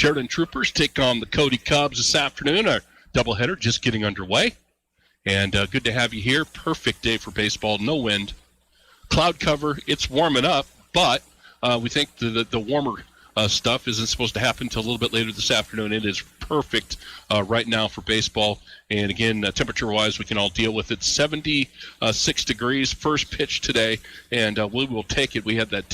Sheridan Troopers take on the Cody Cubs this afternoon. Our doubleheader just getting underway. And good to have you here. Perfect day for baseball. No wind. Cloud cover. It's warming up, but we think the warmer stuff isn't supposed to happen until a little bit later this afternoon. It is perfect right now for baseball. And again, temperature-wise, we can all deal with it. 76 degrees, first pitch today, and we will take it. We had that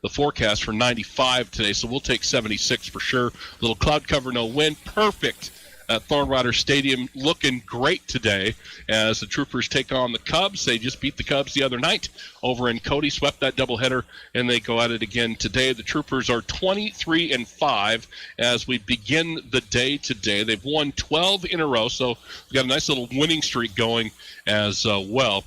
the forecast for 95 today, so we'll take 76 for sure. Little cloud cover, no wind. Perfect at Thorn Rider Stadium, looking great today as the Troopers take on the Cubs. They just beat the Cubs the other night over in Cody, swept that doubleheader, and they go at it again today. The Troopers are 23-5 as we begin the day today. They've won 12 in a row, so we've got a nice little winning streak going as well.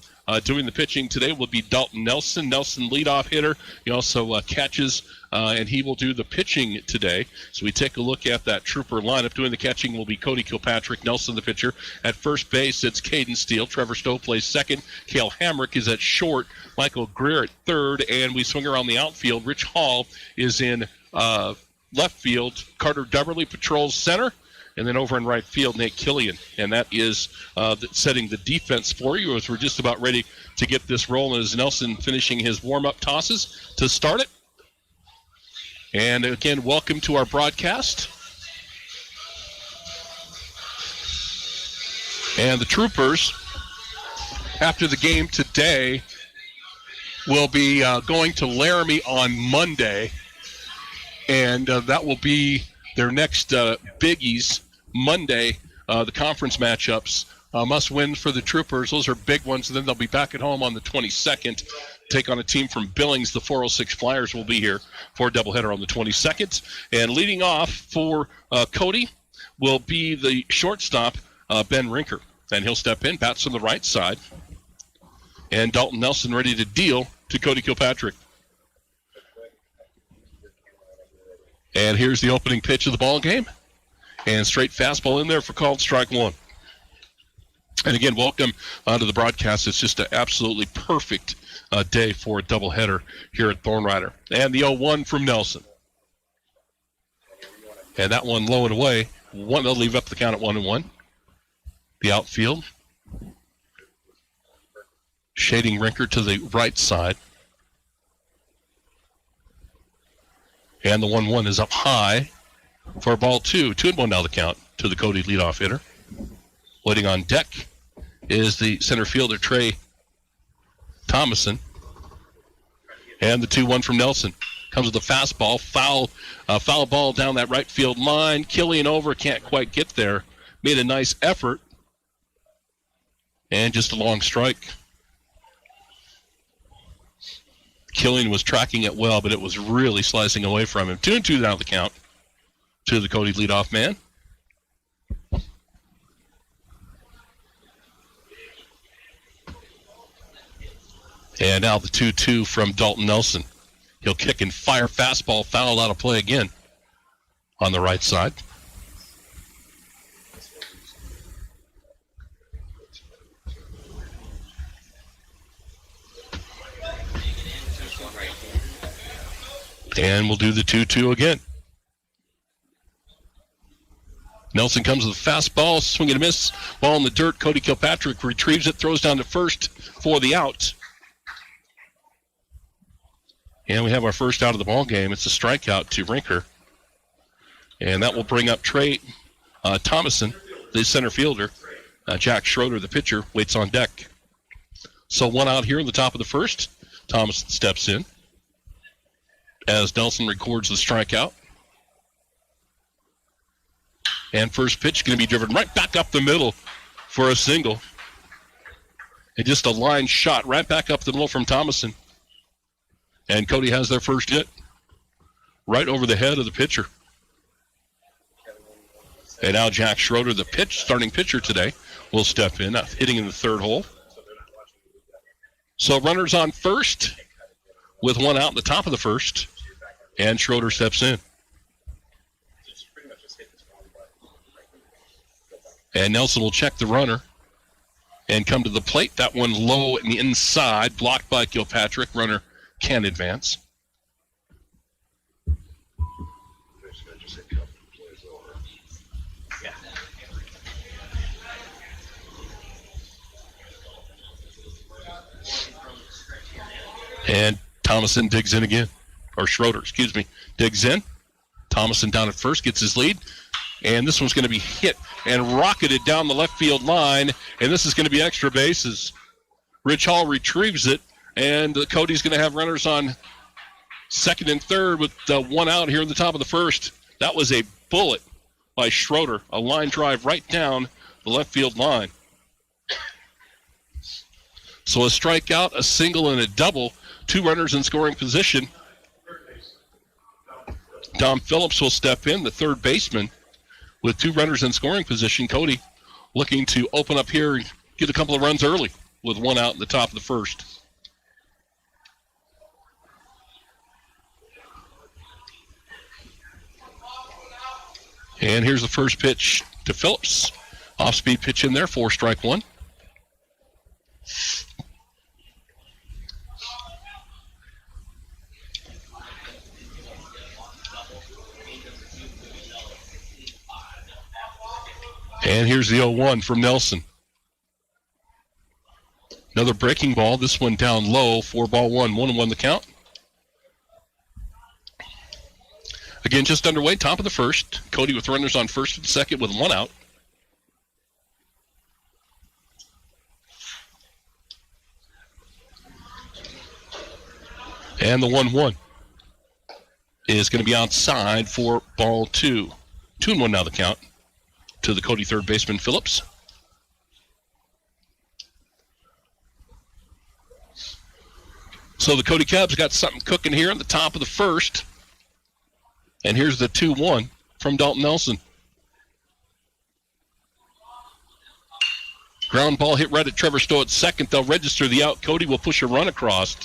Doing the pitching today will be Dalton Nelson. Nelson, leadoff hitter. He also catches, and he will do the pitching today. So we take a look at that Trooper lineup. Doing the catching will be Cody Kilpatrick. Nelson, the pitcher. At first base, it's Caden Steele. Trevor Stowe plays second. Cale Hamrick is at short. Michael Greer at third. And we swing around the outfield. Rich Hall is in left field. Carter Deverly patrols center. And then over in right field, Nate Killian. And that is setting the defense for you as we're just about ready to get this rolling as Nelson finishing his warm-up tosses to start it. And again, welcome to our broadcast. And the Troopers, after the game today, will be going to Laramie on Monday. And that will be their next biggies Monday, the conference matchups. Must win for the Troopers. Those are big ones. And then they'll be back at home on the 22nd. Take on a team from Billings. The 406 Flyers will be here for a doubleheader on the 22nd. And leading off for Cody will be the shortstop, Ben Rinker. And he'll step in, bats on the right side. And Dalton Nelson ready to deal to Cody Kilpatrick. And here's the opening pitch of the ball game. And straight fastball in there for called strike one. And again, welcome to the broadcast. It's just an absolutely perfect day for a doubleheader here at Thorn Rider. And the 0-1 from Nelson. And that one low and away. They'll leave up the count at 1-1. The outfield. Shading Rinker to the right side. And the 1-1 is up high for ball two. 2-1 now the count to the Cody leadoff hitter. Waiting on deck is the center fielder, Trey Thomason. And the 2-1 from Nelson. Comes with a fastball. Foul ball down that right field line. Killian over, can't quite get there. Made a nice effort. And just a long strike. Killian was tracking it well, but it was really slicing away from him. 2-2 now the count to the Cody leadoff man. And now the 2-2 from Dalton Nelson. He'll kick and fire fastball, foul out of play again on the right side. And we'll do the 2-2 again. Nelson comes with a fastball, swing and a miss. Ball in the dirt. Cody Kilpatrick retrieves it, throws down to first for the out. And we have our first out of the ball game. It's a strikeout to Rinker. And that will bring up Trey Thomason, the center fielder. Jack Schroeder, the pitcher, waits on deck. So one out here in the top of the first. Thomason steps in as Nelson records the strikeout. And first pitch going to be driven right back up the middle for a single. And just a line shot right back up the middle from Thomason. And Cody has their first hit right over the head of the pitcher. And now Jack Schroeder, the starting pitcher today, will step in, hitting in the third hole. So runners on first with one out in the top of the first. And Schroeder steps in. And Nelson will check the runner and come to the plate. That one low and inside, blocked by Kilpatrick. Runner can advance. And Thomason digs in again. Or Schroeder, digs in. Thomason down at first, gets his lead. And this one's going to be hit and rocketed down the left field line. And this is going to be extra bases. Rich Hall retrieves it. And Cody's going to have runners on second and third with one out here in the top of the first. That was a bullet by Schroeder. A line drive right down the left field line. So a strikeout, a single, and a double. 2 runners in scoring position. Dom Phillips will step in, the third baseman, with 2 runners in scoring position. Cody looking to open up here and get a couple of runs early with one out in the top of the first. And here's the first pitch to Phillips. Off-speed pitch in there, 4-1. And here's the 0-1 from Nelson. Another breaking ball. This one down low. 4-1. 1-1 the count. Again, just underway. Top of the first. Cody with runners on first and second with one out. And the 1-1 is going to be outside for ball 2. 2-1 now the count to the Cody third baseman, Phillips. So the Cody Cubs got something cooking here in the top of the first. And here's the 2-1 from Dalton Nelson. Ground ball hit right at Trevor Stowe at second. They'll register the out. Cody will push a run across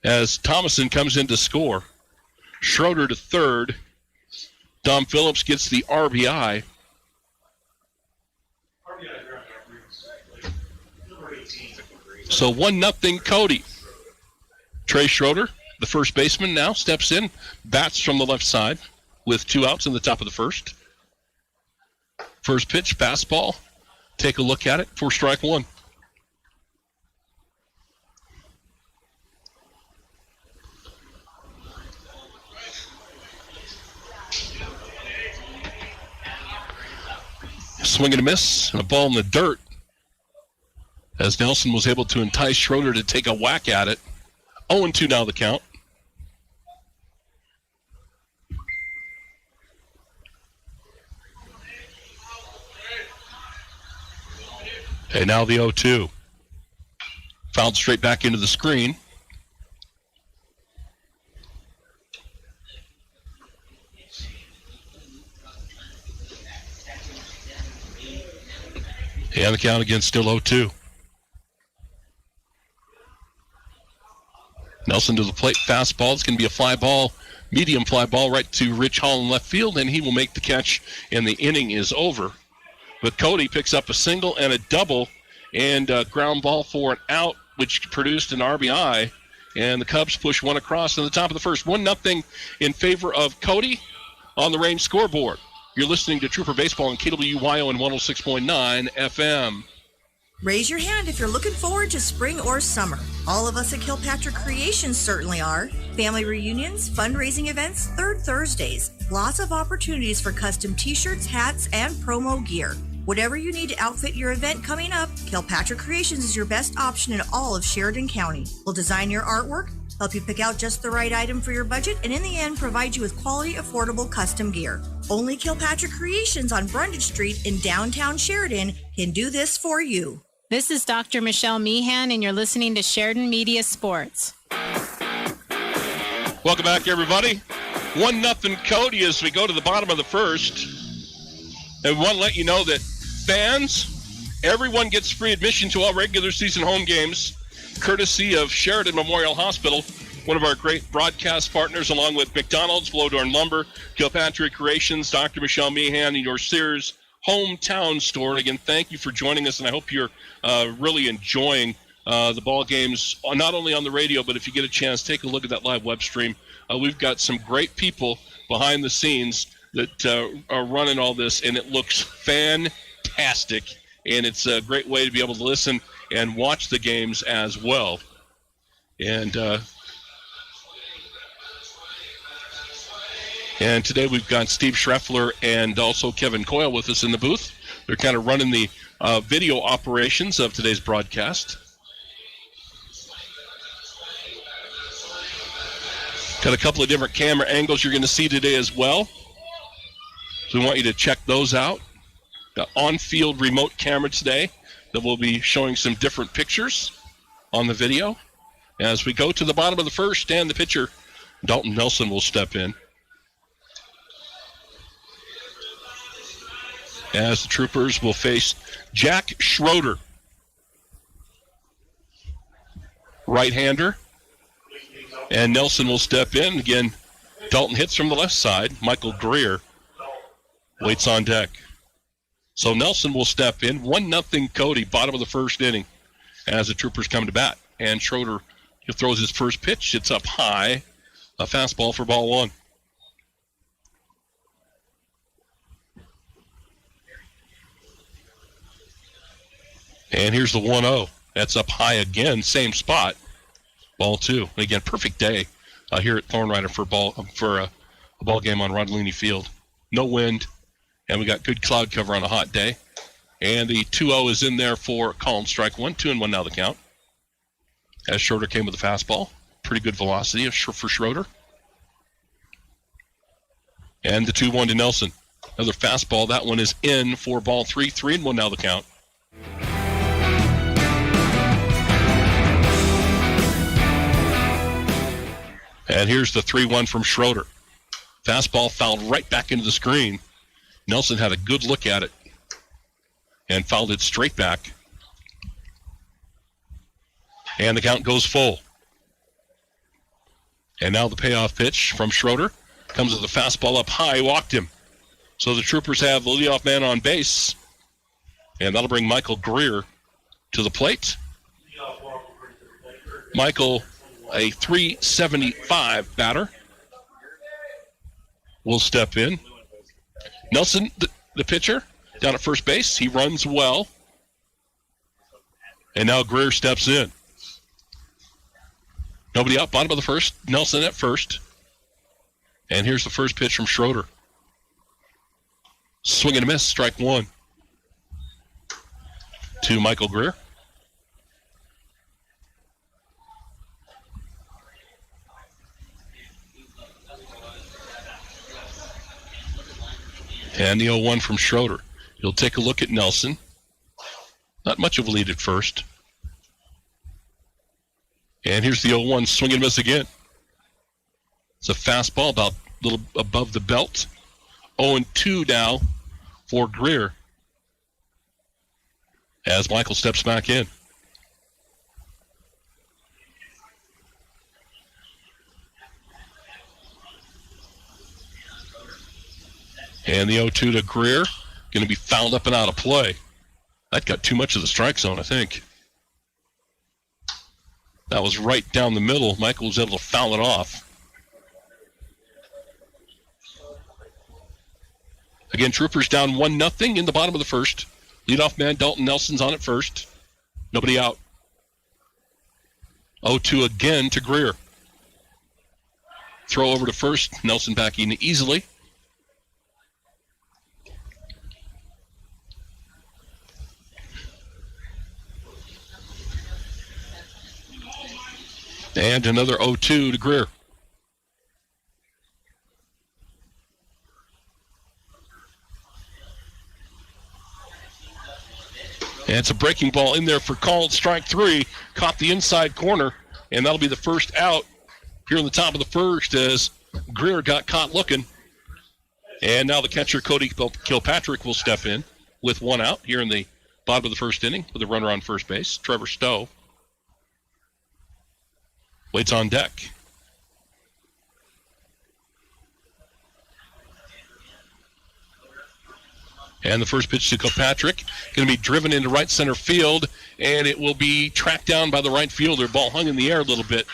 as Thomason comes in to score. Schroeder to third. Dom Phillips gets the RBI. So 1-0 Cody. Trey Schroeder, the first baseman, now steps in, bats from the left side with 2 outs in the top of the first. First pitch, fastball. Take a look at it for strike 1. Swing and a miss, and a ball in the dirt as Nelson was able to entice Schroeder to take a whack at it. 0-2 now the count. And now the 0-2. Fouled straight back into the screen. And the count again still 0-2. Nelson to the plate, fastball. It's going to be a fly ball, medium fly ball right to Rich Hall in left field, and he will make the catch, and the inning is over. But Cody picks up a single and a double, and a ground ball for an out, which produced an RBI, and the Cubs push one across in the top of the first. 1-0 in favor of Cody on the Range scoreboard. You're listening to Trooper Baseball on KWYO and 106.9 FM. Raise your hand if you're looking forward to spring or summer. All of us at Kilpatrick Creations certainly are. Family reunions, fundraising events, third Thursdays. Lots of opportunities for custom t-shirts, hats, and promo gear. Whatever you need to outfit your event coming up, Kilpatrick Creations is your best option in all of Sheridan County. We'll design your artwork, help you pick out just the right item for your budget, and in the end, provide you with quality, affordable custom gear. Only Kilpatrick Creations on Brundage Street in downtown Sheridan can do this for you. This is Dr. Michelle Meehan, and you're listening to Sheridan Media Sports. Welcome back, everybody. 1-0 Cody as we go to the bottom of the first. And we want to let you know that fans, everyone gets free admission to all regular season home games, courtesy of Sheridan Memorial Hospital, one of our great broadcast partners, along with McDonald's, Blowdorn Lumber, Kilpatrick Creations, Dr. Michelle Meehan, and your Sears hometown store. And again, thank you for joining us, and I hope you're really enjoying the ball games, not only on the radio, but if you get a chance, take a look at that live web stream. We've got some great people behind the scenes that are running all this, and it looks fantastic, and it's a great way to be able to listen and watch the games as well. And today we've got Steve Schreffler and also Kevin Coyle with us in the booth. They're kind of running the video operations of today's broadcast. Got a couple of different camera angles you're going to see today as well. So we want you to check those out. Got on-field remote camera today that will be showing some different pictures on the video. As we go to the bottom of the first, and the pitcher, Dalton Nelson, will step in. As the Troopers will face Jack Schroeder, right-hander. And Nelson will step in. Again, Dalton hits from the left side. Michael Greer waits on deck. So Nelson will step in. 1-0 Cody, bottom of the first inning, as the Troopers come to bat. And Schroeder, he throws his first pitch. It's up high. A fastball for ball one. And here's the 1-0. That's up high again, same spot. Ball two. And again, perfect day here at Thornrider for a ball game on Rodolini Field. No wind, and we got good cloud cover on a hot day. And the 2-0 is in there for calm strike one. 2-1 now the count. As Schroeder came with the fastball. Pretty good velocity for Schroeder. And the 2-1 to Nelson. Another fastball. That one is in for ball three. 3-1 now the count. And here's the 3-1 from Schroeder. Fastball fouled right back into the screen. Nelson had a good look at it and fouled it straight back. And the count goes full. And now the payoff pitch from Schroeder comes with the fastball up high, walked him. So the Troopers have the leadoff man on base. And that'll bring Michael Greer to the plate. Michael, a .375 batter, will step in. Nelson, the pitcher, down at first base. He runs well. And now Greer steps in. Nobody out, bottom of the first. Nelson at first. And here's the first pitch from Schroeder. Swing and a miss, strike one. To Michael Greer. And the 0-1 from Schroeder. He'll take a look at Nelson. Not much of a lead at first. And here's the 0-1, swing and miss again. It's a fastball about a little above the belt. 0-2 now for Greer as Michael steps back in. And the 0-2 to Greer, going to be fouled up and out of play. That got too much of the strike zone, I think. That was right down the middle. Michael was able to foul it off. Again, Troopers down 1-0 in the bottom of the first. Leadoff man Dalton Nelson's on at first. Nobody out. 0-2 again to Greer. Throw over to first. Nelson backing easily. And another 0-2 to Greer. And it's a breaking ball in there for called strike three. Caught the inside corner, and that'll be the first out here in the top of the first as Greer got caught looking. And now the catcher, Cody Kilpatrick, will step in with one out here in the bottom of the first inning with a runner on first base. Trevor Stowe waits on deck. And the first pitch to Kilpatrick, going to be driven into right center field, and it will be tracked down by the right fielder. Ball hung in the air a little bit.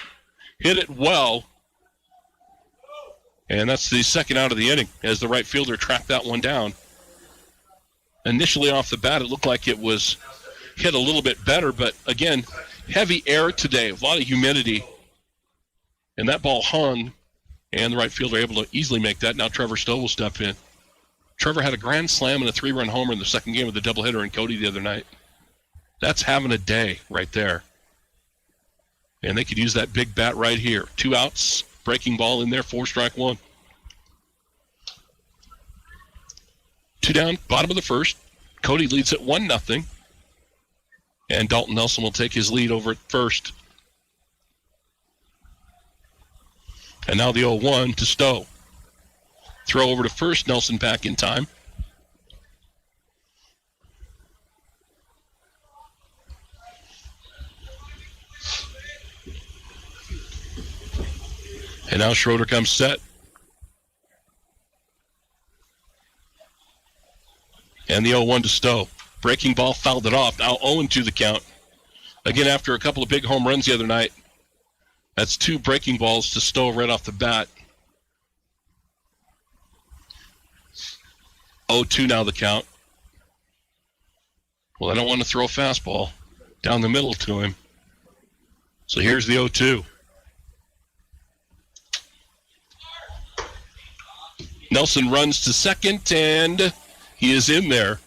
Hit it well. And that's the second out of the inning as the right fielder tracked that one down. Initially off the bat, it looked like it was hit a little bit better, but again, heavy air today, a lot of humidity. And that ball hung, and the right fielder able to easily make that. Now Trevor Stowe will step in. Trevor had a grand slam and a 3-run homer in the second game of the doubleheader in Cody the other night. That's having a day right there. And they could use that big bat right here. 2 outs, breaking ball in there, 4-1. 2 down, bottom of the first. Cody leads at 1-0. And Dalton Nelson will take his lead over at first. And now the 0-1 to Stowe. Throw over to first, Nelson back in time. And now Schroeder comes set. And the 0-1 to Stowe. Breaking ball, fouled it off. Now 0-2 the count. Again, after a couple of big home runs the other night. That's 2 breaking balls to Stowe right off the bat. 0-2 now the count. Well, I don't want to throw a fastball down the middle to him. So here's the 0-2. Nelson runs to second, and he is in there.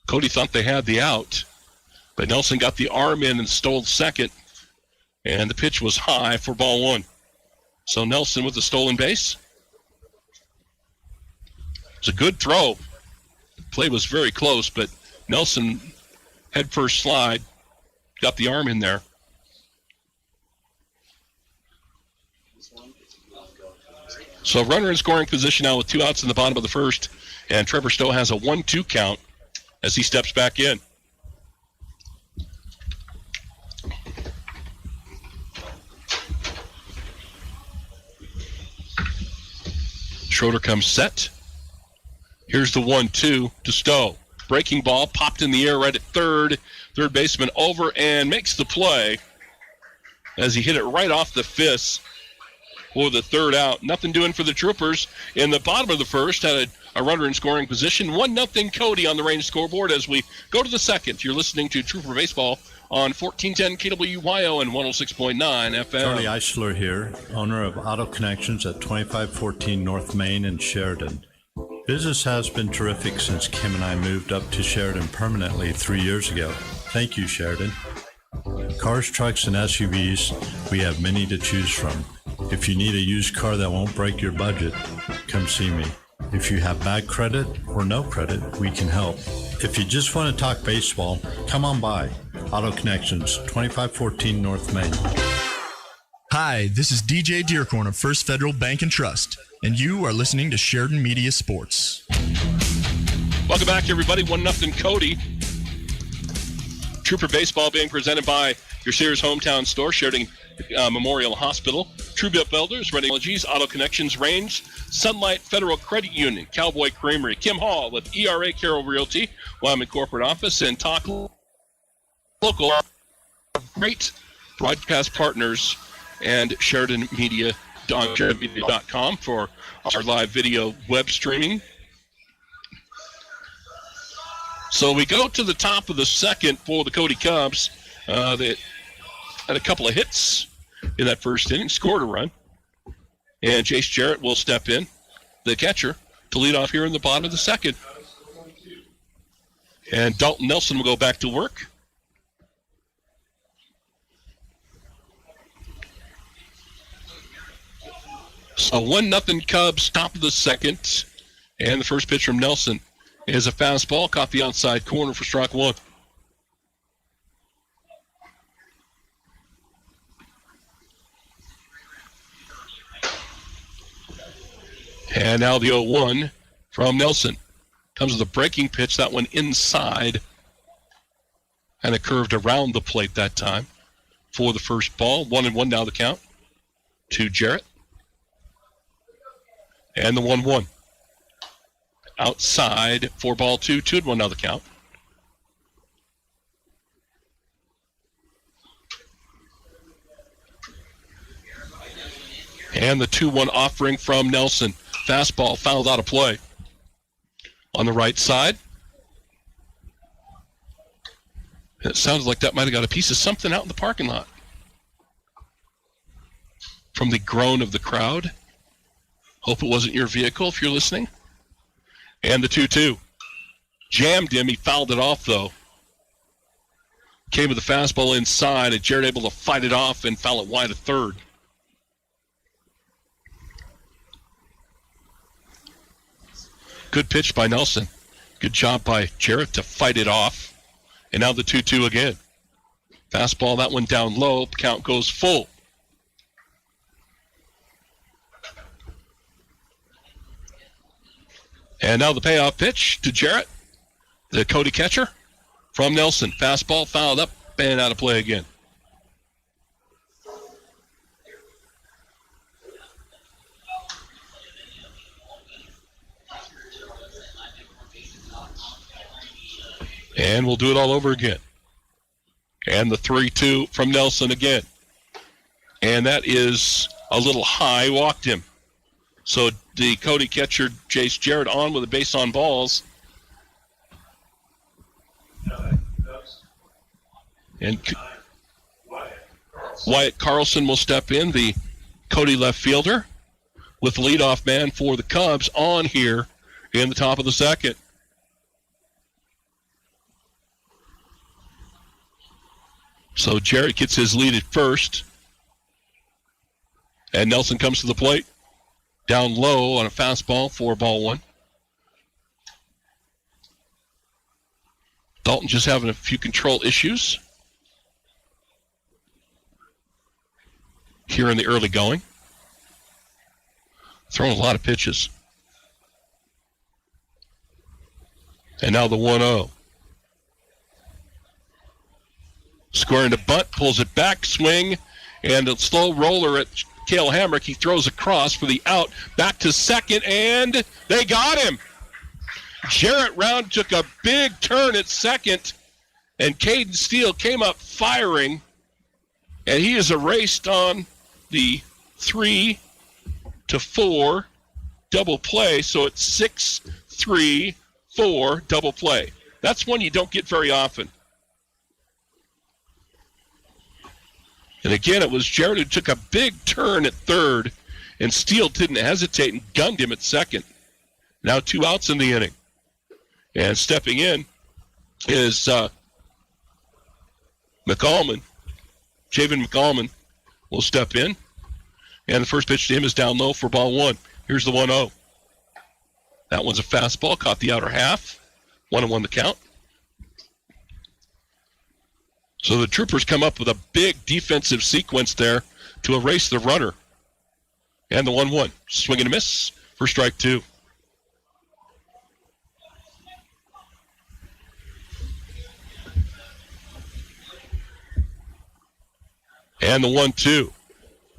Cody thought they had the out, but Nelson got the arm in and stole second, and the pitch was high for ball 1. So Nelson with the stolen base. It's a good throw. The play was very close, but Nelson head first slide, got the arm in there. So runner in scoring position now with 2 outs in the bottom of the first, and Trevor Stowe has a 1-2 count as he steps back in. Schroeder comes set. Here's the 1-2 to Stowe. Breaking ball, popped in the air right at third. Third baseman over and makes the play as he hit it right off the fist for the third out. Nothing doing for the Troopers. In the bottom of the first, had a runner in scoring position. 1-0 Cody on the range scoreboard as we go to the second. You're listening to Trooper Baseball on 1410 KWYO and 106.9 FM. Charlie Eichler here, owner of Auto Connections at 2514 North Main in Sheridan. Business has been terrific since Kim and I moved up to Sheridan permanently 3 years ago. Thank you, Sheridan. Cars, trucks, and SUVs, we have many to choose from. If you need a used car that won't break your budget, come see me. If you have bad credit or no credit, we can help. If you just want to talk baseball, come on by. Auto Connections, 2514 North Main. Hi, this is DJ Dearcorn of First Federal Bank and Trust, and you are listening to Sheridan Media Sports. Welcome back, everybody. 1-0 Cody. Trooper Baseball being presented by your Sears hometown store, Sheridan Memorial Hospital, Truebill Builders, Ready Technologies, Auto Connections, Range, Sunlight Federal Credit Union, Cowboy Creamery, Kim Hall with ERA Carroll Realty, Wyoming Corporate Office, and Talk Local. Great broadcast partners and Sheridan Media on SheridanMedia.com for our live video web streaming. So we go to the top of the second for the Cody Cubs. They had a couple of hits in that first inning, scored a run. And Jace Jarrett will step in, the catcher, to lead off here in the bottom of the second. And Dalton Nelson will go back to work. So 1-0 Cubs, top of the second. And the first pitch from Nelson is a fastball, caught the outside corner for strike 1. And now the 0-1 from Nelson. Comes with a breaking pitch, that one inside. And it curved around the plate that time for the first ball. 1-1 now the count to Jarrett. And the 1-1. Outside for ball 2, 2-1 now the count. And the 2-1 offering from Nelson. Fastball fouled out of play. On the right side. It sounds like that might have got a piece of something out in the parking lot. from the groan of the crowd. Hope it wasn't your vehicle if you're listening. And the 2-2. Jammed him. He fouled it off, though. Came with the fastball inside, and Jared able to fight it off and foul it wide to third. Good pitch by Nelson. Good job by Jarrett to fight it off. And now the 2-2 again. Fastball, that one down low. Count goes full. And now the payoff pitch to Jarrett, the Cody catcher, from Nelson. Fastball fouled up and out of play again. And we'll do it all over again. And the 3-2 from Nelson again. And that is a little high, walked him. So the Cody catcher, Jace Jarrett, on with a base on balls. And Wyatt Carlson will step in, the Cody left fielder, with the leadoff man for the Cubs on here in the top of the second. So Jarrett gets his lead at first. And Nelson comes to the plate. Down low on a fastball for ball one. Dalton just having a few control issues here in the early going. Throwing a lot of pitches. And now the 1-0. Scoring a bunt, pulls it back, swing, and a slow roller at Cale Hamrick. He throws across for the out, back to second, and they got him. Jarrett Round took a big turn at second, and Caden Steele came up firing, and he is erased on the 3-4 double play, so it's 6-3-4 double play. That's one you don't get very often. And again, it was Jared who took a big turn at third, and Steele didn't hesitate and gunned him at second. Now 2 outs in the inning. And stepping in is McAlmon. Javen McAlmon will step in. And the first pitch to him is down low for ball one. Here's the 1-0. That one's a fastball, caught the outer half. 1-1 the count. So the Troopers come up with a big defensive sequence there to erase the runner. And the 1-1. Swing and a miss for strike two. And the 1-2.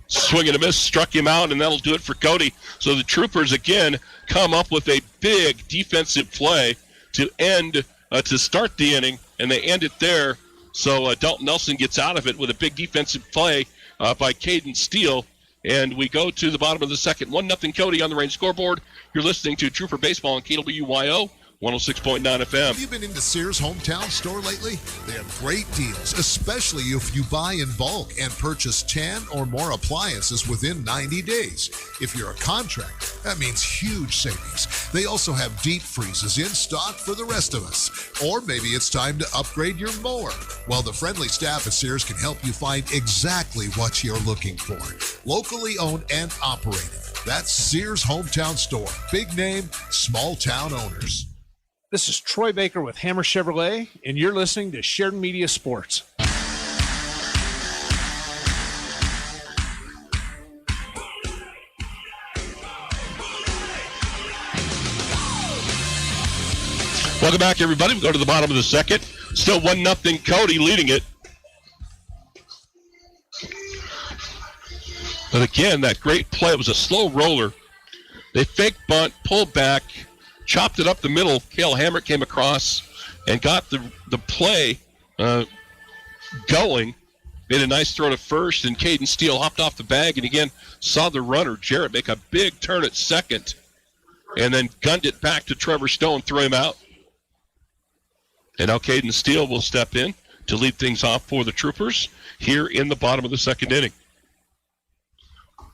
Swing and a miss, struck him out, and that'll do it for Cody. So the Troopers again come up with a big defensive play to end, to start the inning, and they end it there. So Dalton Nelson gets out of it with a big defensive play by Caden Steele. And we go to the bottom of the second. 1-0 Cody on the Range scoreboard. You're listening to Trooper Baseball on KWYO 106.9 FM. Have you been into Sears Hometown Store lately? They have great deals, especially if you buy in bulk and purchase 10 or more appliances within 90 days. If you're a contractor, that means huge savings. They also have deep freezes in stock for the rest of us. Or maybe it's time to upgrade your mower. Well, the friendly staff at Sears can help you find exactly what you're looking for. Locally owned and operated. That's Sears Hometown Store. Big name, small town owners. This is Troy Baker with Hammer Chevrolet, and you're listening to Sheridan Media Sports. Welcome back, everybody. We go to the bottom of the second. Still 1-0 Cody leading it. But again, that great play. It was a slow roller. They fake bunt, pulled back, chopped it up the middle. Cale Hamrick came across and got the play going. Made a nice throw to first, and Caden Steele hopped off the bag and again saw the runner, Jarrett, make a big turn at second and then gunned it back to Trevor Stone, throw him out. And now Caden Steele will step in to lead things off for the Troopers here in the bottom of the second inning.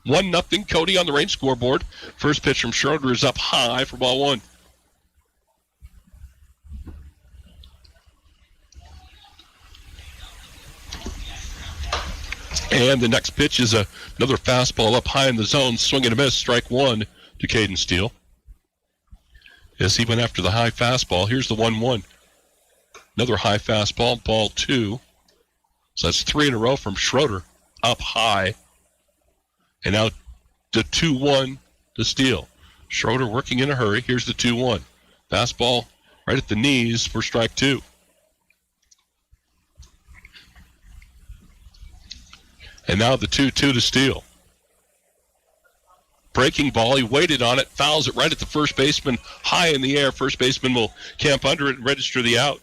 1-0 Cody on the Range scoreboard. First pitch from Schroeder is up high for ball one. And the next pitch is another fastball up high in the zone. Swing and a miss. Strike one to Caden Steele. As he went after the high fastball. Here's the 1-1. Another high fastball. Ball two. So that's 3 in a row from Schroeder. Up high. And now the 2-1 to Steele. Schroeder working in a hurry. Here's the 2-1. Fastball right at the knees for strike two. And now the 2-2 to Steele. Breaking ball. He waited on it. Fouls it right at the first baseman. High in the air. First baseman will camp under it and register the out.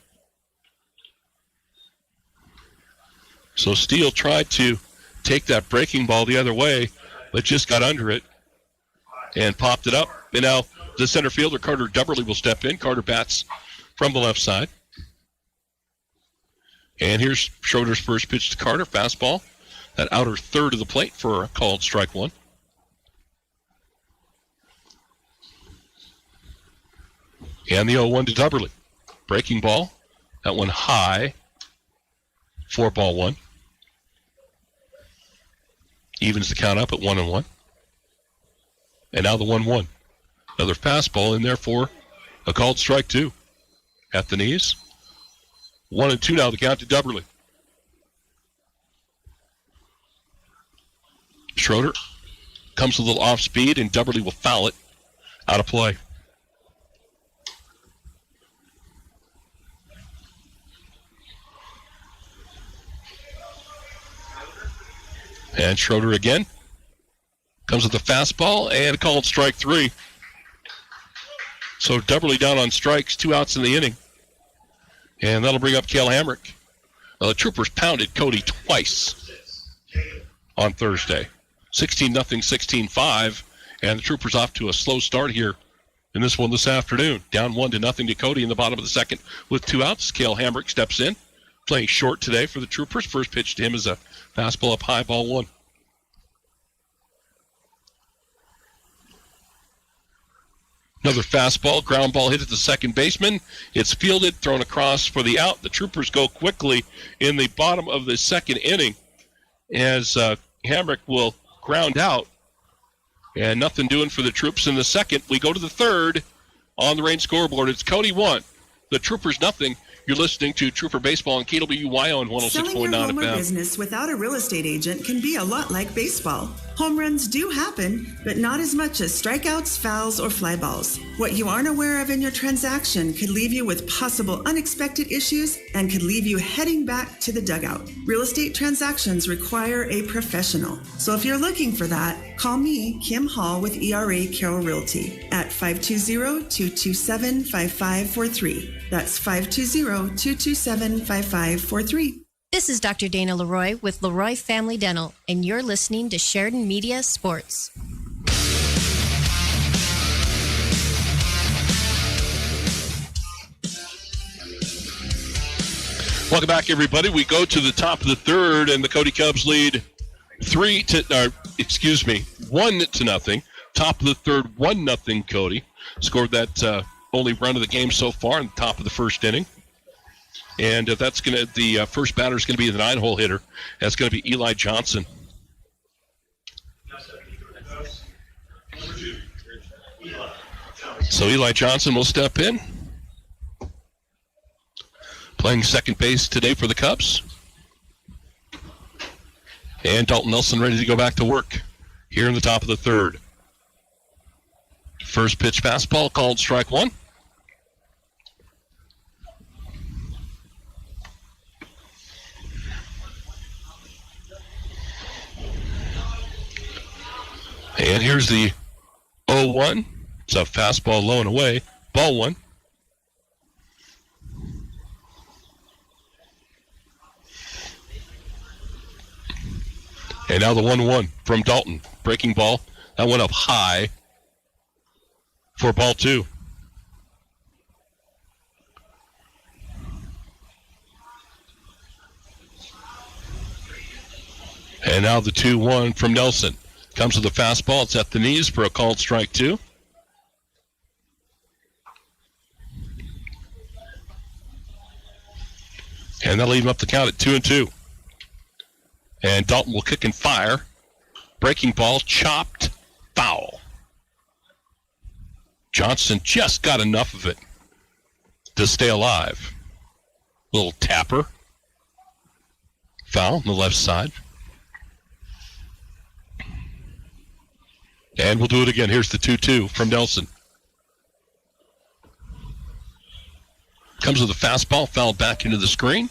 So Steele tried to take that breaking ball the other way, but just got under it and popped it up. And now the center fielder, Carter Dubberly, will step in. Carter bats from the left side. And here's Schroeder's first pitch to Carter. Fastball. That outer third of the plate for a called strike one. And the 0-1 to Dubberly. Breaking ball. That one high for ball one. Evens the count up at 1-1. And now the 1-1. Another fastball in there for a called strike two. At the knees. 1-2 now the count to Dubberly. Schroeder comes a little off speed, and Dubberly will foul it out of play. And Schroeder again comes with the fastball and a called strike three. So Dubberly down on strikes, 2 outs in the inning. And that'll bring up Cale Hamrick. The Troopers pounded Cody twice on Thursday. 16-0, 16-5, and the Troopers off to a slow start here in this one this afternoon. Down 1-0 to Cody in the bottom of the second with 2 outs. Cale Hamrick steps in, playing short today for the Troopers. First pitch to him is a fastball up high, ball one. Another fastball, ground ball hit at the second baseman. It's fielded, thrown across for the out. The Troopers go quickly in the bottom of the second inning as Hamrick will ground out, and nothing doing for the Troops in the second. We go to the third on the Range scoreboard. It's Cody 1, the Troopers nothing. You're listening to Trooper Baseball on KWY on 106.9 Selling your home or FM. business without a real estate agent can be a lot like baseball. Home runs do happen, but not as much as strikeouts, fouls, or fly balls. What you aren't aware of in your transaction could leave you with possible unexpected issues and could leave you heading back to the dugout. Real estate transactions require a professional. So if you're looking for that, call me, Kim Hall with ERA Carroll Realty at 520-227-5543. That's 520-227-5543. This is Dr. Dana Leroy with Leroy Family Dental, and you're listening to Sheridan Media Sports. Welcome back, everybody. We go to the top of the third, and the Cody Cubs lead 1-0. Top of the third, 1-0 Cody. Scored that only run of the game so far in the top of the first inning. And that's going to, the first batter is going to be the 9-hole hitter. That's going to be Eli Johnson. So Eli Johnson will step in. Playing second base today for the Cubs. And Dalton Nelson ready to go back to work here in the top of the third. First pitch fastball called strike one. And here's the 0-1. It's a fastball low and away. Ball one. And now the 1-1 from Dalton. Breaking ball. That went up high for ball two. And now the 2-1 from Nelson. Comes with a fastball. It's at the knees for a called strike 2. And that'll leave him up the count at 2-2. And Dalton will kick and fire. Breaking ball, chopped, foul. Johnson just got enough of it to stay alive. Little tapper. Foul on the left side. And we'll do it again. Here's the 2-2 from Nelson. Comes with a fastball, fouled back into the screen.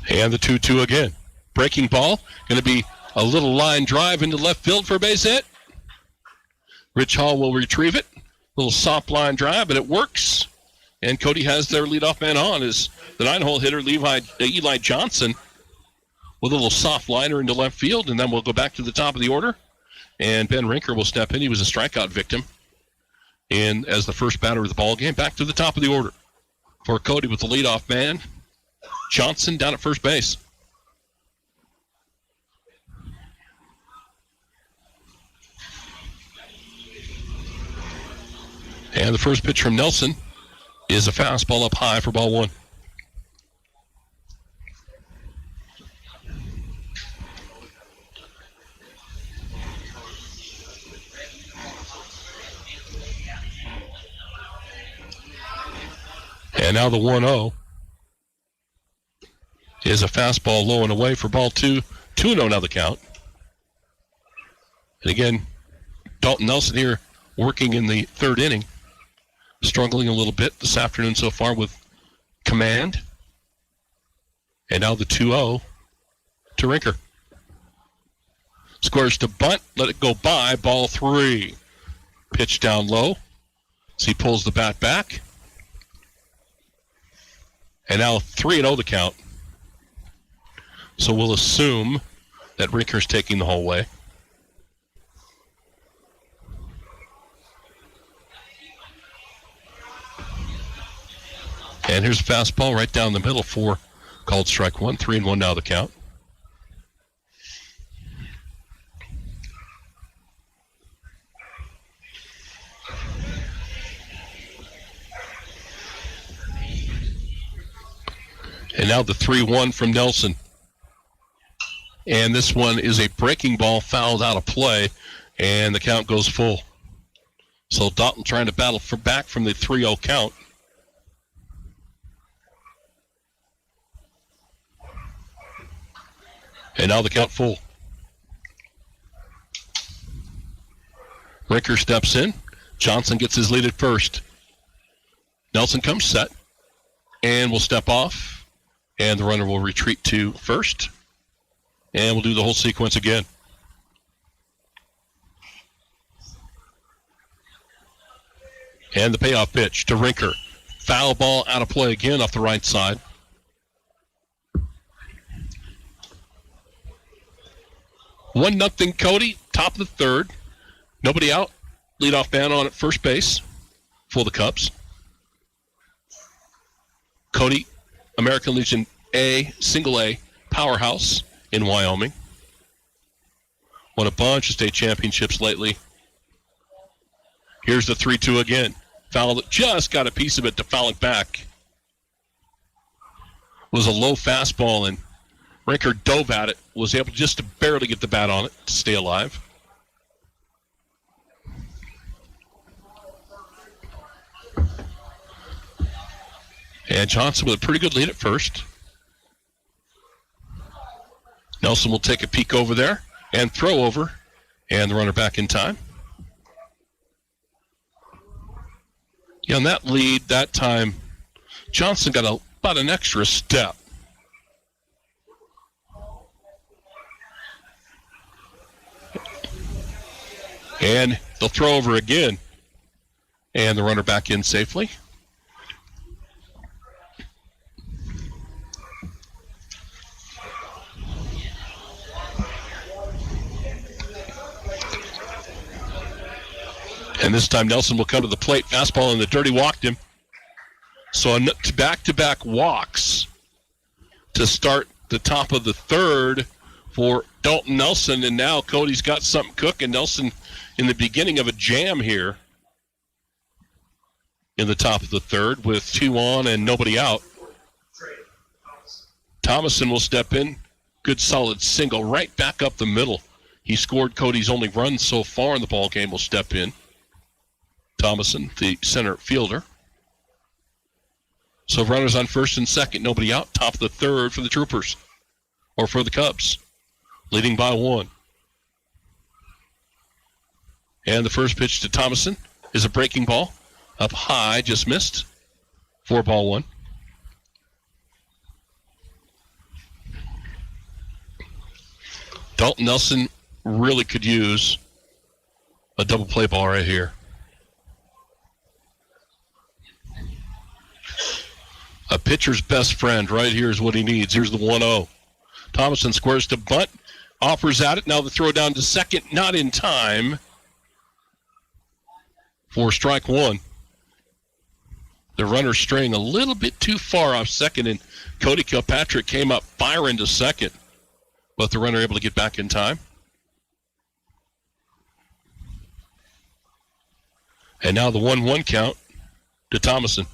And the 2-2 again. Breaking ball. Going to be a little line drive into left field for a base hit. Rich Hall will retrieve it. Little soft line drive, but it works. And Cody has their leadoff man on as the 9-hole hitter, Eli Johnson, with a little soft liner into left field. And then we'll go back to the top of the order. And Ben Rinker will step in. He was a strikeout victim. And as the first batter of the ball game, back to the top of the order for Cody with the leadoff man. Johnson down at first base. And the first pitch from Nelson is a fastball up high for ball 1. And now the 1-0 is a fastball low and away for ball 2. 2-0 now the count. And again, Dalton Nelson here working in the third inning. Struggling a little bit this afternoon so far with command. And now the 2-0 to Rinker. Squares to bunt, let it go by, ball 3. Pitch down low. So he pulls the bat back. And now 3-0 the count. So we'll assume that Rinker's taking the whole way. And here's a fastball right down the middle for called strike 1. 3-1 now the count. And now the 3-1 from Nelson. And this one is a breaking ball fouled out of play, and the count goes full. So Dalton trying to battle for back from the 3-0 count. And now the count full. Rinker steps in. Johnson gets his lead at first. Nelson comes set and will step off. And the runner will retreat to first. And we'll do the whole sequence again. And the payoff pitch to Rinker. Foul ball out of play again off the right side. 1-0 Cody, top of the third. Nobody out. Leadoff man on at first base for the Cubs. Cody, American Legion A, single A, powerhouse in Wyoming. Won a bunch of state championships lately. Here's the 3-2 again. Foul that just got a piece of it to foul it back. It was a low fastball, and Rinker dove at it, was able just to barely get the bat on it to stay alive. And Johnson with a pretty good lead at first. Nelson will take a peek over there and throw over, and the runner back in time. Yeah, on that lead, that time, Johnson got about an extra step. And they'll throw over again, and the runner back in safely. And And this time Nelson will come to the plate. Fastball, and the dirty walked him. So back-to-back walks to start the top of the third for Dalton Nelson. And now Cody's got something cooking. Nelson in the beginning of a jam here in the top of the third with 2 on and nobody out. Thomason will step in. Good solid single right back up the middle. He scored Cody's only run so far in the ball game. Will step in. Thomason, the center fielder. So runners on first and second, nobody out. Top of the third for the Troopers, or for the Cubs, leading by 1. And the first pitch to Thomason is a breaking ball. Up high, just missed. 4-1. Dalton Nelson really could use a double play ball right here. A pitcher's best friend right here is what he needs. Here's the 1-0. Thomason squares to bunt, offers at it. Now the throw down to second, not in time for strike 1. The runner straying a little bit too far off second, and Cody Kilpatrick came up firing to second, but the runner able to get back in time. And now the 1-1 count to Thomason.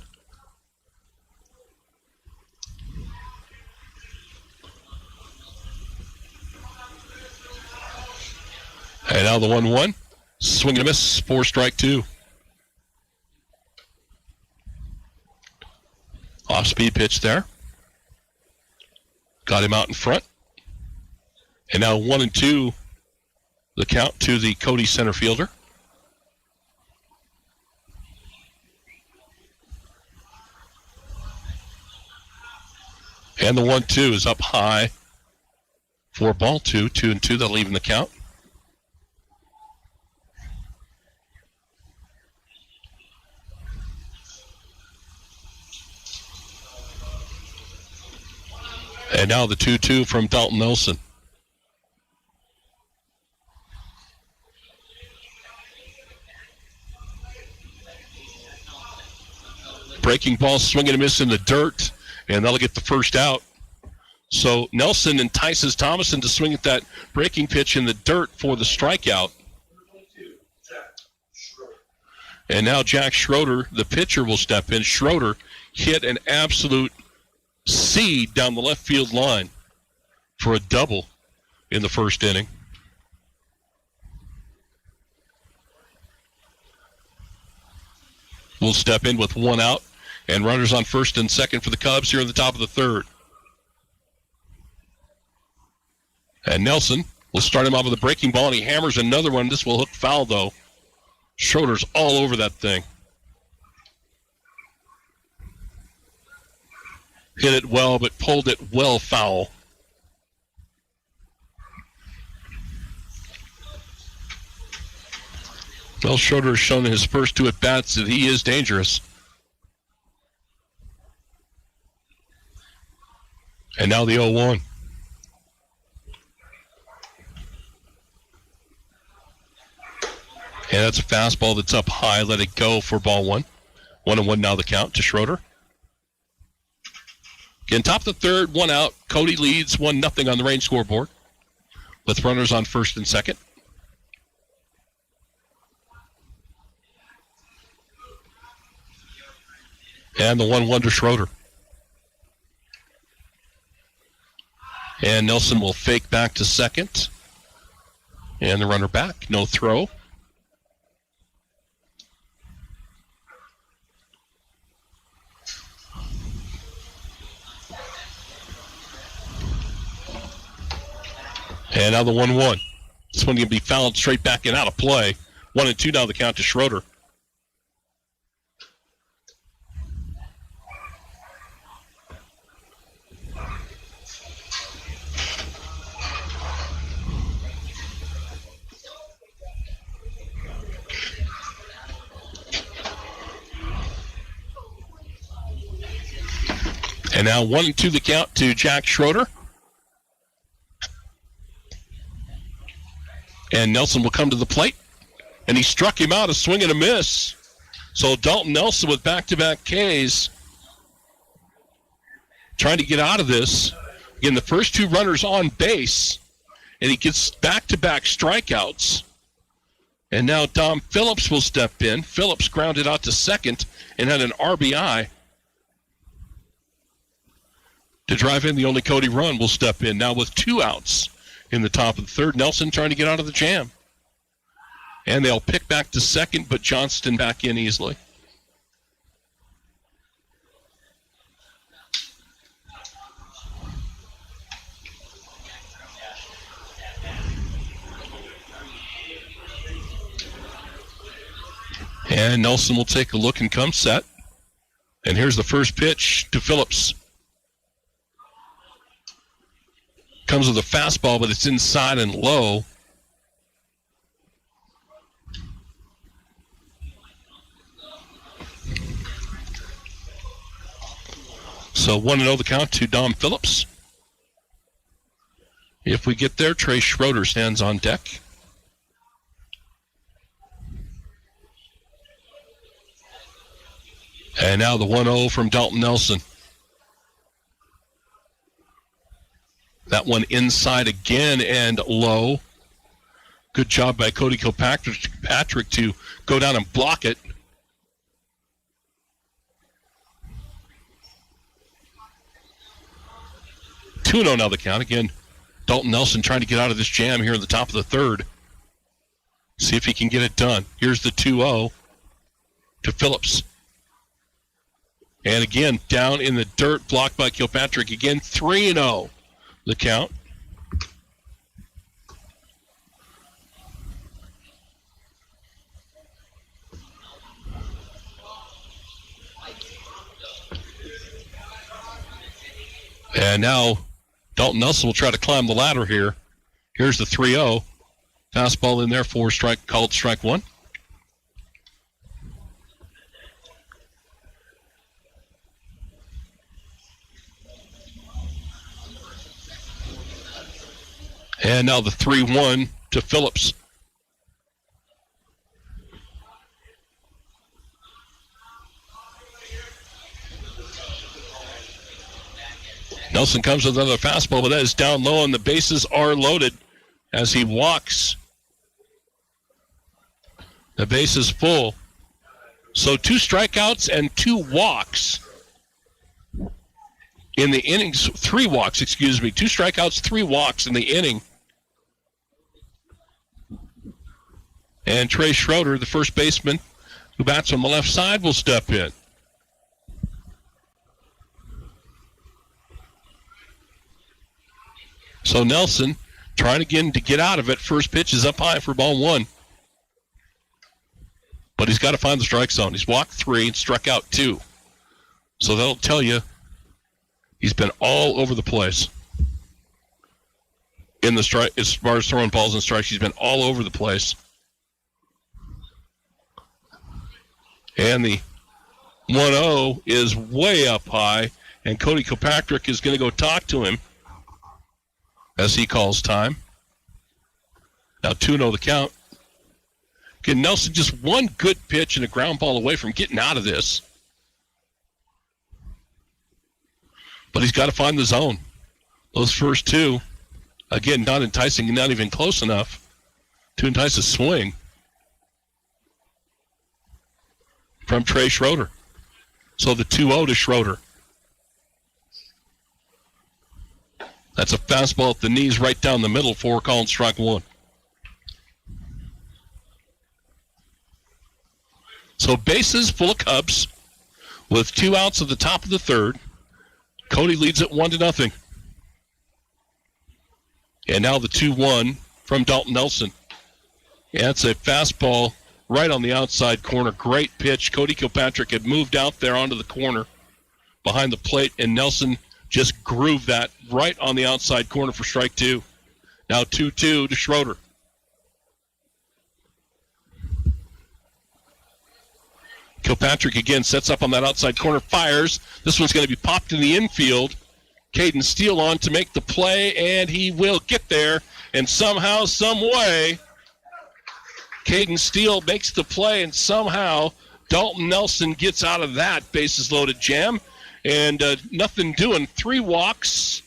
And now the 1-1. Swing and a miss for strike 2. Off-speed pitch there. Got him out in front. And now 1-2, the count to the Cody center fielder. And the 1-2 is up high for ball 2. 2-2, that'll even the count. And now the 2-2 from Dalton Nelson. Breaking ball, swing and a miss in the dirt, and that'll get the first out. So Nelson entices Thomason to swing at that breaking pitch in the dirt for the strikeout. And now Jack Schroeder, the pitcher, will step in. Schroeder hit an absolute seed down the left field line for a double in the first inning. Will step in with 1 out and runners on first and second for the Cubs here in the top of the third. And Nelson will start him off with a breaking ball, and he hammers another one. This will hook foul, though. Schroeder's all over that thing. Hit it well, but pulled it well foul. Well, Schroeder has shown in his first 2 at-bats that he is dangerous. And now the 0-1. And that's a fastball that's up high. Let it go for ball 1. 1-1 now the count to Schroeder. Again, top of the third, 1 out. Cody leads 1-0 on the range scoreboard with runners on first and second. And the 1-1 to Schroeder. And Nelson will fake back to second. And the runner back. No throw. And now the 1-1. This one can be fouled straight back and out of play. 1-2 now the count to Schroeder. And now 1-2 the count to Jack Schroeder. And Nelson will come to the plate. And he struck him out, a swing and a miss. So Dalton Nelson with back-to-back Ks trying to get out of this. Again, the first two runners on base, and he gets back-to-back strikeouts. And now Dom Phillips will step in. Phillips grounded out to second and had an RBI. To drive in the only Cody run will step in now with 2 outs in the top of the third. Nelson trying to get out of the jam. And they'll pick back to second, but Johnston back in easily. And Nelson will take a look and come set. And here's the first pitch to Phillips. Comes with a fastball, but it's inside and low. So 1-0 the count to Dom Phillips. If we get there, Trey Schroeder stands on deck. And now the 1-0 from Dalton Nelson. That one inside again and low. Good job by Cody Kilpatrick to go down and block it. Two-0 now the count. Again, Dalton Nelson trying to get out of this jam here at the top of the third. See if he can get it done. Here's the 2-0 to Phillips. And again, down in the dirt, blocked by Kilpatrick. Again, 3-0 the count. And now Dalton Nelson will try to climb the ladder here. Here's the 3-0. Fastball in there for called strike one. And now the 3-1 to Phillips. Nelson comes with another fastball, but that is down low, and the bases are loaded as he walks. The base is full. So 2 strikeouts and 2 walks in the innings. 3 walks, 2 strikeouts, 3 walks in the inning. And Trey Schroeder, the first baseman who bats on the left side, will step in. So Nelson trying again to get out of it. First pitch is up high for ball 1. But he's got to find the strike zone. He's walked 3 and struck out 2. So that'll tell you he's been all over the place. In the strike, as far as throwing balls and strikes, he's been all over the place. And the 1-0 is way up high, and Cody Kilpatrick is going to go talk to him as he calls time. Now 2-0 the count. Again, Nelson just one good pitch and a ground ball away from getting out of this. But he's got to find the zone. Those first 2, again, not enticing, not even close enough to entice a swing from Trey Schroeder. So the 2-0 to Schroeder. That's a fastball at the knees right down the middle for calling strike 1. So bases full of Cubs with 2 outs at the top of the third. Cody leads it 1-0. And now the 2-1 from Dalton Nelson. Yeah, it's a fastball right on the outside corner. Great pitch. Cody Kilpatrick had moved out there onto the corner behind the plate, and Nelson just grooved that right on the outside corner for strike 2. Now 2-2 to Schroeder. Kilpatrick again sets up on that outside corner, fires. This one's going to be popped in the infield. Caden Steele on to make the play, and he will get there. And somehow, some way, Caden Steele makes the play, and somehow Dalton Nelson gets out of that bases-loaded jam. And nothing doing. 3 walks,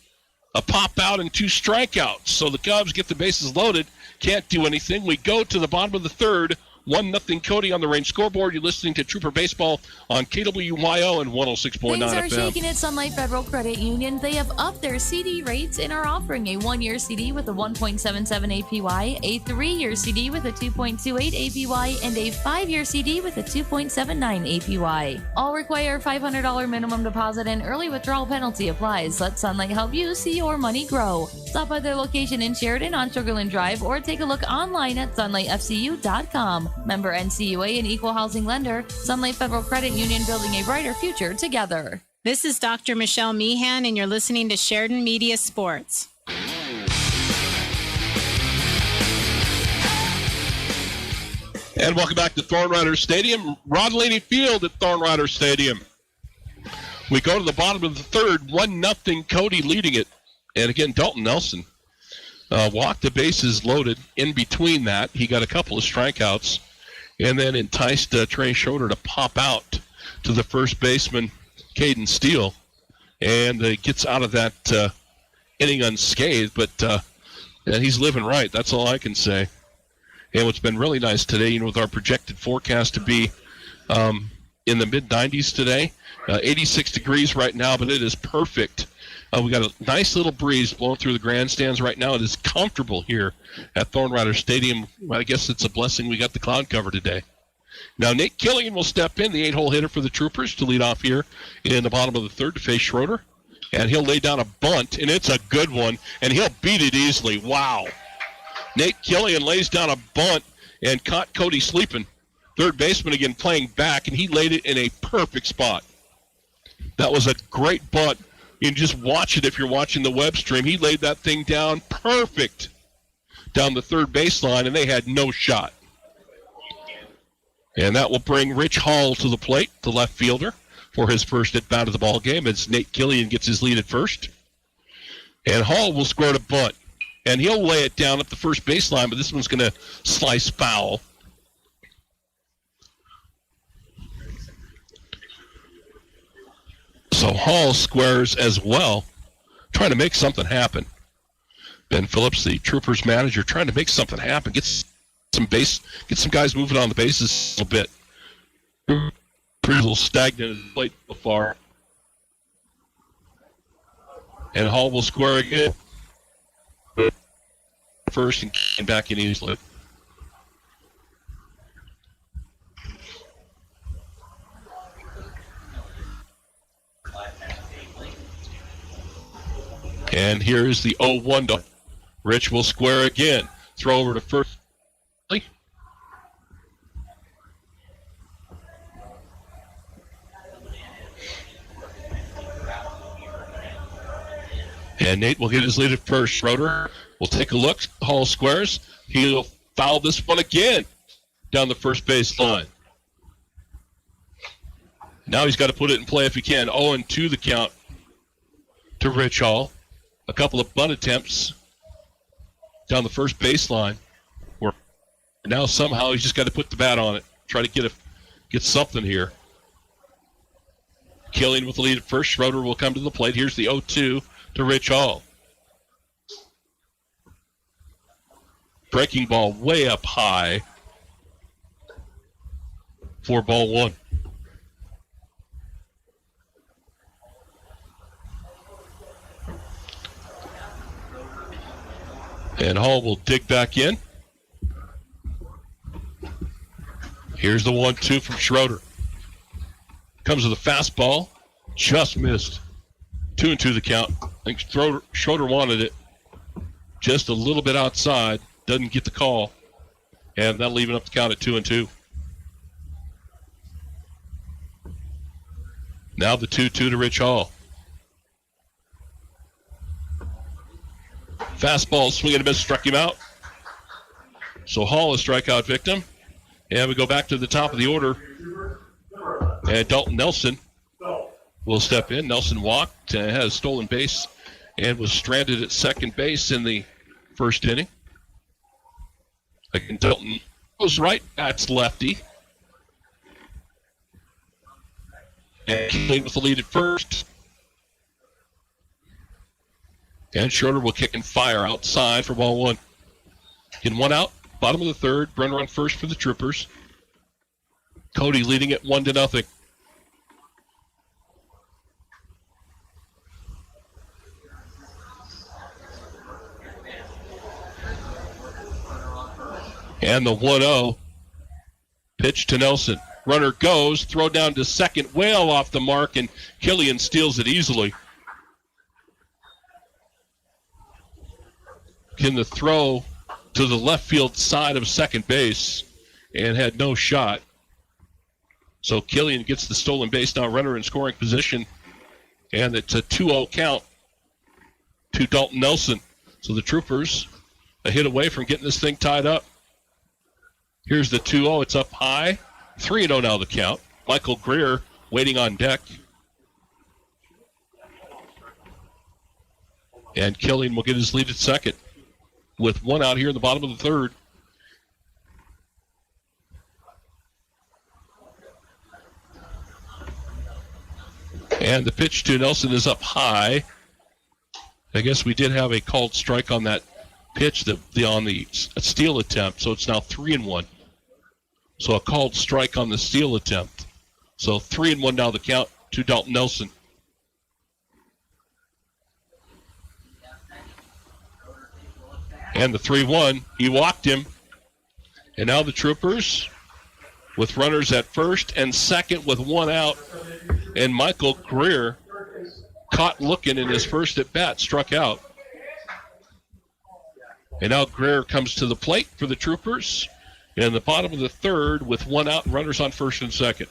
a pop-out, and 2 strikeouts. So the Cubs get the bases loaded. Can't do anything. We go to the bottom of the third. 1-0 Cody on the Range scoreboard. You're listening to Trooper Baseball on KWYO and 106.9 FM. Things are shaking at Sun Life Federal Credit Union. They have upped their CD rates and are offering a 1-year CD with a 1.77 APY, a 3-year CD with a 2.28 APY, and a 5-year CD with a 2.79 APY. All require $500 minimum deposit and early withdrawal penalty applies. Let Sunlight help you see your money grow. Stop by their location in Sheridan on Sugarland Drive or take a look online at sunlightfcu.com. Member NCUA and equal housing lender. Sunlight Federal Credit Union, building a brighter future together. This is Dr. Michelle Meehan, and you're listening to Sheridan Media Sports. And welcome back to Thorn Rider Stadium. Rod Laney Field at Thorn Rider Stadium. We go to the bottom of the third, 1-0 Cody leading it. And again, Dalton Nelson walked the bases loaded. In between that, he got a couple of strikeouts and then enticed Trey Schroeder to pop out to the first baseman, Caden Steele, and gets out of that inning unscathed. But he's living right. That's all I can say. And what's been really nice today, with our projected forecast to be in the mid-90s today, 86 degrees right now, but it is perfect. We got a nice little breeze blowing through the grandstands right now. It is comfortable here at Thorn Rider Stadium. I guess it's a blessing we got the cloud cover today. Now Nate Killian will step in, the 8-hole hitter for the Troopers, to lead off here in the bottom of the third to face Schroeder. And he'll lay down a bunt, and it's a good one, and he'll beat it easily. Wow. Nate Killian lays down a bunt and caught Cody sleeping. Third baseman again playing back, and he laid it in a perfect spot. That was a great bunt. You can just watch it if you're watching the web stream. He laid that thing down perfect down the third baseline, and they had no shot. And that will bring Rich Hall to the plate, the left fielder, for his first at-bat of the ball game as Nate Killian gets his lead at first. And Hall will score to bunt. And he'll lay it down up the first baseline, but this one's going to slice foul. So Hall squares as well, trying to make something happen. Ben Phillips, the Troopers manager, trying to make something happen. Get some guys moving on the bases a little bit. Pretty little stagnant at the plate so far. And Hall will square again. First and came back in easily. And here is the 0-1. Rich will square again. Throw over to first. And Nate will get his lead at first. Schroeder will take a look. Hall squares. He'll foul this one again down the first base line. Now he's got to put it in play if he can. 0-2 the count to Rich Hall. A couple of bunt attempts down the first baseline. Now somehow he's just got to put the bat on it. Try to get something here. Killian with the lead at first. Schroeder will come to the plate. Here's the 0-2 to Rich Hall. Breaking ball way up high for ball one. And Hall will dig back in. Here's the 1-2 from Schroeder. Comes with a fastball. Just missed. 2-2 the count. I think Schroeder wanted it just a little bit outside. Doesn't get the call. And that'll leave it up the count at 2-2. Now the 2-2 to Rich Hall. Fastball, swing and a miss, struck him out. So Hall, a strikeout victim. And we go back to the top of the order. And Dalton Nelson will step in. Nelson walked, has a stolen base, and was stranded at second base in the first inning. Again, Dalton Goes right, that's lefty. And Killian with the lead at first. And Schroeder will kick and fire outside for ball one. In one out, bottom of the third, runner on first for the Troopers. Cody leading it 1-0. And the 1-0 pitch to Nelson. Runner goes, throw down to second, well off the mark, and Killian steals it easily. In the throw to the left field side of second base and had no shot. So Killian gets the stolen base, now runner in scoring position, and it's a 2-0 count to Dalton Nelson. So the Troopers a hit away from getting this thing tied up. Here's the 2-0. It's up high. 3-0 now the count. Michael Greer waiting on deck. And Killian will get his lead at second with one out here in the bottom of the third. And the pitch to Nelson is up high. I guess we did have a called strike on that pitch on the steal attempt, so it's now 3-1. So a called strike on the steal attempt. So 3-1 now the count to Dalton Nelson. And the 3-1, he walked him. And now the Troopers with runners at first and second with one out. And Michael Greer, caught looking in his first at bat, struck out. And now Greer comes to the plate for the Troopers in the bottom of the third with one out and runners on first and second.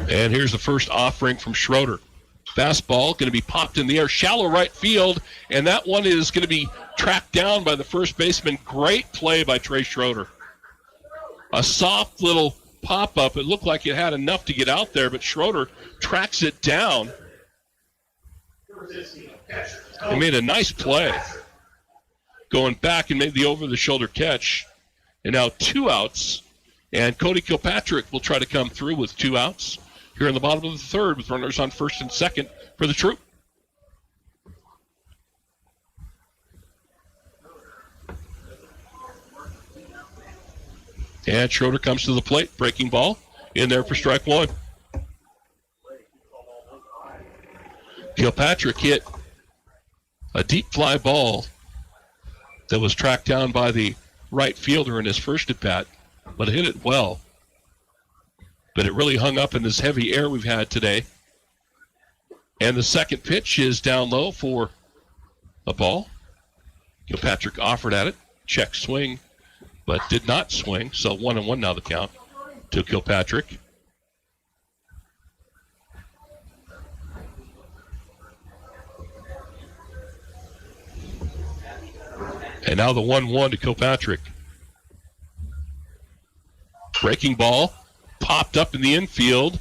And here's the first offering from Schroeder. Fastball going to be popped in the air, shallow right field, and that one is going to be tracked down by the first baseman. Great play by Trey Schroeder. A soft little pop-up. It looked like it had enough to get out there, but Schroeder tracks it down. He made a nice play. Going back and made the over-the-shoulder catch. And now 2 outs. And Cody Kilpatrick will try to come through with 2 outs here in the bottom of the third with runners on first and second for the Troop. And Schroeder comes to the plate, breaking ball in there for strike one. Kilpatrick hit a deep fly ball that was tracked down by the right fielder in his first at bat, but hit it well. But it really hung up in this heavy air we've had today. And the second pitch is down low for a ball. Kilpatrick offered at it, check swing, but did not swing. So 1-1 now the count to Kilpatrick. And now the 1-1 to Kilpatrick. Breaking ball. Popped up in the infield.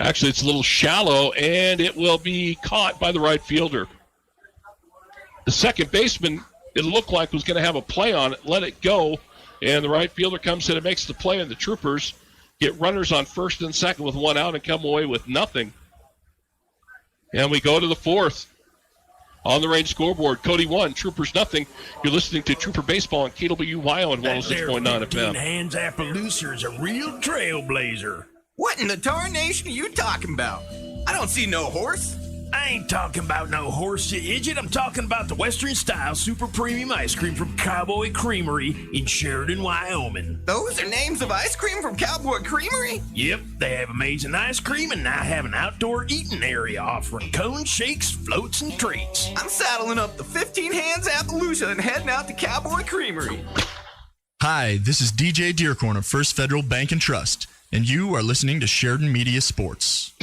Actually, it's a little shallow, and it will be caught by the right fielder. The second baseman, it looked like, was going to have a play on it, let it go, and the right fielder comes in and makes the play, and the Troopers get runners on first and second with one out and come away with nothing. And we go to the fourth. On the range scoreboard, Cody 1, Troopers nothing. You're listening to Trooper Baseball on KWYO and 106.9 FM. Hands Appaloosa is a real trailblazer. What in the tarnation are you talking about? I don't see no horse. I ain't talking about no horse, you idiot. I'm talking about the Western Style Super Premium Ice Cream from Cowboy Creamery in Sheridan, Wyoming. Those are names of ice cream from Cowboy Creamery? Yep, they have amazing ice cream and now have an outdoor eating area offering cones, shakes, floats, and treats. I'm saddling up the 15 Hands Appaloosa and heading out to Cowboy Creamery. Hi, this is DJ Dearcorn of First Federal Bank and Trust, and you are listening to Sheridan Media Sports.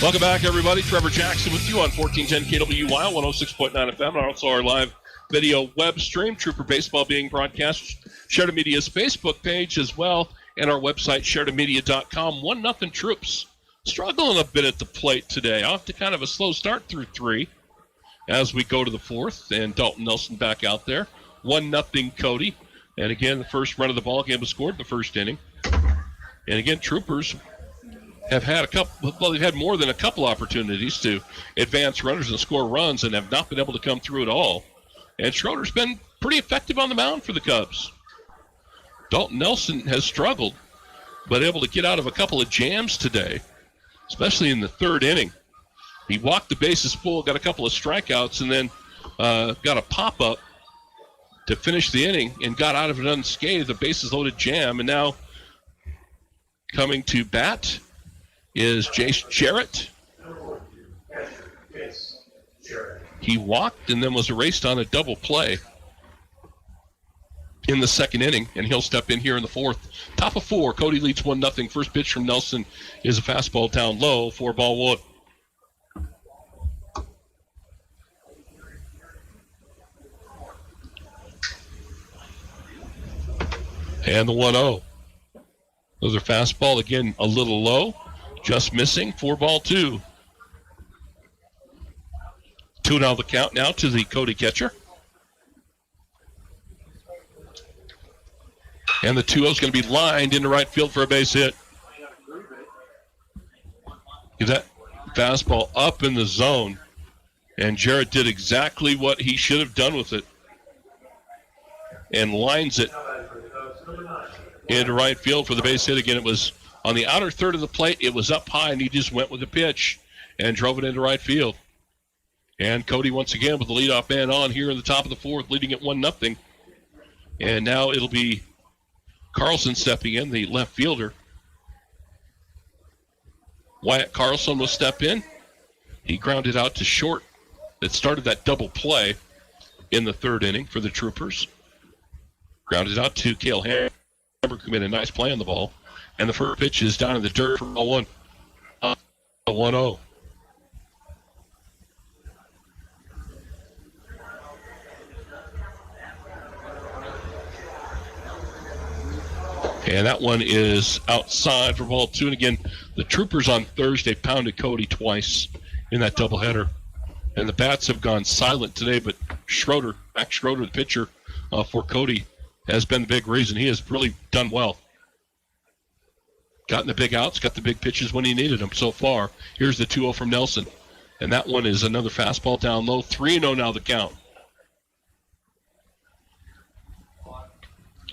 Welcome back, everybody. Trevor Jackson with you on 1410 KWYO, 106.9 FM, and also our live video web stream, Trooper Baseball being broadcast, Sheridan Media's Facebook page as well, and our website, SheridanMedia.com. 1-0 Troops struggling a bit at the plate today. Off to kind of a slow start through 3 as we go to the 4th, and Dalton Nelson back out there. 1-0 Cody. And again, the first run of the ball game was scored in the first inning. And again, Troopers have had they've had more than a couple opportunities to advance runners and score runs and have not been able to come through at all. And Schroeder's been pretty effective on the mound for the Cubs. Dalton Nelson has struggled, but able to get out of a couple of jams today, especially in the 3rd inning. He walked the bases full, got a couple of strikeouts, and then got a pop-up to finish the inning and got out of it unscathed, a bases-loaded jam. And now coming to bat is Jace Jarrett. He walked and then was erased on a double play in the 2nd inning, and he'll step in here in the 4th. Top of 4, Cody leads 1-0. First pitch from Nelson is a fastball down low, 4-1. And the 1-0. Those are fastball, again, a little low, just missing, 4-2. 2 now the count now to the Cody catcher. And the 2-0 is going to be lined into right field for a base hit. Get that fastball up in the zone. And Jarrett did exactly what he should have done with it. And lines it into right field for the base hit. Again, it was on the outer third of the plate. It was up high, and he just went with the pitch and drove it into right field. And Cody once again with the leadoff man on here in the top of the 4th, leading at 1-0. And now it'll be Carlson stepping in, the left fielder. Wyatt Carlson will step in. He grounded out to short. That started that double play in the 3rd inning for the Troopers. Grounded out to Cale Hamburg, who made a nice play on the ball. And the first pitch is down in the dirt for 1-1. 1-0. And that one is outside for ball 2. And again, the Troopers on Thursday pounded Cody twice in that doubleheader. And the bats have gone silent today, but Schroeder, Max Schroeder, the pitcher for Cody, has been the big reason. He has really done well. Gotten the big outs, got the big pitches when he needed them so far. Here's the 2-0 from Nelson. And that one is another fastball down low. 3-0 now the count.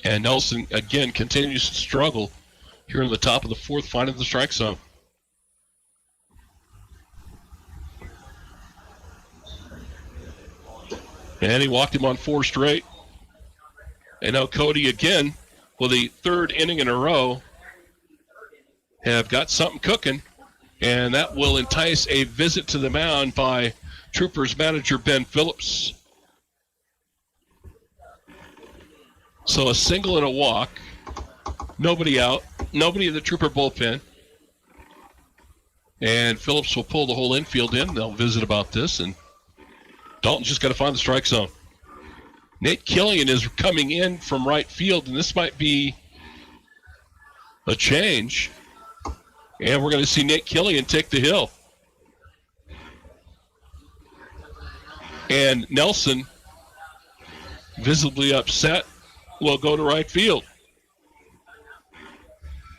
And Nelson, again, continues to struggle here in the top of the 4th, finding the strike zone. And he walked him on 4 straight. And now Cody again, for the 3rd inning in a row, have got something cooking. And that will entice a visit to the mound by Troopers manager Ben Phillips. So a single and a walk. Nobody out. Nobody in the Trooper bullpen. And Phillips will pull the whole infield in. They'll visit about this. And Dalton's just got to find the strike zone. Nate Killian is coming in from right field, and this might be a change. And we're going to see Nate Killian take the hill. And Nelson, visibly upset, will go to right field.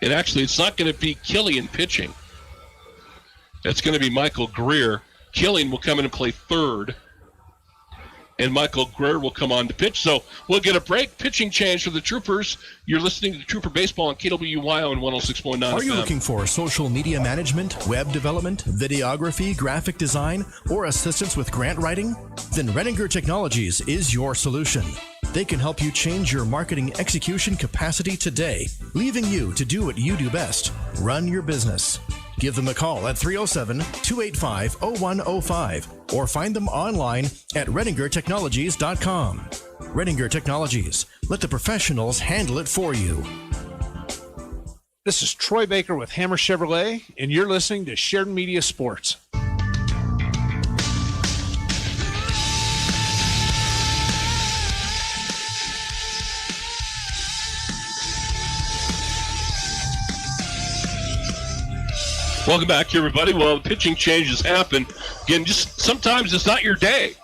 And actually, it's not going to be Killian pitching. It's going to be Michael Greer. Killian will come in and play 3rd. And Michael Greer will come on to pitch. So we'll get a break. Pitching change for the Troopers. You're listening to Trooper Baseball on KWYO and 106.9 Are you FM. looking for social media management, web development, videography, graphic design, or assistance with grant writing? Then Redinger Technologies is your solution. They can help you change your marketing execution capacity today, leaving you to do what you do best, run your business. Give them a call at 307-285-0105 or find them online at redingertechnologies.com. Redinger Technologies. Let the professionals handle it for you. This is Troy Baker with Hammer Chevrolet, and you're listening to Sheridan Media Sports. Welcome back, everybody. Well, the pitching changes happen. Again, just sometimes it's not your day.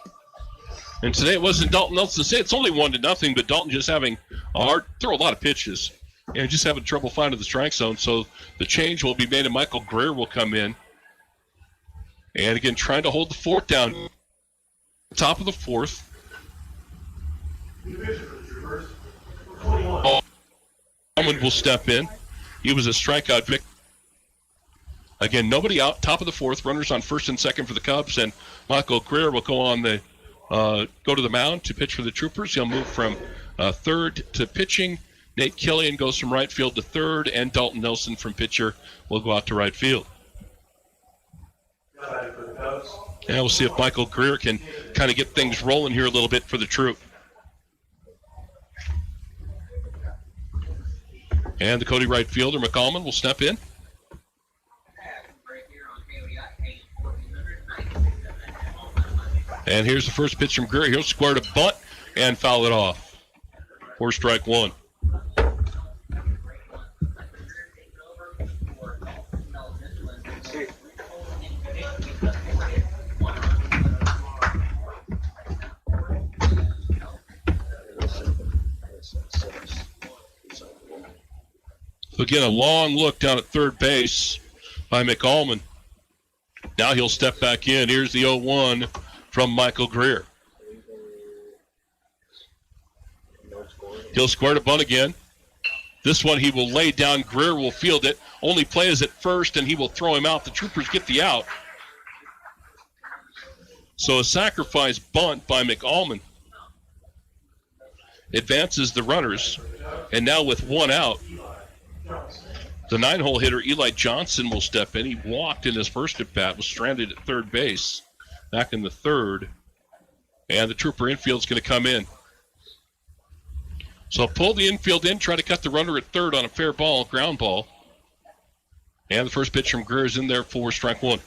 And today it wasn't Dalton Nelson. Say it's only 1-0, but Dalton just having a hard throw a lot of pitches and just having trouble finding the strike zone. So the change will be made, and Michael Greer will come in. And again, trying to hold the fourth down. Top of the fourth. Someone will step in. He was a strikeout victim. Again, nobody out. Top of the fourth. Runners on first and second for the Cubs, and Michael Greer will go on the go to the mound to pitch for the Troopers. He'll move from third to pitching. Nate Killian goes from right field to third, and Dalton Nelson from pitcher will go out to right field. And we'll see if Michael Greer can kind of get things rolling here a little bit for the Troop. And the Cody right fielder, McCallman, will step in. And here's the first pitch from Greer. He'll square to bunt and foul it off for strike one. Again, a long look down at third base by McAlmon. Now he'll step back in. Here's the 0-1 from Michael Greer. He'll square to bunt again. This one he will lay down. Greer will field it. Only play is at first, and he will throw him out. The Troopers get the out. So a sacrifice bunt by McAlmon advances the runners. And now with one out, the 9-hole hitter Eli Johnson will step in. He walked in his first at bat, was stranded at third base, back in the third, and the Trooper infield's going to come in. So pull the infield in, try to cut the runner at third on a fair ball, ground ball, and the first pitch from Greer is in there for strike one.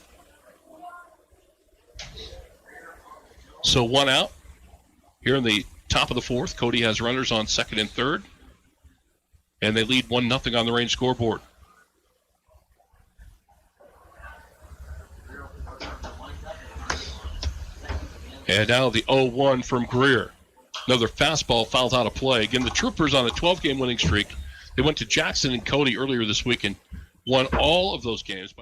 So one out here in the top of the fourth. Cody has runners on second and third, and they lead 1-0 on the range scoreboard. And now the 0-1 from Greer. Another fastball fouled out of play. Again, the Troopers on a 12-game winning streak. They went to Jackson and Cody earlier this week and won all of those games.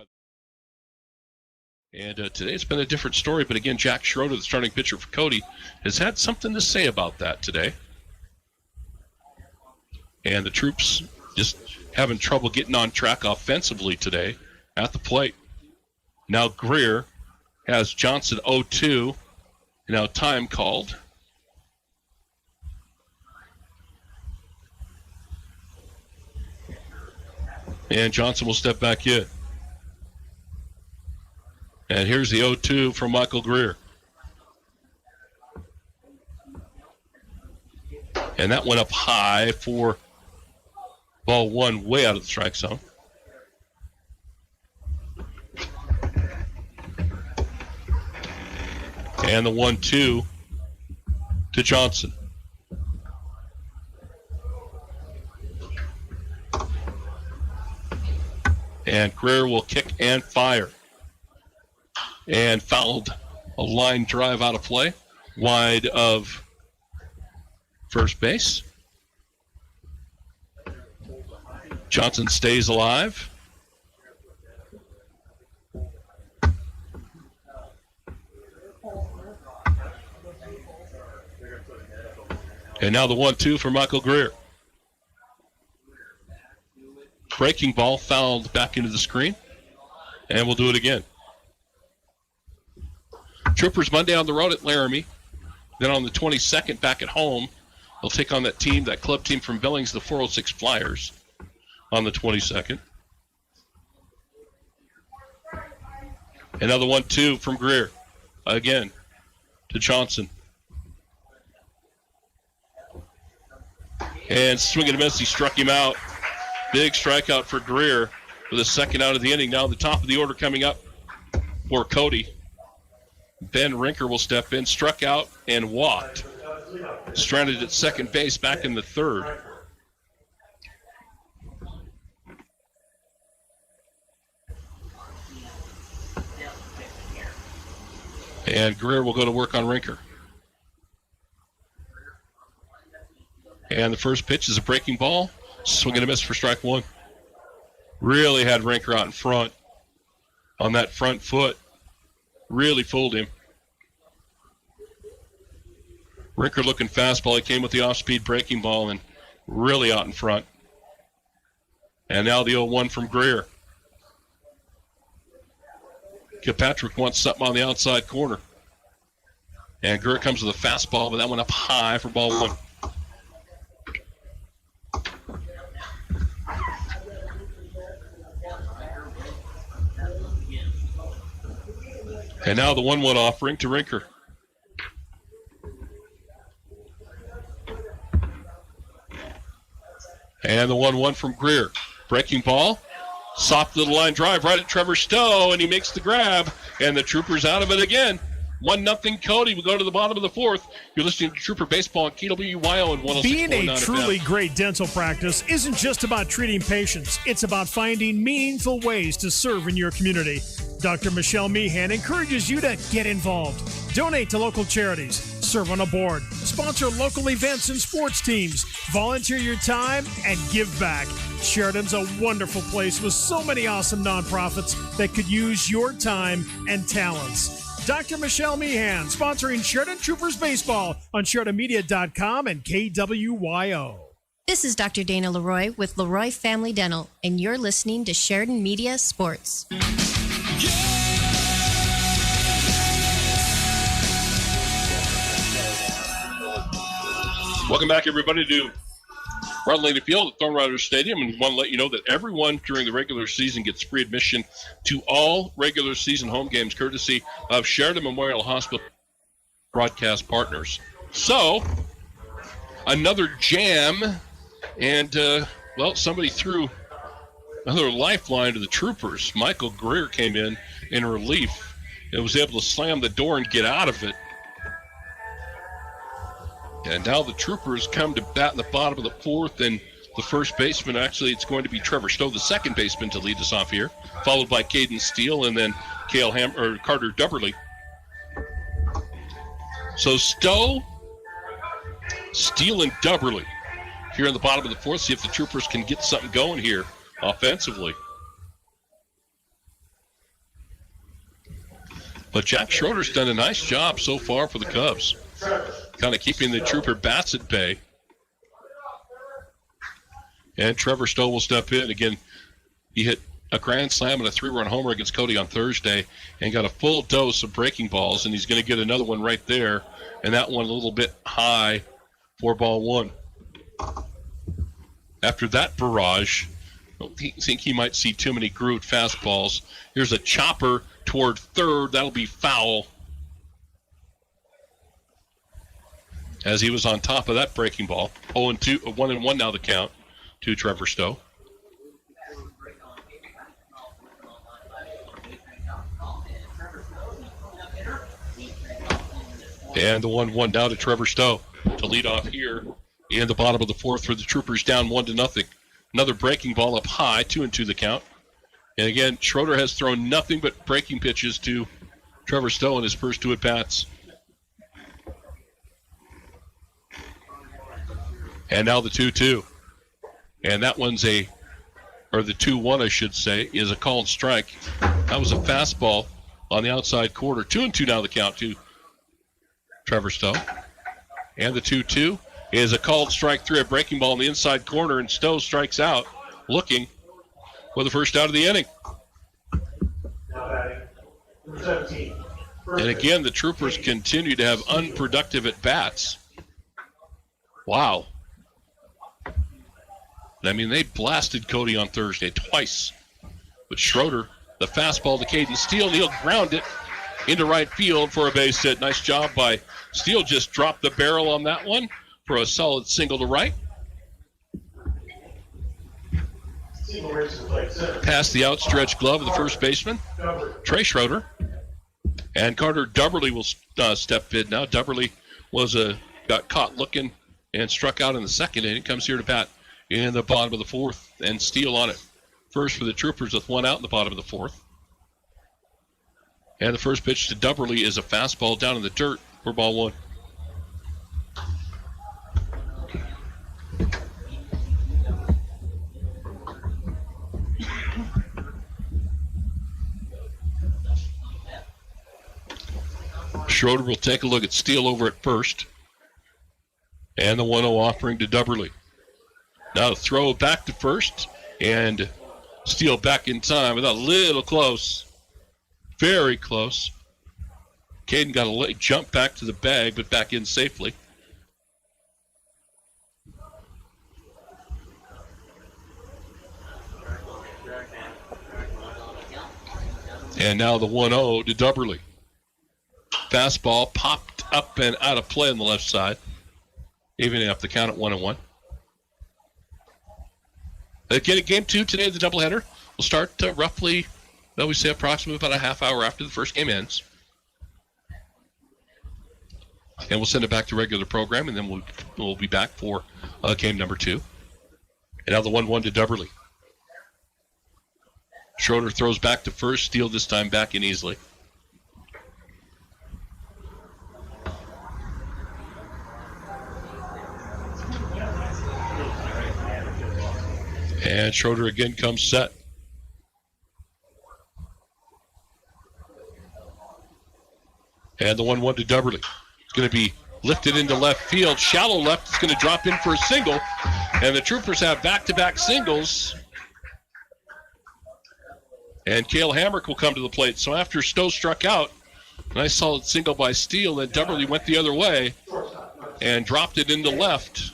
And today it's been a different story. But again, Jack Schroeder, the starting pitcher for Cody, has had something to say about that today. And the Troops just having trouble getting on track offensively today at the plate. Now Greer has Johnson 0-2. Now time called. And Johnson will step back in. And here's the 0-2 from Michael Greer. And that went up high for ball one, way out of the strike zone. And the 1-2 to Johnson. And Greer will kick and fire. And fouled a line drive out of play, wide of first base. Johnson stays alive. And now the 1-2 for Michael Greer. Breaking ball fouled back into the screen. And we'll do it again. Troopers Monday on the road at Laramie. Then on the 22nd back at home, they'll take on that team, that club team from Billings, the 406 Flyers, on the 22nd. Another 1-2 from Greer. Again to Johnson. And swing and a miss, he struck him out. Big strikeout for Greer with a second out of the inning. Now the top of the order coming up for Cody. Ben Rinker will step in, struck out and walked. Stranded at second base back in the third. And Greer will go to work on Rinker. And the first pitch is a breaking ball. Swing and a miss for strike one. Really had Rinker out in front on that front foot. Really fooled him. Rinker looking fastball. He came with the off-speed breaking ball and really out in front. And now the 0-1 from Greer. Kilpatrick wants something on the outside corner. And Greer comes with a fastball, but that went up high for ball one. And now the 1-1 offering to Rinker. And the 1-1 from Greer. Breaking ball. Soft little line drive right at Trevor Stowe, and he makes the grab. And the Troopers out of it again. 1-0 Cody. We go to the bottom of the fourth. You're listening to Trooper Baseball on KWYO and 106.9 Being a truly FM. great dental practice isn't just about treating patients. It's about finding meaningful ways to serve in your community. Dr. Michelle Meehan encourages you to get involved. Donate to local charities. Serve on a board. Sponsor local events and sports teams. Volunteer your time and give back. Sheridan's a wonderful place with so many awesome nonprofits that could use your time and talents. Dr. Michelle Meehan, sponsoring Sheridan Troopers Baseball on SheridanMedia.com and KWYO. This is Dr. Dana Leroy with Leroy Family Dental, and you're listening to Sheridan Media Sports. Welcome back, everybody, to Ron Laney Field at Thorn Riders Stadium. And we want to let you know that everyone during the regular season gets free admission to all regular season home games, courtesy of Sheridan Memorial Hospital broadcast partners. So, another jam, and, somebody threw another lifeline to the Troopers. Michael Greer came in relief and was able to slam the door and get out of it. And now the Troopers come to bat in the bottom of the fourth, and the first baseman, actually, it's going to be Trevor Stowe, the second baseman, to lead us off here, followed by Caden Steele and then Carter Dubberly. So Stowe, Steele, and Dubberly here in the bottom of the fourth. See if the Troopers can get something going here offensively. But Jack Schroeder's done a nice job so far for the Cubs, kind of keeping the Trooper bats at bay. And Trevor Stowe will step in. Again, he hit a grand slam and a 3-run homer against Cody on Thursday and got a full dose of breaking balls, and he's going to get another one right there, and that one a little bit high for ball one. After that barrage, I don't think he might see too many grooved fastballs. Here's a chopper toward third. That'll be foul, as he was on top of that breaking ball. 0-2, 1-1 now the count to Trevor Stowe. And the 1-1 now to Trevor Stowe to lead off here in the bottom of the fourth for the Troopers, down 1-0. Another breaking ball up high, 2-2 the count. And again, Schroeder has thrown nothing but breaking pitches to Trevor Stowe in his first two at-bats. And now the 2-2. And that one's the 2-1, I should say, is a called strike. That was a fastball on the outside corner. 2-2 now the count to Trevor Stowe. And the 2-2 is a called strike through a breaking ball in the inside corner, and Stowe strikes out, looking for the first out of the inning. And again, the Troopers continue to have unproductive at-bats. Wow. I mean, they blasted Cody on Thursday twice. But Schroeder, the fastball to Caden Steele, and he'll ground it into right field for a base hit. Nice job by Steele. Just dropped the barrel on that one for a solid single to right. Past the outstretched glove of the first baseman, Trey Schroeder. And Carter Dubberly will step in now. Dubberly got caught looking and struck out in the second inning. Comes here to bat in the bottom of the fourth, and Steele on it first for the Troopers with one out in the bottom of the fourth. And the first pitch to Dubberly is a fastball down in the dirt for ball one. Schroeder will take a look at Steele over at first. And the 1-0 offering to Dubberly. Now throw back to first. And Steele back in time with a little close. Very close. Caden got a late jump back to the bag, but back in safely. And now the 1-0 to Dubberly. Fastball popped up and out of play on the left side, evening up the count at 1-1. Again, game two today of the doubleheader will start roughly, we say approximately about a half hour after the first game ends. And we'll send it back to regular program, and then we'll be back for game number two. And now the 1-1 to Dubberly. Schroeder throws back to first. Steele this time back in easily. And Schroeder again comes set. And the 1-1 to Dubberly. It's going to be lifted into left field. Shallow left. It's going to drop in for a single. And the Troopers have back-to-back singles. And Cale Hamrick will come to the plate. So after Stowe struck out, nice solid single by Steele. Then Dubberly went the other way and dropped it into left.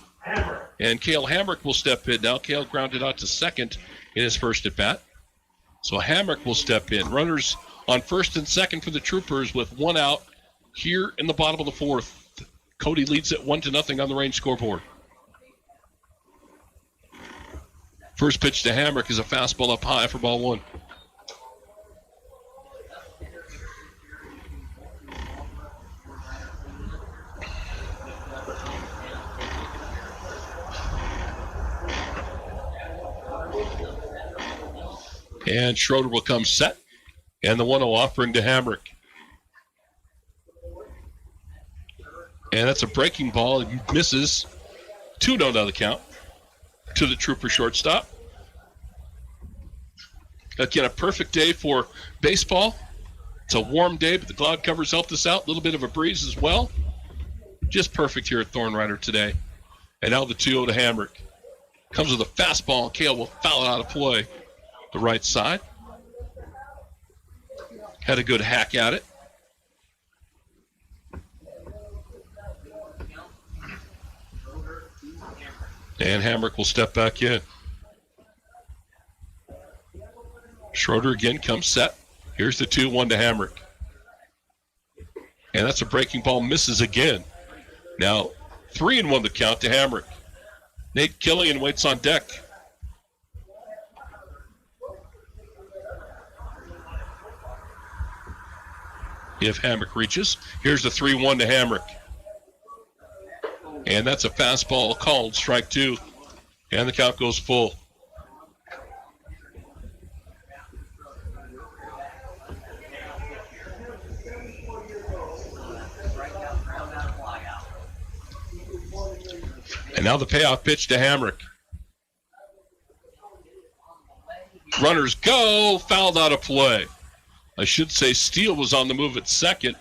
And Cale Hamrick will step in. Now Cale grounded out to second in his first at-bat. So Hamrick will step in. Runners on first and second for the Troopers with one out here in the bottom of the fourth. Cody leads it 1-0 on the range scoreboard. First pitch to Hamrick is a fastball up high for ball one. And Schroeder will come set. And the 1-0 offering to Hamrick. And that's a breaking ball. He misses. 2-0 now the count to the Trooper shortstop. Again, a perfect day for baseball. It's a warm day, but the cloud covers helped us out. A little bit of a breeze as well. Just perfect here at Thorn Rider today. And now the 2-0 to Hamrick. Comes with a fastball. Cale will foul it out of play. The right side. Had a good hack at it. And Hamrick will step back in. Schroeder again comes set. Here's the 2-1 to Hamrick. And that's a breaking ball, misses again. Now 3-1 the count to Hamrick. Nate Killian waits on deck. If Hamrick reaches. Here's the 3-1 to Hamrick. And that's a fastball called strike two. And the count goes full. And now the payoff pitch to Hamrick. Runners go, fouled out of play. I should say Steele was on the move at second.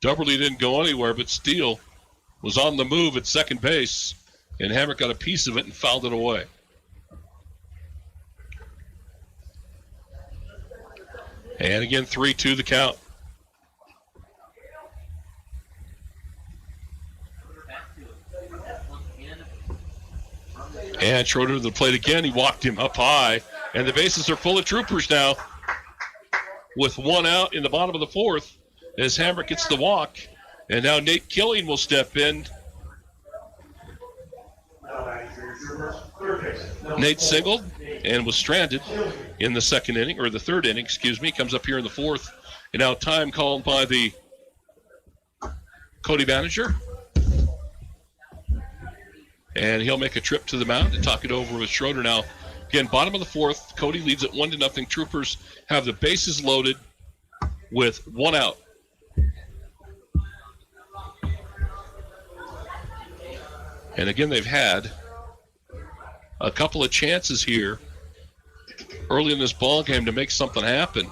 Dubberly didn't go anywhere, but Steele was on the move at second base, and Hamrick got a piece of it and fouled it away. And again, 3-2 the count. And Schroeder to the plate again. He walked him up high, and the bases are full of Troopers now. With one out in the bottom of the fourth as Hamrick gets the walk. And now Nate Killian will step in. Nate singled and was stranded in the second inning, or the third inning, comes up here in the fourth. And now time called by the Cody manager. And he'll make a trip to the mound and talk it over with Schroeder now. Again, bottom of the fourth, Cody leads at 1-0. Troopers have the bases loaded with one out. And again, they've had a couple of chances here early in this ball game to make something happen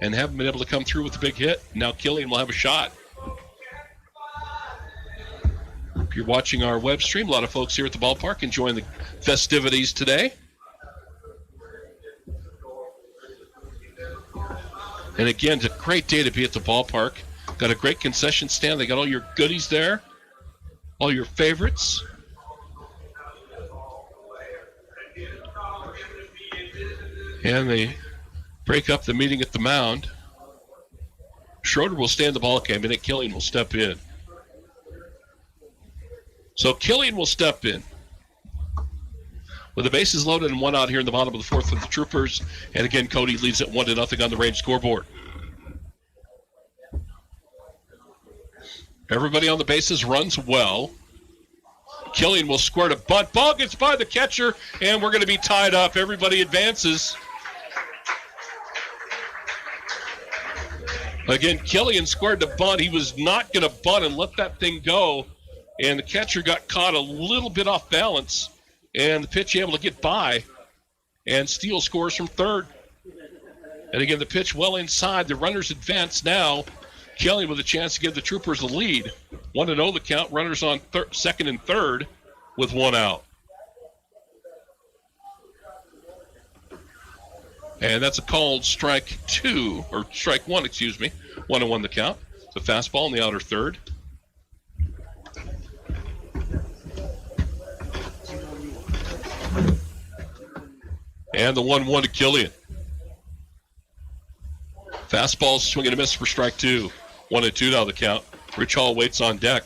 and haven't been able to come through with the big hit. Now Killian will have a shot. If you're watching our web stream, a lot of folks here at the ballpark enjoying the festivities today. And again, it's a great day to be at the ballpark. Got a great concession stand. They got all your goodies there, all your favorites. And they break up the meeting at the mound. Schroeder will stay in the ball game, and Nick Killian will step in. So Killian will step in. With the bases loaded and one out here in the bottom of the fourth for the Troopers. And again, Cody leads it 1-0 on the range scoreboard. Everybody on the bases runs well. Killian will squirt a bunt. Ball gets by the catcher, and we're going to be tied up. Everybody advances. Again, Killian squared the bunt. He was not going to bunt and let that thing go. And the catcher got caught a little bit off balance. And the pitch able to get by. And Steele scores from third. And again, the pitch well inside. The runners advance now. Killian with a chance to give the Troopers the lead. 1-0 the count. Runners on second and third with one out. And that's a called strike two, or strike one, excuse me. 1-1 the count. It's a fastball in the outer third. And the 1-1 to Killian. Fastball swing and a miss for strike two. 1-2 now the count. Rich Hall waits on deck.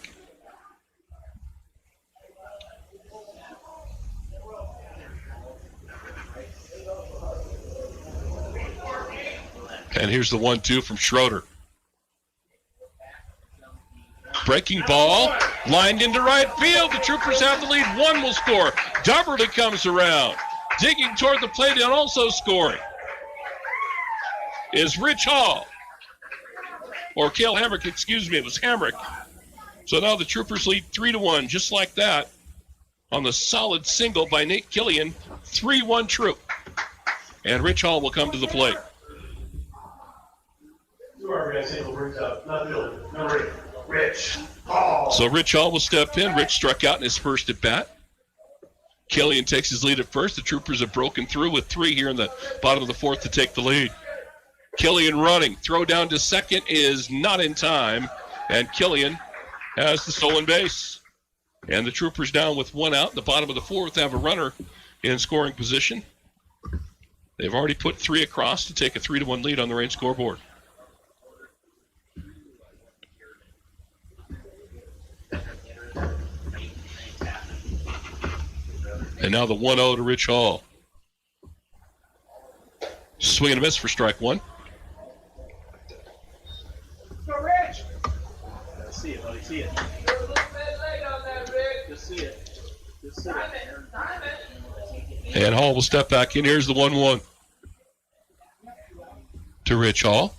And here's the 1-2 from Schroeder. Breaking ball, lined into right field. The Troopers have the lead. One will score. Doverly comes around. Digging toward the plate and also scoring is Rich Hall. Or Cale Hamrick, excuse me, it was Hamrick. So now the Troopers lead 3-1, just like that, on the solid single by Nate Killian. 3-1 Troop. And Rich Hall will come to the plate. So Rich Hall will step in. Rich struck out in his first at bat. Killian takes his lead at first. The Troopers have broken through with three here in the bottom of the fourth to take the lead. Killian running. Throw down to second is not in time. And Killian has the stolen base. And the Troopers down with one out in the bottom of the fourth have a runner in scoring position. They've already put three across to take a 3-1 lead on the range scoreboard. And now the 1-0 to Rich Hall. Swing and a miss for strike one. Go, Rich! See it, buddy. See it. You're a little bit late on that, Rick. Just see it. Just see it. Time it. And Hall will step back in. Here's the 1-1 to Rich Hall.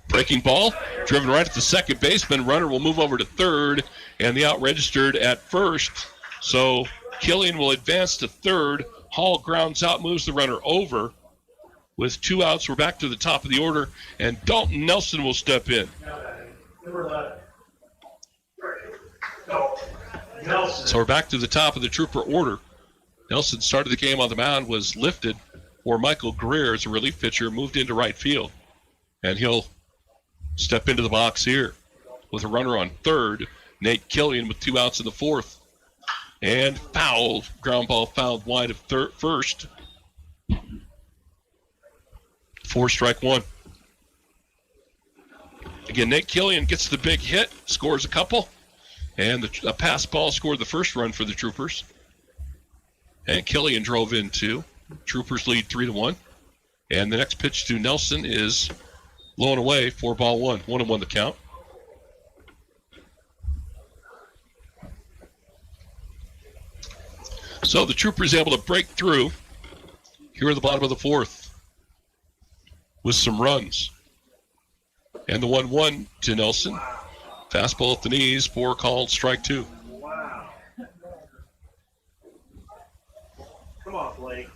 Breaking ball, driven right at the second baseman. Runner will move over to third, and the out registered at first. So Killian will advance to third. Hall grounds out, moves the runner over. With two outs, we're back to the top of the order, and Dalton Nelson will step in. So we're back to the top of the Trooper order. Nelson started the game on the mound, was lifted for Michael Greer as a relief pitcher, moved into right field. And he'll step into the box here with a runner on third. Nate Killian with two outs in the fourth. And foul, ground ball fouled wide of first. 4 strike one. Again, Nate Killian gets the big hit, scores a couple. And a pass ball scored the first run for the Troopers. And Killian drove in two. Troopers lead 3-1. And the next pitch to Nelson is low and away, 4-1. 1-1 the count. So the Troopers able to break through here at the bottom of the fourth with some runs. And the 1-1 to Nelson. Fastball at the knees for called strike two. Wow. Come on, Blake.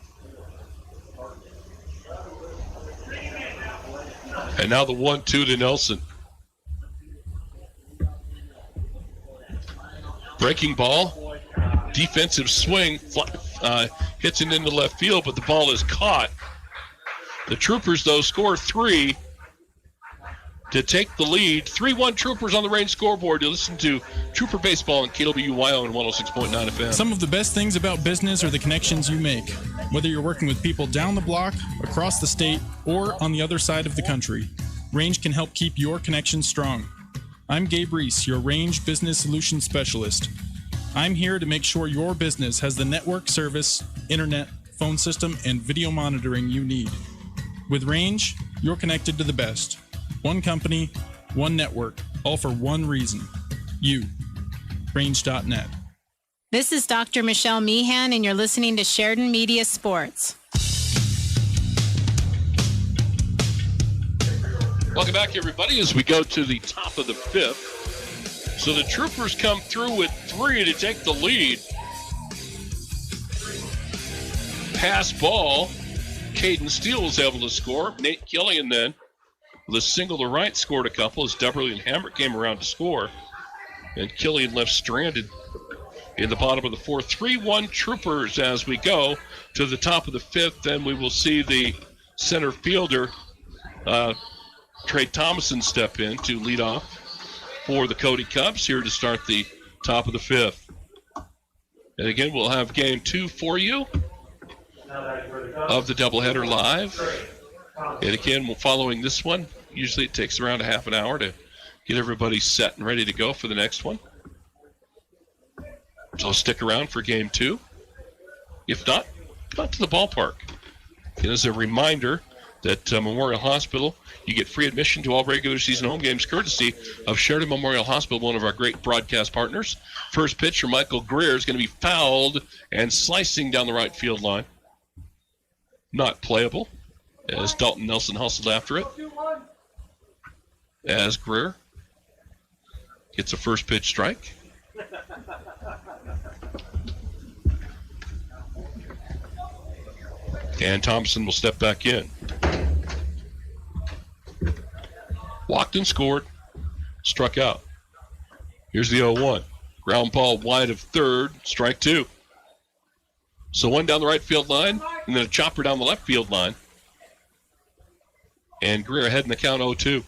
And now the 1-2 to Nelson. Breaking ball. Defensive swing. Hits it into left field, but the ball is caught. The Troopers, though, score 3 to take the lead. 3-1 Troopers on the Range scoreboard. You listen to Trooper Baseball on KWYO and 106.9 FM. Some of the best things about business are the connections you make. Whether you're working with people down the block, across the state, or on the other side of the country, Range can help keep your connections strong. I'm Gabe Reese, your Range Business Solutions Specialist. I'm here to make sure your business has the network service, internet, phone system, and video monitoring you need. With Range, you're connected to the best. One company, one network, all for one reason. You. Range.net. This is Dr. Michelle Meehan, and you're listening to Sheridan Media Sports. Welcome back, everybody, as we go to the top of the fifth. So the Troopers come through with 3 to take the lead. Pass ball. Caden Steele was able to score. Nate Killian then, with a single to right, scored a couple as Deverly and Hammer came around to score. And Killian left stranded in the bottom of the fourth. 3-1 Troopers as we go to the top of the fifth. Then we will see the center fielder, Trey Thomason, step in to lead off for the Cody Cubs here to start the top of the fifth. And again, we'll have game 2 for you of the doubleheader live. And again, following this one, usually it takes around a half an hour to get everybody set and ready to go for the next one. So stick around for game 2. If not, come out to the ballpark. And as a reminder that Memorial Hospital, you get free admission to all regular season home games courtesy of Sheridan Memorial Hospital, one of our great broadcast partners. First pitch for Michael Greer is going to be fouled and slicing down the right field line. Not playable, as Dalton Nelson hustled after it. As Greer gets a first pitch strike. And Thompson will step back in. Walked and scored. Struck out. Here's the 0-1. Ground ball wide of third. Strike 2. So one down the right field line, and then a chopper down the left field line. And Greer ahead in the count 0-2.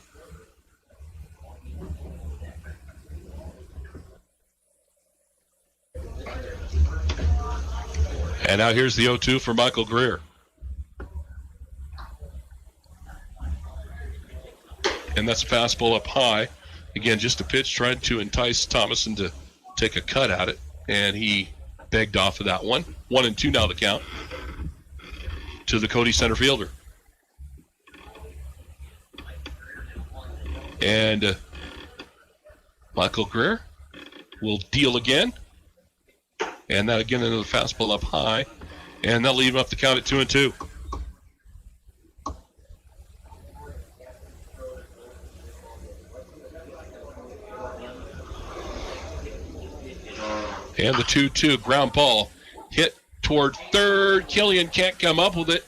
And now here's the 0-2 for Michael Greer. And that's a fastball up high. Again, just a pitch trying to entice Thomason to take a cut at it. And he begged off of that one. 1-2 now the count to the Cody center fielder. And Michael Greer will deal again. And that again, another fastball up high. And that'll leave him up the count at 2-2. And the 2-2 ground ball hit toward third. Killian can't come up with it.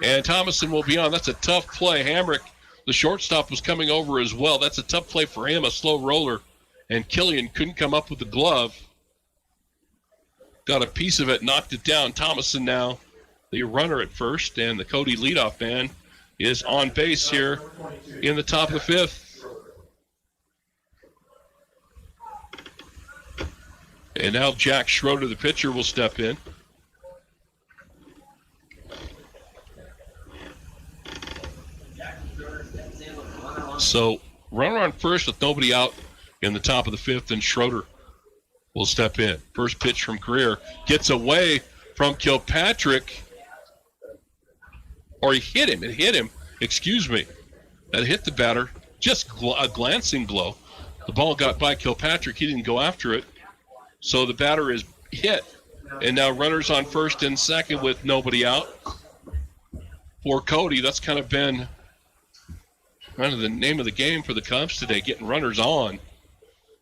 And Thomason will be on. That's a tough play. Hamrick, the shortstop, was coming over as well. That's a tough play for him, a slow roller. And Killian couldn't come up with the glove. Got a piece of it, knocked it down. Thomason now the runner at first, and the Cody leadoff man is on base here in the top of the fifth. And now Jack Schroeder, the pitcher, will step in. So runner on first with nobody out in the top of the fifth, and Schroeder will step in. First pitch from Greer gets away from Kilpatrick. Or he hit him. It hit him. Excuse me. That hit the batter. Just a glancing blow. The ball got by Kilpatrick. He didn't go after it. So the batter is hit. And now runners on first and second with nobody out. for Cody. That's kind of been kind of the name of the game for the Cubs today, getting runners on.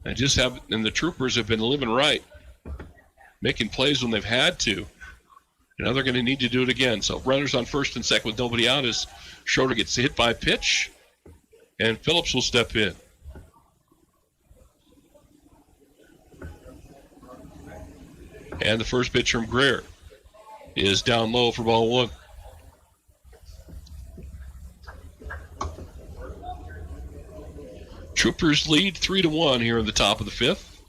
And the Troopers have been living right, making plays when they've had to. Now they're going to need to do it again. So runners on first and second with nobody out as Schroeder gets hit by a pitch, and Phillips will step in. And the first pitch from Greer is down low for ball one. Troopers lead 3-1 here in the top of the fifth.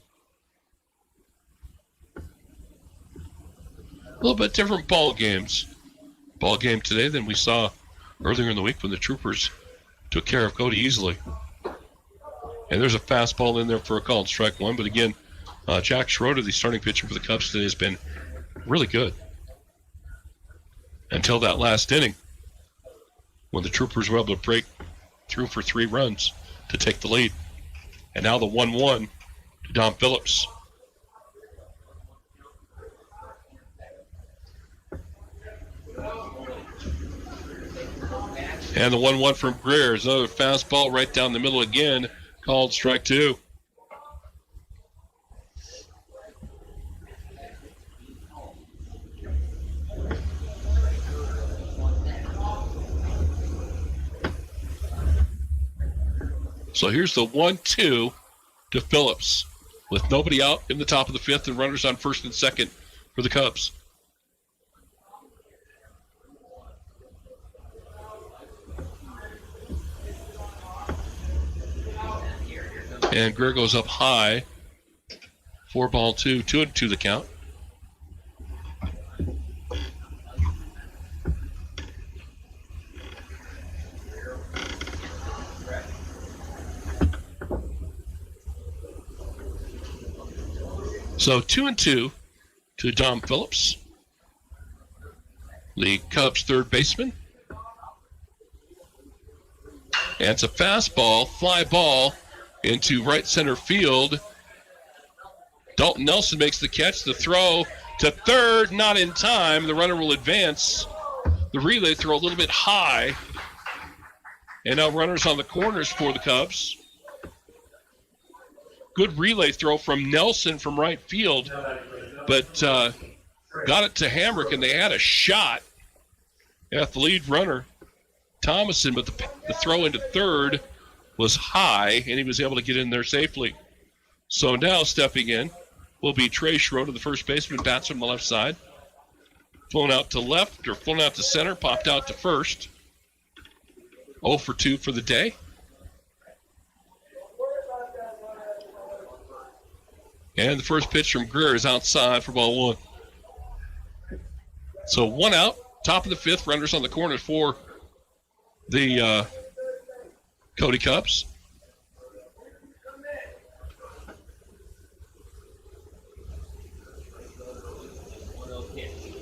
A little bit different ball game today than we saw earlier in the week when the Troopers took care of Cody easily. And there's a fastball in there for a called strike one. But again, Jack Schroeder, the starting pitcher for the Cubs today, has been really good until that last inning when the Troopers were able to break through for 3 runs to take the lead. And now the 1-1 to Dom Phillips. And the 1-1 from Greer is another fastball right down the middle again, called strike two. So here's the 1-2 to Phillips with nobody out in the top of the fifth and runners on first and second for the Cubs. And Greer goes up high. 4-2, 2-2 the count. So 2-2 to Dom Phillips, the Cubs' third baseman. And it's a fastball, fly ball into right center field. Dalton Nelson makes the catch. The throw to third, not in time. The runner will advance. The relay throw a little bit high. And now runners on the corners for the Cubs. Good relay throw from Nelson from right field, but got it to Hamrick, and they had a shot at the lead runner, Thomason, but the throw into third was high, and he was able to get in there safely. So now stepping in will be Trey Schroeder, the first baseman, bats from the left side. Flown out to left, or flown out to center, popped out to first. 0 for 2 for the day. And the first pitch from Greer is outside for ball one. So 1 out, top of the fifth, runners on the corner for the Cody Cubs.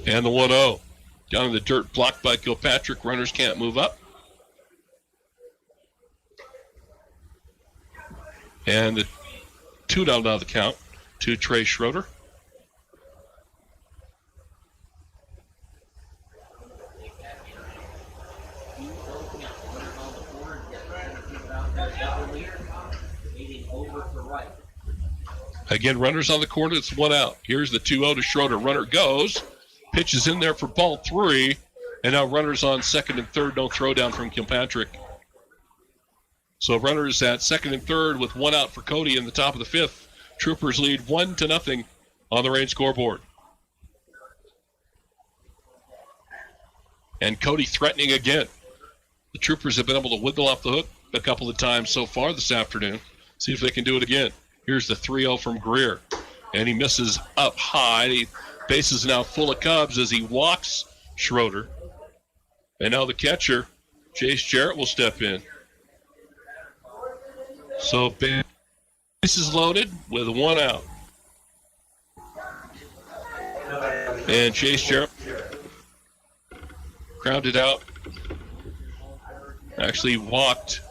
And the 1-0. Down in the dirt, blocked by Kilpatrick. Runners can't move up. And the 2 down now the count to Trey Schroeder. Again, runners on the corner, it's 1 out. Here's the 2-0 to Schroeder. Runner goes, pitches in there for ball 3, and now runners on second and third, no throw down from Kilpatrick. So runners at second and third with 1 out for Cody in the top of the fifth. Troopers lead 1-0 on the Range scoreboard. And Cody threatening again. The Troopers have been able to wiggle off the hook a couple of times so far this afternoon. See if they can do it again. Here's the 3-0 from Greer. And he misses up high. The base is now full of Cubs as he walks Schroeder. And now the catcher, Chase Jarrett, will step in. So bases loaded with 1 out. And Chase Jarrett grounded out. Actually walked,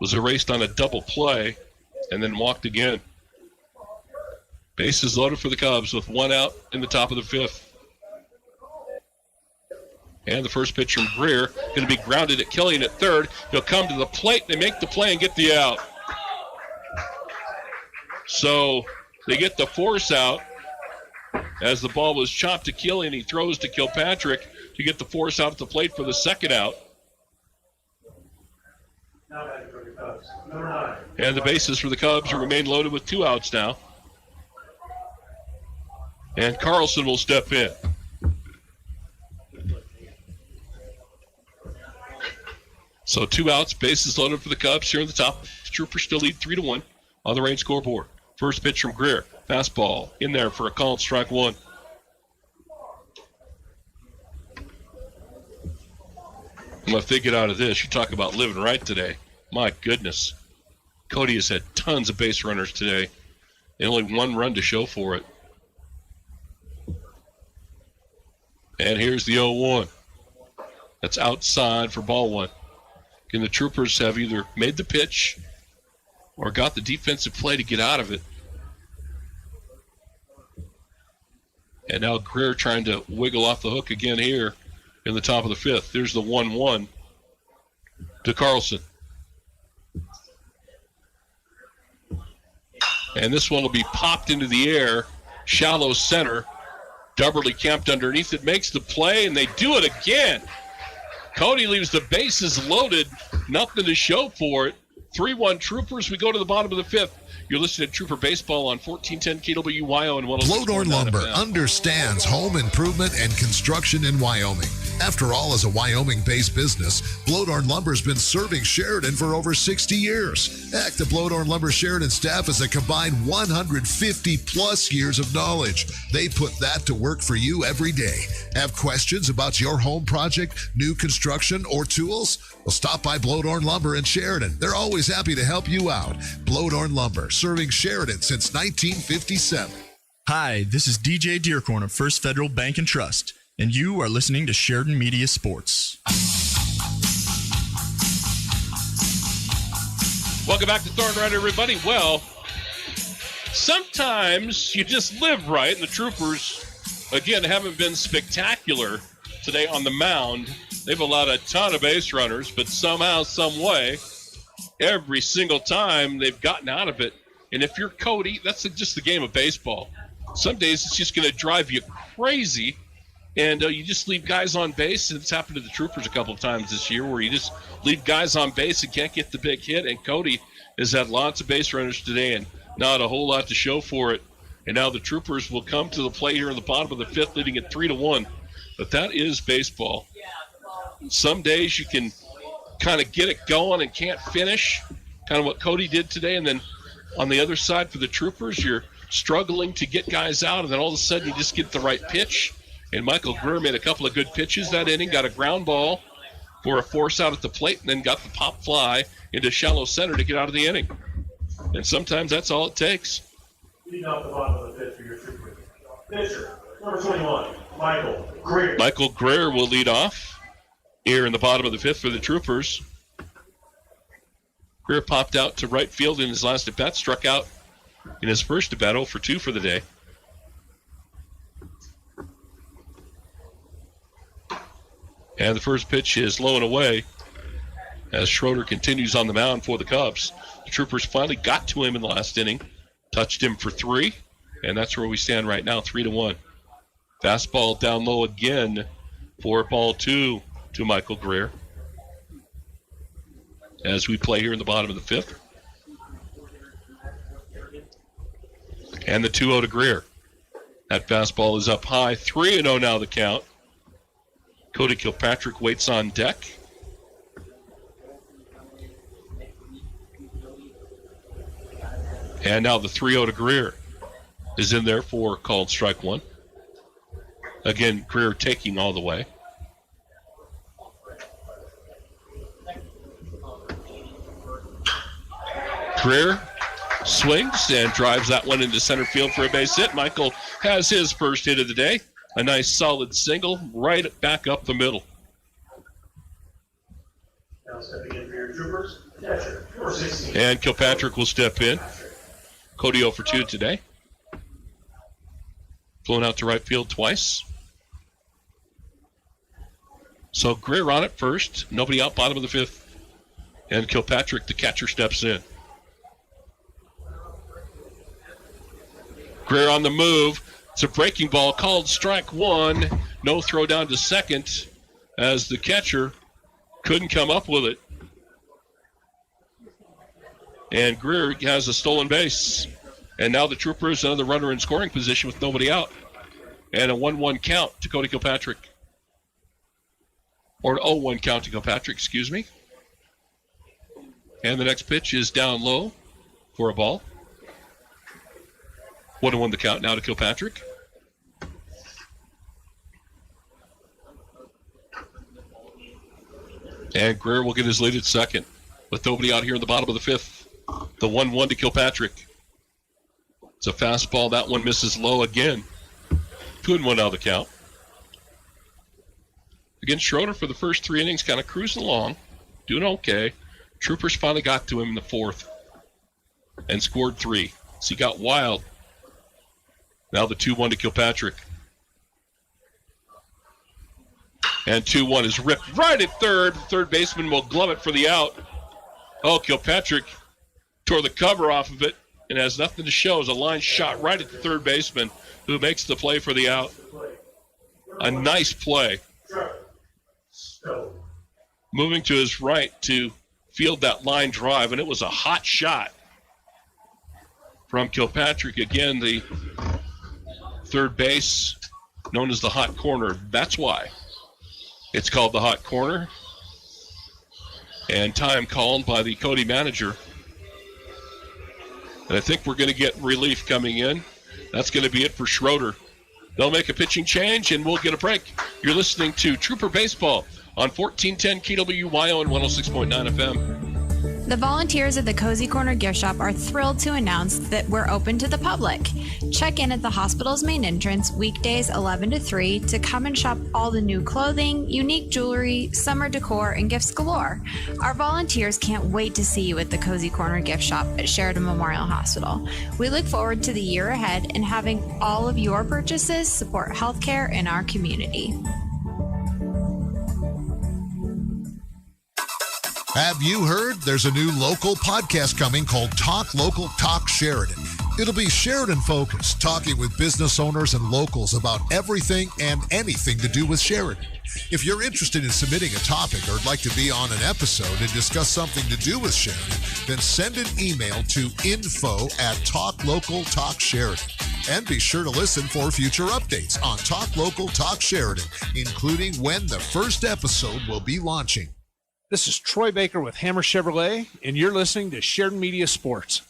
was erased on a double play, and then walked again. Bases loaded for the Cubs with 1 out in the top of the fifth. And the first pitch from Greer going to be grounded at Killian at third. He'll come to the plate. They make the play and get the out. So they get the force out as the ball was chopped to Killian. He throws to Kilpatrick to get the force out at the plate for the second out. And the bases for the Cubs remain loaded with 2 outs now. And Carlson will step in. So 2 outs, bases loaded for the Cubs here in the top. The Troopers still lead 3-1 on the Range scoreboard. First pitch from Greer. Fastball in there for a called strike 1. And if they get out of this, you talk about living right today. My goodness. Cody has had tons of base runners today and only 1 run to show for it. And here's the 0-1. That's outside for ball 1. And the Troopers have either made the pitch or got the defensive play to get out of it. And now Greer trying to wiggle off the hook again here in the top of the 5th. There's the 1-1 to Carlson. And this one will be popped into the air, shallow center. Dubberly camped underneath it, makes the play, and they do it again. Cody leaves the bases loaded, nothing to show for it. 3-1 Troopers. We go to the bottom of the 5th. You're listening to Trooper Baseball on 1410 KWYO and 106.9 Blodorn Lumber FM. understands home improvement and construction in Wyoming. After all, as a Wyoming-based business, Blodorn Lumber's been serving Sheridan for over 60 years. Heck, the Blodorn Lumber Sheridan staff has a combined 150-plus years of knowledge. They put that to work for you every day. Have questions about your home project, new construction, or tools? Well, stop by Blodorn Lumber in Sheridan. They're always happy to help you out. Blodorn Lumber, serving Sheridan since 1957. Hi, this is DJ Dearcorn of First Federal Bank and Trust, and you are listening to Sheridan Media Sports. Welcome back to Thorn Rider, everybody. Well, sometimes you just live right, and the Troopers, again, haven't been spectacular today on the mound. They've allowed a ton of base runners, but somehow, some way, every single time they've gotten out of it. And if you're Cody, that's just the game of baseball. Some days it's just going to drive you crazy, and you just leave guys on base. And it's happened to the Troopers a couple of times this year where you just leave guys on base and can't get the big hit. And Cody has had lots of base runners today and not a whole lot to show for it. And now the Troopers will come to the plate here in the bottom of the 5th, leading at 3-1. But that is baseball. Some days you can kind of get it going and can't finish, kind of what Cody did today. And then on the other side for the Troopers, you're struggling to get guys out, and then all of a sudden you just get the right pitch. And Michael Greer made a couple of good pitches that inning, got a ground ball for a force out at the plate, and then got the pop fly into shallow center to get out of the inning. And sometimes that's all it takes. Leading off the bottom of the 5th for your Troopers. Pitcher, number 21, Michael Greer. Michael Greer will lead off here in the bottom of the 5th for the Troopers. Greer popped out to right field in his last at-bat, struck out in his first at-bat, 0 for 2 for the day. And the first pitch is low and away as Schroeder continues on the mound for the Cubs. The Troopers finally got to him in the last inning, touched him for 3, and that's where we stand right now, 3-1. Fastball down low again for ball 2 to Michael Greer as we play here in the bottom of the 5th. And the 2-0 to Greer. That fastball is up high. 3-0 now the count. Cody Kilpatrick waits on deck. And now the 3-0 to Greer is in there for called strike 1. Again, Greer taking all the way. Greer swings and drives that one into center field for a base hit. Michael has his first hit of the day. A nice solid single right back up the middle. Now stepping in for your Troopers, catcher, number 16. And Kilpatrick will step in. Cody 0 for 2 today. Flown out to right field twice. So Greer on it first. Nobody out, bottom of the fifth. And Kilpatrick, the catcher, steps in. Greer on the move. It's a breaking ball called strike one. No throw down to second as the catcher couldn't come up with it. And Greer has a stolen base. And now the Troopers, another runner in scoring position with nobody out. And a 1-1 count to Cody Kilpatrick. Or an 0-1 count to Kilpatrick, excuse me. And the next pitch is down low for a ball. 1-1 the count now to Kilpatrick. And Greer will get his lead at second with nobody out here in the bottom of the fifth. The 1-1 to Kilpatrick. It's a fastball. That one misses low again. 2-1 out of the count. Again, Schroeder for the first 3 innings kind of cruising along, doing okay. Troopers finally got to him in the fourth and scored 3. So he got wild. Now the 2-1 to Kilpatrick. And 2-1 is ripped right at third. The third baseman will glove it for the out. Oh, Kilpatrick tore the cover off of it and has nothing to show as a line shot right at the third baseman who makes the play for the out. A nice play. Moving to his right to field that line drive, and it was a hot shot from Kilpatrick. Again, the third base known as the hot corner. That's why it's called the hot corner. And time called by the Cody manager. And I think we're going to get relief coming in. That's going to be it for Schroeder. They'll make a pitching change, and we'll get a break. You're listening to Trooper Baseball on 1410 KWYO and 106.9 FM. The volunteers at the Cozy Corner Gift Shop are thrilled to announce that we're open to the public. Check in at the hospital's main entrance weekdays 11 to 3 to come and shop all the new clothing, unique jewelry, summer decor, and gifts galore. Our volunteers can't wait to see you at the Cozy Corner Gift Shop at Sheridan Memorial Hospital. We look forward to the year ahead and having all of your purchases support healthcare in our community. Have you heard? There's a new local podcast coming called Talk Local, Talk Sheridan. It'll be Sheridan focused, talking with business owners and locals about everything and anything to do with Sheridan. If you're interested in submitting a topic or would like to be on an episode and discuss something to do with Sheridan, then send an email to info@TalkLocalTalkSheridan. And be sure to listen for future updates on Talk Local, Talk Sheridan, including when the first episode will be launching. This is Troy Baker with Hammer Chevrolet, and you're listening to Sheridan Media Sports.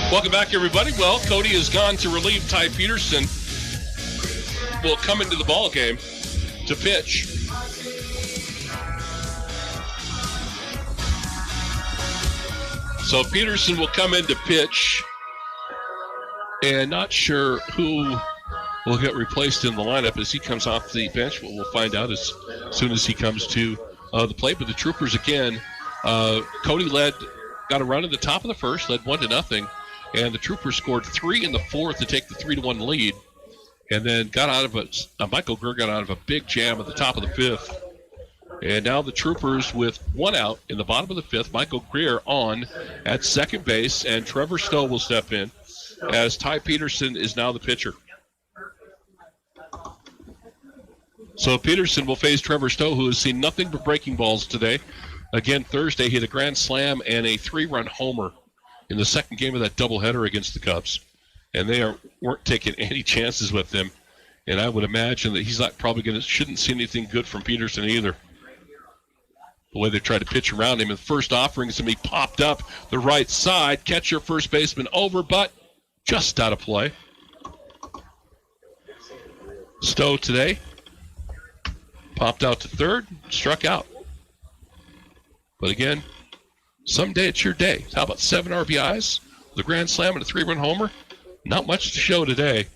Welcome back, everybody. Well, Cody has gone to relieve Ty Peterson. Will come into the ball game to pitch. So Peterson will come in to pitch, and not sure who will get replaced in the lineup as he comes off the bench. But we'll find out as soon as he comes to the plate. But the Troopers again, Cody got a run at the top of the first, led 1-0, and the Troopers scored 3 in the fourth to take the 3-1 lead, and then got out of Michael Greer got out of a big jam at the top of the fifth. And now the Troopers with 1 out in the bottom of the fifth. Michael Greer on at second base, and Trevor Stowe will step in as Ty Peterson is now the pitcher. So Peterson will face Trevor Stowe, who has seen nothing but breaking balls today. Again, Thursday, he had a grand slam and a 3-run homer in the second game of that doubleheader against the Cubs. And they weren't taking any chances with him. And I would imagine that he's not probably shouldn't see anything good from Peterson either. The way they tried to pitch around him in the first offerings, and he popped up the right side. Catcher, first baseman over, but just out of play. Stowe today popped out to third, struck out. But again, someday it's your day. How about 7 RBIs, the grand slam and a 3-run homer? Not much to show today.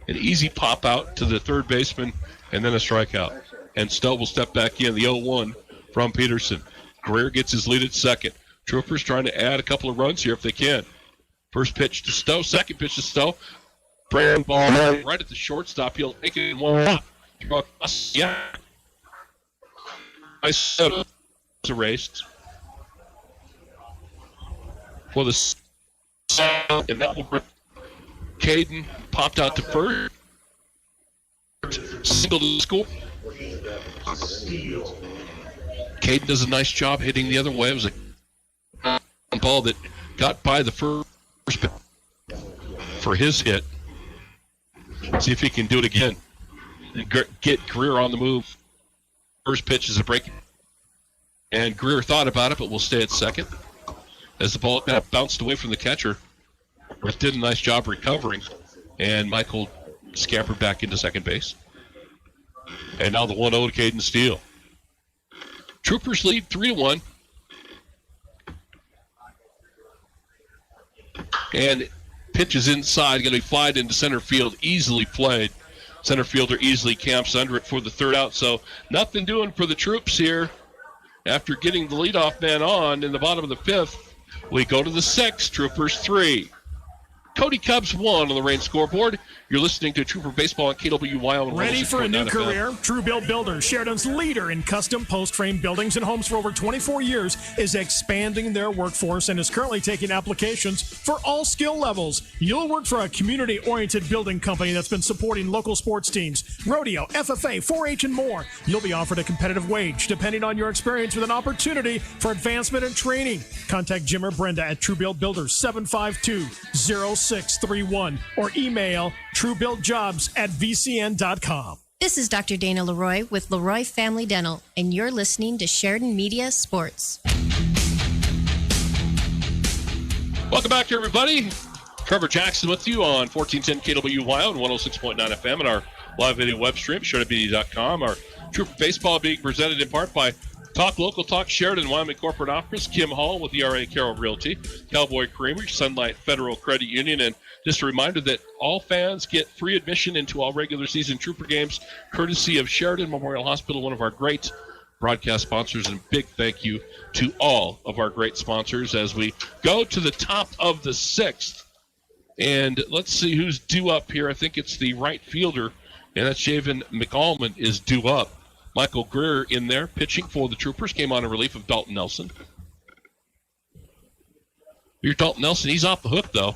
An easy pop out to the third baseman and then a strikeout. And Stowe will step back in, the 0-1 from Peterson. Greer gets his lead at second. Troopers trying to add a couple of runs here if they can. First pitch to Stowe, second pitch to Stowe. Brand ball right at the shortstop. He'll take it in one up. Yeah. I said it was erased. For the and that will bring Caden popped out to first. Single to score. Caden does a nice job hitting the other way. It was a ball that got by the first for his hit. See if he can do it again. And get Greer on the move. First pitch is a break. And Greer thought about it, but will stay at second. As the ball kind of bounced away from the catcher, but did a nice job recovering. And Michael scampered back into second base. And now the 1-0 to Caden Steele. Troopers lead 3-1. And pitches inside, going to be flied into center field, easily played. Center fielder easily camps under it for the third out. So nothing doing for the Troops here. After getting the leadoff man on in the bottom of the fifth, we go to the sixth. Troopers 3. Cody Cubs 1 on the Reign scoreboard. You're listening to Trooper Baseball on KWYO. Ready for a new FM. career? True Build Builders, Sheridan's leader in custom post-frame buildings and homes for over 24 years, is expanding their workforce and is currently taking applications for all skill levels. You'll work for a community-oriented building company that's been supporting local sports teams, rodeo, FFA, 4-H, and more. You'll be offered a competitive wage depending on your experience with an opportunity for advancement and training. Contact Jim or Brenda at True Build Builders, 752-0631, or email truebuildjobs@vcn.com. This is Dr. Dana Leroy with Leroy Family Dental, and you're listening to Sheridan Media Sports. Welcome back, everybody. Trevor Jackson with you on 1410 KWYO and 106.9 FM and our live video web stream, SheridanMedia.com. Our Trooper Baseball being presented in part by Talk Local, Talk Sheridan, Wyoming Corporate Office, Kim Hall with ERA Carroll Realty, Cowboy Creamery, Sunlight Federal Credit Union, and just a reminder that all fans get free admission into all regular season Trooper games, courtesy of Sheridan Memorial Hospital, one of our great broadcast sponsors, and big thank you to all of our great sponsors as we go to the top of the sixth. And let's see who's due up here. I think it's the right fielder, and that's Javen McAlmond is due up. Michael Greer in there, pitching for the Troopers, came on in relief of Dalton Nelson. Here's Dalton Nelson. He's off the hook, though.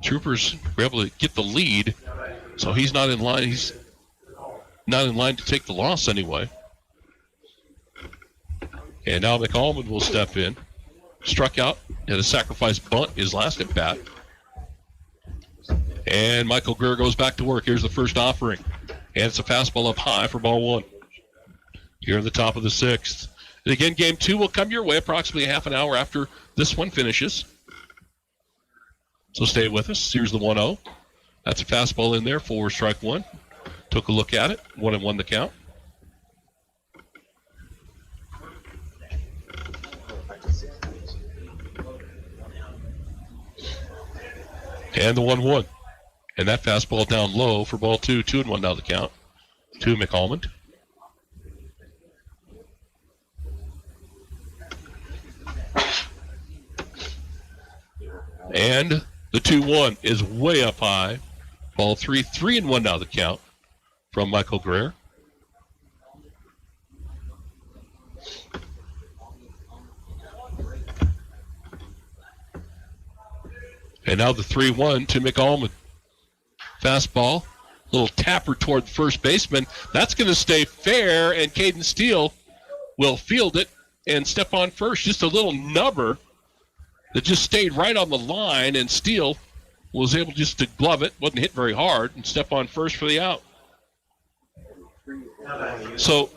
Troopers were able to get the lead, so he's not in line. He's not in line to take the loss anyway. And now McAlmond will step in. Struck out, had a sacrifice bunt his last at bat. And Michael Greer goes back to work. Here's the first offering. And it's a fastball up high for ball one. Here in the top of the sixth. And again, game two will come your way approximately half an hour after this one finishes. So stay with us. Here's the 1-0. That's a fastball in there for strike one. Took a look at it. 1-1 the count. And the 1-1. And that fastball down low for ball two. 2-1 now the count. To McAlmond. And the 2-1 is way up high. Ball 3. 3-1 now the count from Michael Greer. And now the 3-1 to McAlmond. Fastball, little tapper toward the first baseman. That's going to stay fair, and Caden Steele will field it and step on first. Just a little nubber that just stayed right on the line, and Steele was able just to glove it, wasn't hit very hard, and step on first for the out. So,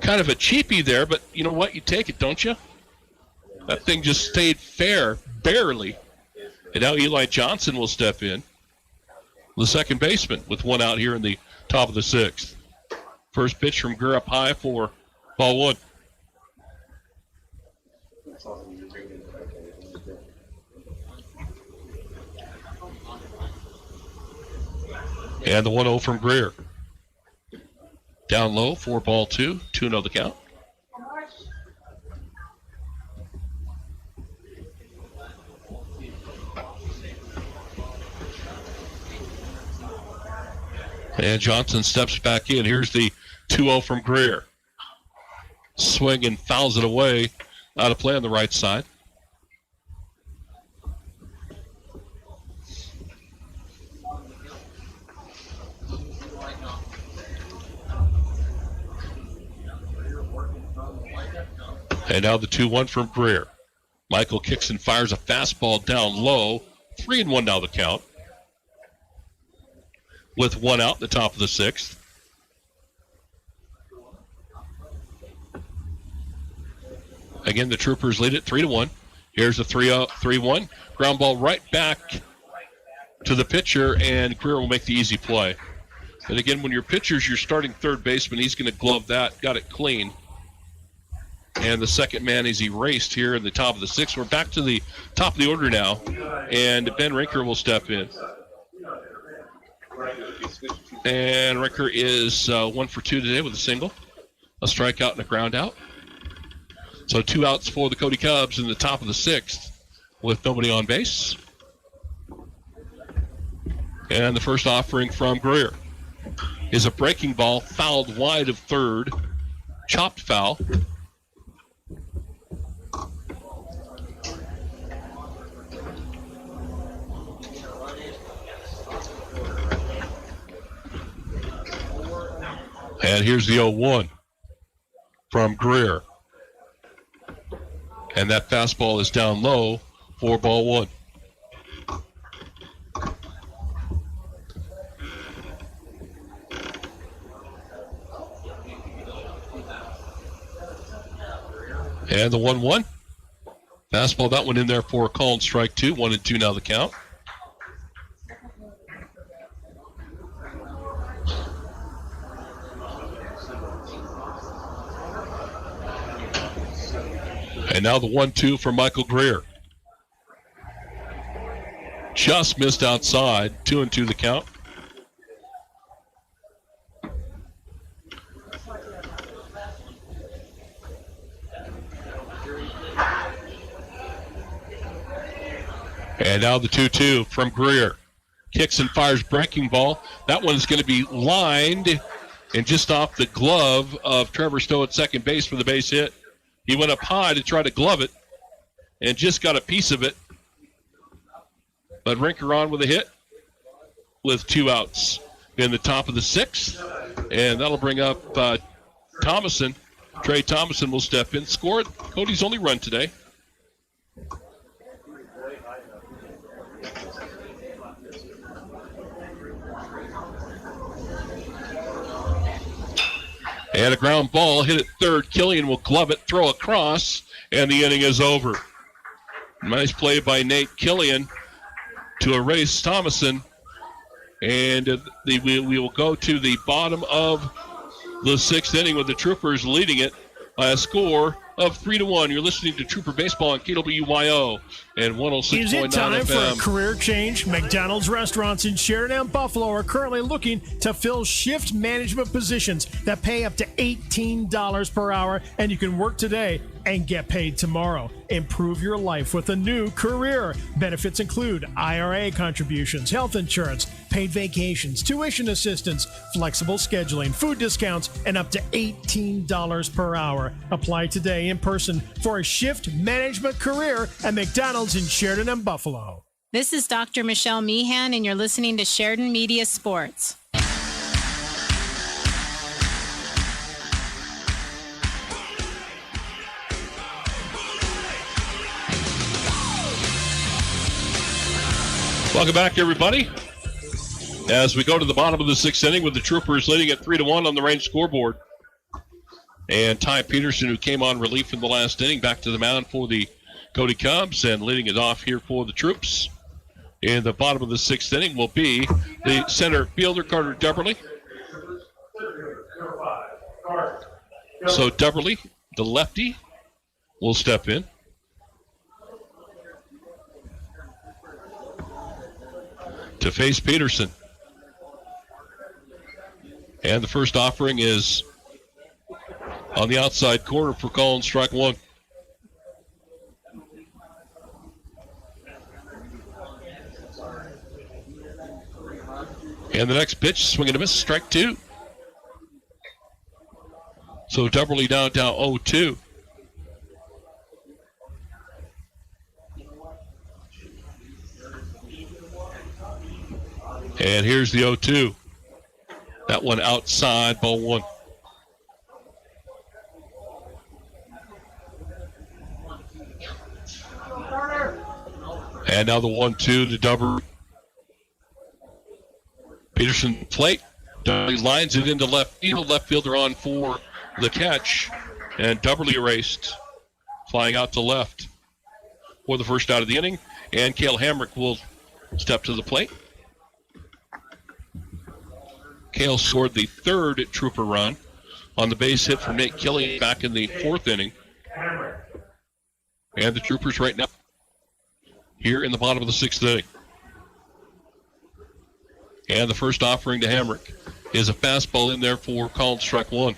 kind of a cheapie there, but you know what? You take it, don't you? That thing just stayed fair, barely. And now Eli Johnson will step in, the second baseman, with one out here in the top of the sixth. First pitch from Greer up high for ball one. And the 1-0 from Greer. Down low for ball two. 2-0 the count. And Johnson steps back in. Here's the 2-0 from Greer. Swing and fouls it away. Out of play on the right side. And now the 2-1 from Greer. Michael kicks and fires a fastball down low. 3-1 now the count. With one out in the top of the sixth. Again, the Troopers lead it 3-1. Here's a 3-1. Ground ball right back to the pitcher, and Greer will make the easy play. And again, when your pitcher's your starting third baseman, he's going to glove that. Got it clean. And the second man is erased here in the top of the sixth. We're back to the top of the order now, and Ben Rinker will step in. And Rinker is 1 for 2 today with a single, a strikeout and a ground out. So 2 outs for the Cody Cubs in the top of the sixth with nobody on base. And the first offering from Greer is a breaking ball fouled wide of third, chopped foul. And here's the 0-1 from Greer. And that fastball is down low for ball one. And the 1-1. Fastball, that one in there for a call and strike two. 1-2 now the count. And now the 1-2 for Michael Greer. Just missed outside. 2-2 the count. And now the 2-2 from Greer. Kicks and fires breaking ball. That one's going to be lined and just off the glove of Trevor Stowe at second base for the base hit. He went up high to try to glove it and just got a piece of it. But Rinker on with a hit with 2 outs in the top of the sixth. And that'll bring up Thomason. Trey Thomason will step in. Scored Cody's only run today. And a ground ball hit at third. Killian will glove it, throw across, and the inning is over. Nice play by Nate Killian to erase Thomason. And we will go to the bottom of the sixth inning with the Troopers leading it by a score of 3-1. You're listening to Trooper Baseball on KWYO and 106.9 Is it time FM. for a career change? McDonald's restaurants in Sheridan and Buffalo are currently looking to fill shift management positions that pay up to $18 per hour, and you can work today and get paid tomorrow. Improve your life with a new career. Benefits include IRA contributions, health insurance, paid vacations, tuition assistance, flexible scheduling, food discounts, and up to $18 per hour. Apply today in person for a shift management career at McDonald's in Sheridan and Buffalo. This is Dr. Michelle Meehan, and you're listening to Sheridan Media Sports. Welcome back, everybody. As we go to the bottom of the sixth inning with the Troopers leading at 3-1 on the range scoreboard. And Ty Peterson, who came on relief in the last inning, back to the mound for the Cody Cubs and leading it off here for the Troops. In the bottom of the sixth inning will be the center fielder, Carter Dubberly. So Dubberly, the lefty, will step in. To face Peterson. And the first offering is on the outside corner for call and strike one. And the next pitch, swing and a miss, strike 2. So Dubberly down 0-2. And here's the 0-2. That one outside, ball 1. And now the 1-2 to Dubberly. Peterson plate. Dubberly lines it into left field. Left fielder on for the catch. And Dubberly erased. Flying out to left for the first out of the inning. And Cale Hamrick will step to the plate. Cale scored the 3rd Trooper run on the base hit from Nate Killian back in the 4th inning. And the Troopers right now here in the bottom of the 6th inning. And the first offering to Hamrick is a fastball in there for called strike 1.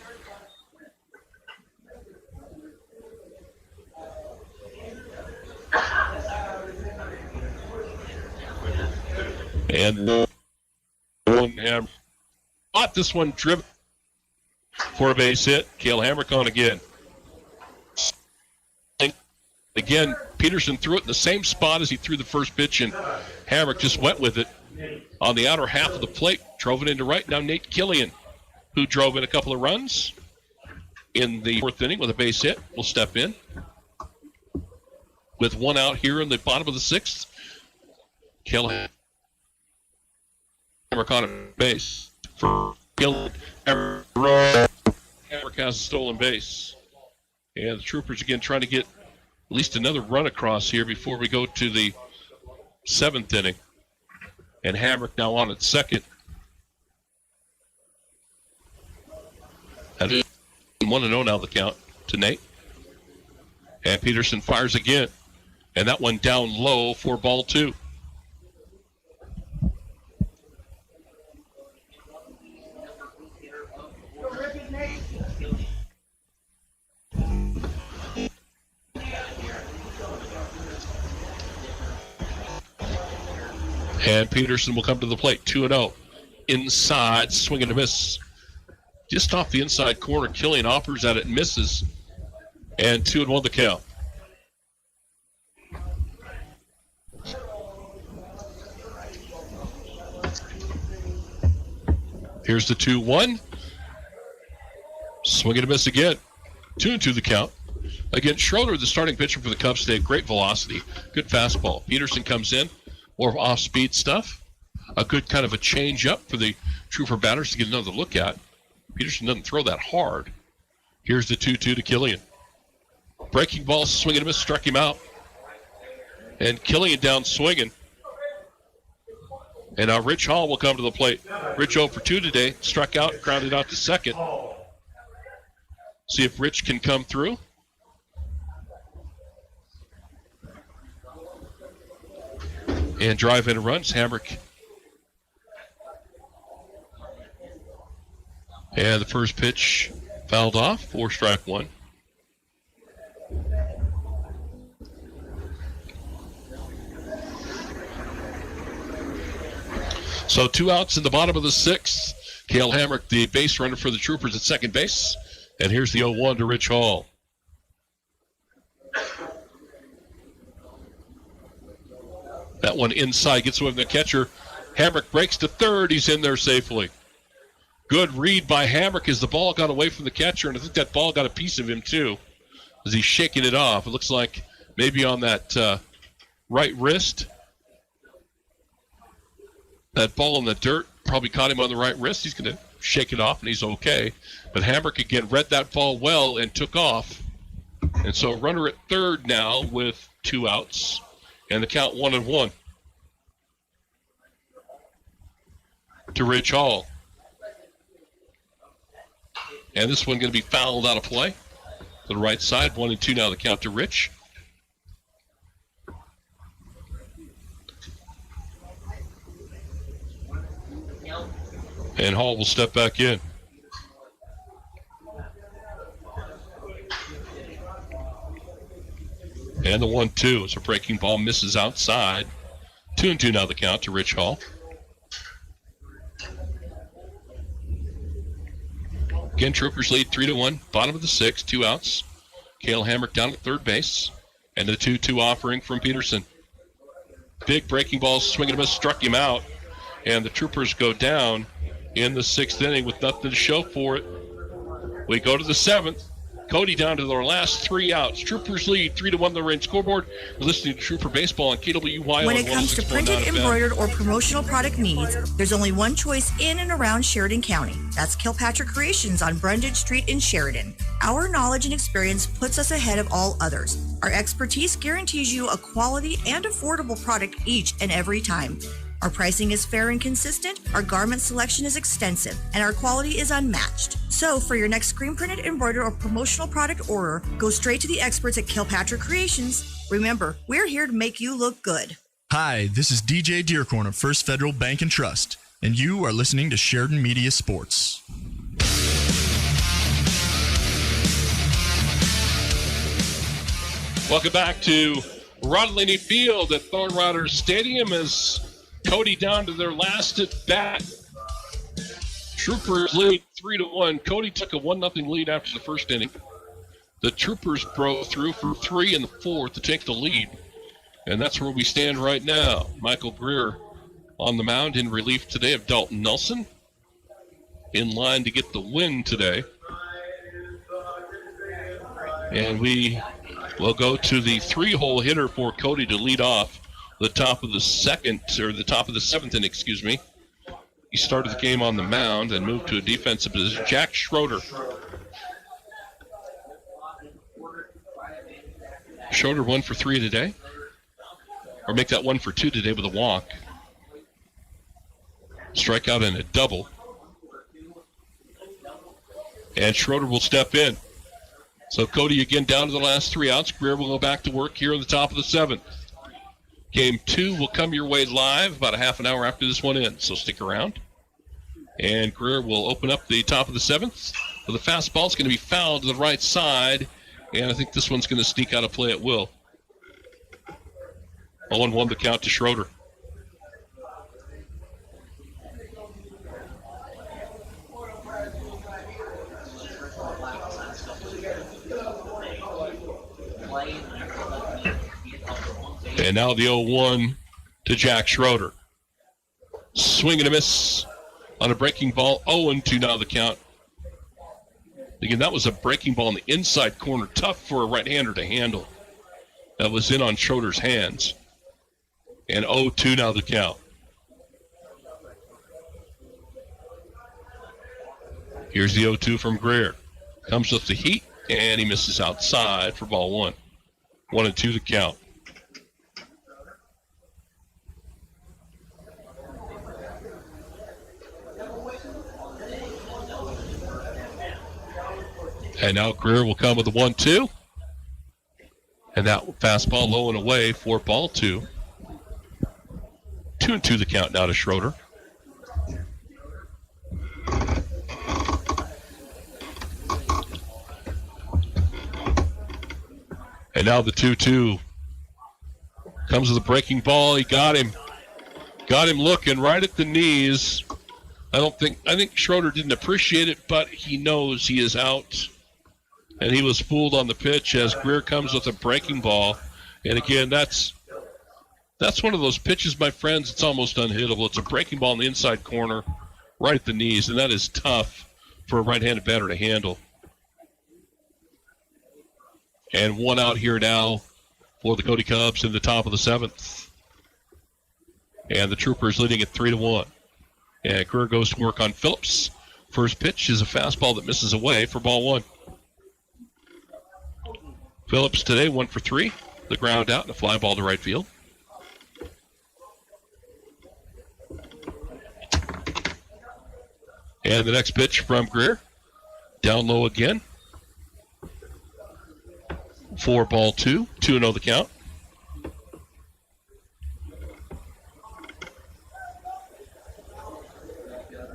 And the one Hamrick. Caught this one driven for a base hit. Cale Hamrick on again. Again, Peterson threw it in the same spot as he threw the first pitch, and Hamrick just went with it on the outer half of the plate. Drove it into right. Now Nate Killian, who drove in a couple of runs in the 4th inning with a base hit, will step in. With one out here in the bottom of the 6th, Cale Hamrick on a base. For Killian, Hamrick has a stolen base. And the Troopers again trying to get at least another run across here before we go to the 7th inning. And Hamrick now on at second. That is 1-0 now the count to Nate. And Peterson fires again. And that one down low for ball 2. And Peterson will come to the plate, 2-0. Inside, swing and a miss. Just off the inside corner, Killian offers at it, misses. And 2-1 the count. Here's the 2-1. Swing and a miss again. 2-2 the count. Again, Schroeder, the starting pitcher for the Cubs today, great velocity, good fastball. Peterson comes in. More off-speed stuff. A good kind of a change-up for the Trooper batters to get another look at. Peterson doesn't throw that hard. Here's the 2-2 to Killian. Breaking ball, swing and a miss, struck him out. And Killian down swinging. And now Rich Hall will come to the plate. Rich 0 for 2 today. Struck out, grounded out to second. See if Rich can come through. And drive in runs, Hamrick. And the first pitch fouled off for strike 1. So 2 outs in the bottom of the 6th. Cale Hamrick, the base runner for the Troopers at second base. And here's the 0-1 to Rich Hall. That one inside, gets away from the catcher. Hamrick breaks to third. He's in there safely. Good read by Hamrick as the ball got away from the catcher, and I think that ball got a piece of him too as he's shaking it off. It looks like maybe on that right wrist. That ball in the dirt probably caught him on the right wrist. He's going to shake it off, and he's okay. But Hamrick again read that ball well and took off. And so runner at third now with 2 outs. And the count 1-1 to Rich Hall. And this one going to be fouled out of play to the right side. 1-2 now the count to Rich. And Hall will step back in. And the 1-2 as a breaking ball misses outside. 2-2 now the count to Rich Hall. Again, Troopers lead 3-1. Bottom of the 6th, 2 outs. Cale Hamrick down at third base. And the 2-2 offering from Peterson. Big breaking ball, swing and a miss, struck him out. And the Troopers go down in the 6th inning with nothing to show for it. We go to the 7th. Cody down to their last 3 outs. Troopers lead 3-1 the range scoreboard. You're listening to Trooper Baseball on KWY. When it comes to printed, embroidered, or promotional product needs, there's only one choice in and around Sheridan County. That's Kilpatrick Creations on Brundage Street in Sheridan. Our knowledge and experience puts us ahead of all others. Our expertise guarantees you a quality and affordable product each and every time. Our pricing is fair and consistent, our garment selection is extensive, and our quality is unmatched. So for your next screen printed, embroidered, or promotional product order, go straight to the experts at Kilpatrick Creations. Remember, we're here to make you look good. Hi, this is DJ Dearcorn of First Federal Bank and Trust, and you are listening to Sheridan Media Sports. Welcome back to Rodolini Field at Thorn Riders Stadium as Cody down to their last at bat. Troopers lead 3-1. Cody took a 1-0 lead after the first inning. The Troopers broke through for 3 in the 4th to take the lead. And that's where we stand right now. Michael Greer on the mound in relief today of Dalton Nelson. In line to get the win today. And we will go to the 3-hole hitter for Cody to lead off. The top of the 7th inning, excuse me. He started the game on the mound and moved to a defensive position. Jack Schroeder. Schroeder 1 for 3 today. Or make that 1 for 2 today with a walk. Strikeout and a double. And Schroeder will step in. So Cody again down to the last 3 outs. Greer will go back to work here in the top of the 7th. Game 2 will come your way live about a half an hour after this one ends, so stick around. And Greer will open up the top of the 7th. But the fastball is going to be fouled to the right side, and I think this one's going to sneak out of play at will. 0-1 the count to Schroeder. And now the 0-1 to Jack Schroeder. Swing and a miss on a breaking ball. 0-2 now the count. Again, that was a breaking ball in the inside corner. Tough for a right-hander to handle. That was in on Schroeder's hands. And 0-2 now the count. Here's the 0-2 from Greer. Comes with the heat, and he misses outside for ball 1. 1-2 the count. And now Greer will come with the 1-2. And that fastball low and away for ball 2. 2-2 the count now to Schroeder. And now the 2-2. Comes with a breaking ball. He got him. Got him looking right at the knees. I think Schroeder didn't appreciate it, but he knows he is out. And he was fooled on the pitch as Greer comes with a breaking ball. And again, that's one of those pitches, my friends, it's almost unhittable. It's a breaking ball in the inside corner, right at the knees, and that is tough for a right-handed batter to handle. And 1 out here now for the Cody Cubs in the top of the 7th. And the Troopers leading at 3-1. And Greer goes to work on Phillips. First pitch is a fastball that misses away for ball 1. Phillips today 1 for 3. The ground out and a fly ball to right field. And the next pitch from Greer. Down low again. For ball 2. 2-0 the count.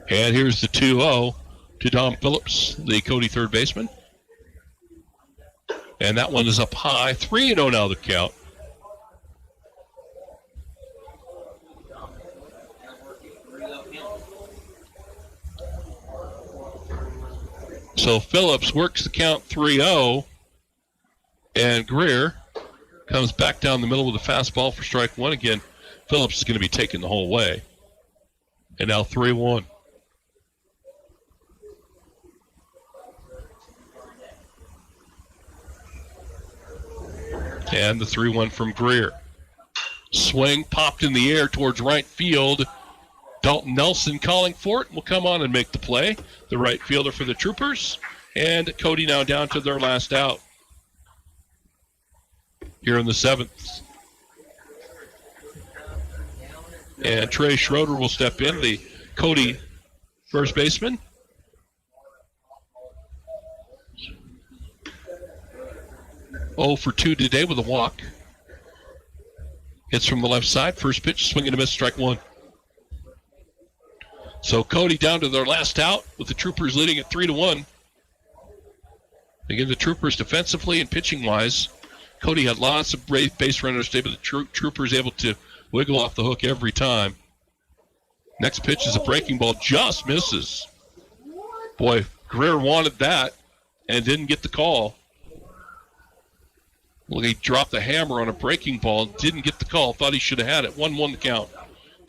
And here's the 2-0 to Dom Phillips, the Cody third baseman. And that one is up high. 3-0 now the count. So Phillips works the count 3-0, and Greer comes back down the middle with a fastball for strike one again. Phillips is going to be taken the whole way. And now 3-1. And the 3-1 from Greer. Swing popped in the air towards right field. Dalton Nelson calling for it will come on and make the play. The right fielder for the Troopers. And Cody now down to their last out here in the 7th. And Trey Schroeder will step in, the Cody first baseman. Oh for 2 today with a walk. Hits from the left side. First pitch, swing and a miss, strike one. So Cody down to their last out with the Troopers leading at 3-1. Again, the Troopers defensively and pitching-wise. Cody had lots of base runners today, but the Troopers able to wiggle off the hook every time. Next pitch is a breaking ball, just misses. Boy, Greer wanted that and didn't get the call. Well, he dropped the hammer on a breaking ball, didn't get the call, thought he should have had it. 1-1 the count.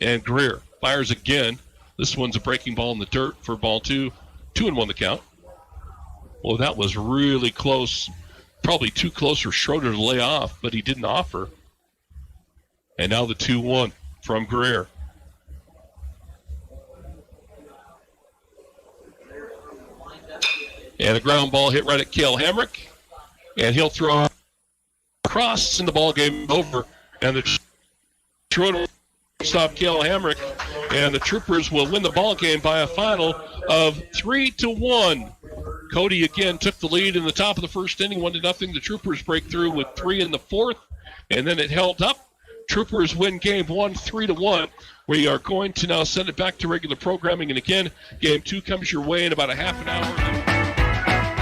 And Greer fires again. This one's a breaking ball in the dirt for ball 2. 2-1 the count. Well, that was really close. Probably too close for Schroeder to lay off, but he didn't offer. And now the 2-1 from Greer. And a ground ball hit right at Cale Hamrick. And he'll throw across, and the ball game over. And the Schroeder stop Cale Hamrick. And the Troopers will win the ball game by a final of 3-1. Cody again took the lead in the top of the first inning, 1-0. The Troopers break through with 3 in the 4th, and then it held up. Troopers win game 1, 3-1. We are going to now send it back to regular programming, and again, game 2 comes your way in about a half an hour.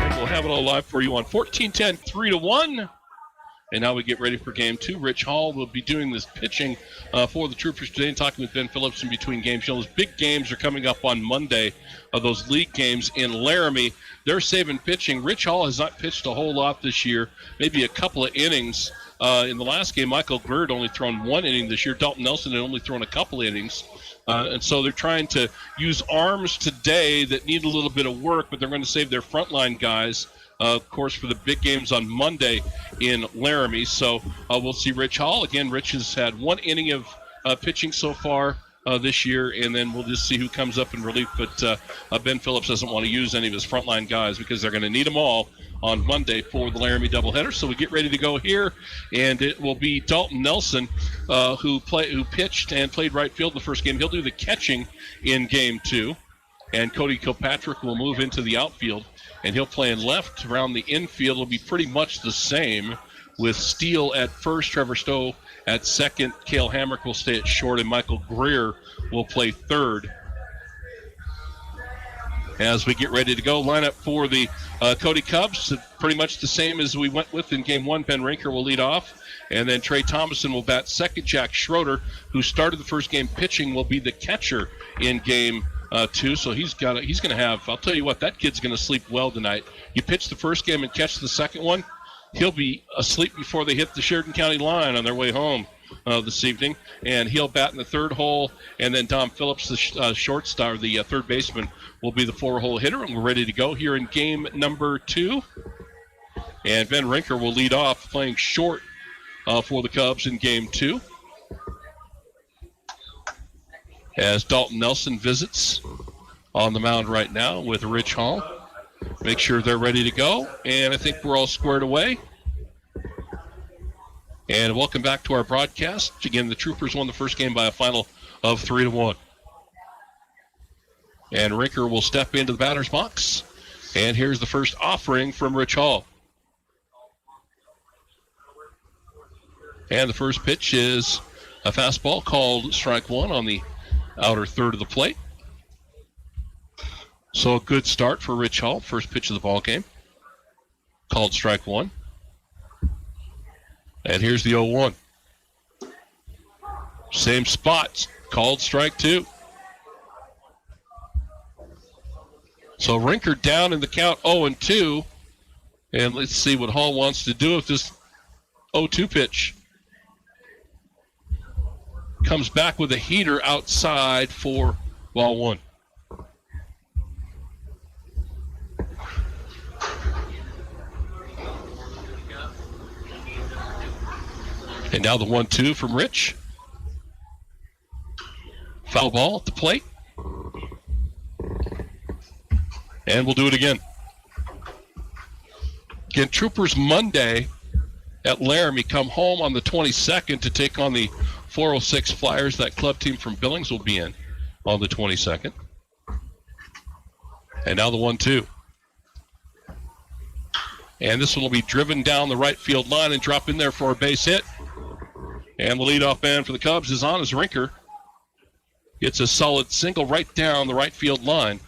And we'll have it all live for you on 1410, 3-1. And now we get ready for game 2. Rich Hall will be doing this pitching for the Troopers today and talking with Ben Phillips in between games. You know, those big games are coming up on Monday, those league games in Laramie. They're saving pitching. Rich Hall has not pitched a whole lot this year, maybe a couple of innings. In the last game, Michael Greer had only thrown 1 inning this year. Dalton Nelson had only thrown a couple innings. And so they're trying to use arms today that need a little bit of work, but they're going to save their frontline guys, of course, for the big games on Monday in Laramie. So we'll see Rich Hall. Again, Rich has had 1 inning of pitching so far this year, and then we'll just see who comes up in relief. But Ben Phillips doesn't want to use any of his frontline guys because they're going to need them all on Monday for the Laramie doubleheader. So we get ready to go here, and it will be Dalton Nelson who pitched and played right field in the first game. He'll do the catching in game 2, and Cody Kilpatrick will move into the outfield, and he'll play in left. Around the infield will be pretty much the same, with Steele at first, Trevor Stowe at second, Cale Hamrick will stay at short, and Michael Greer will play third. As we get ready to go, lineup for the Cody Cubs, pretty much the same as we went with in game 1. Ben Rinker will lead off, and then Trey Thomason will bat second. Jack Schroeder, who started the first game pitching, will be the catcher in game 2. So he's going to have, I'll tell you what, that kid's going to sleep well tonight. You pitch the first game and catch the second one, he'll be asleep before they hit the Sheridan County line on their way home this evening, and he'll bat in the third hole, and then Tom Phillips, the shortstop, the third baseman, will be the 4-hole hitter, and we're ready to go here in game number 2. And Ben Rinker will lead off, playing short for the Cubs in game 2. As Dalton Nelson visits on the mound right now with Rich Hall. Make sure they're ready to go, and I think we're all squared away. And welcome back to our broadcast. Again, the Troopers won the first game by a final of 3-1. And Rinker will step into the batter's box. And here's the first offering from Rich Hall. And the first pitch is a fastball called strike one on the outer third of the plate. So a good start for Rich Hall. First pitch of the ball game. Called strike one. And here's the 0-1. Same spot. Called strike two. So Rinker down in the count 0-2. And let's see what Hall wants to do with this 0-2 pitch. Comes back with a heater outside for ball one. And now the 1-2 from Rich. Foul ball at the plate. And we'll do it again. Again, Troopers Monday at Laramie come home on the 22nd to take on the 406 Flyers. That club team from Billings will be in on the 22nd. And now the 1-2. And this one will be driven down the right field line and drop in there for a base hit. And the leadoff man for the Cubs is on as Rinker. Gets a solid single right down the right field line.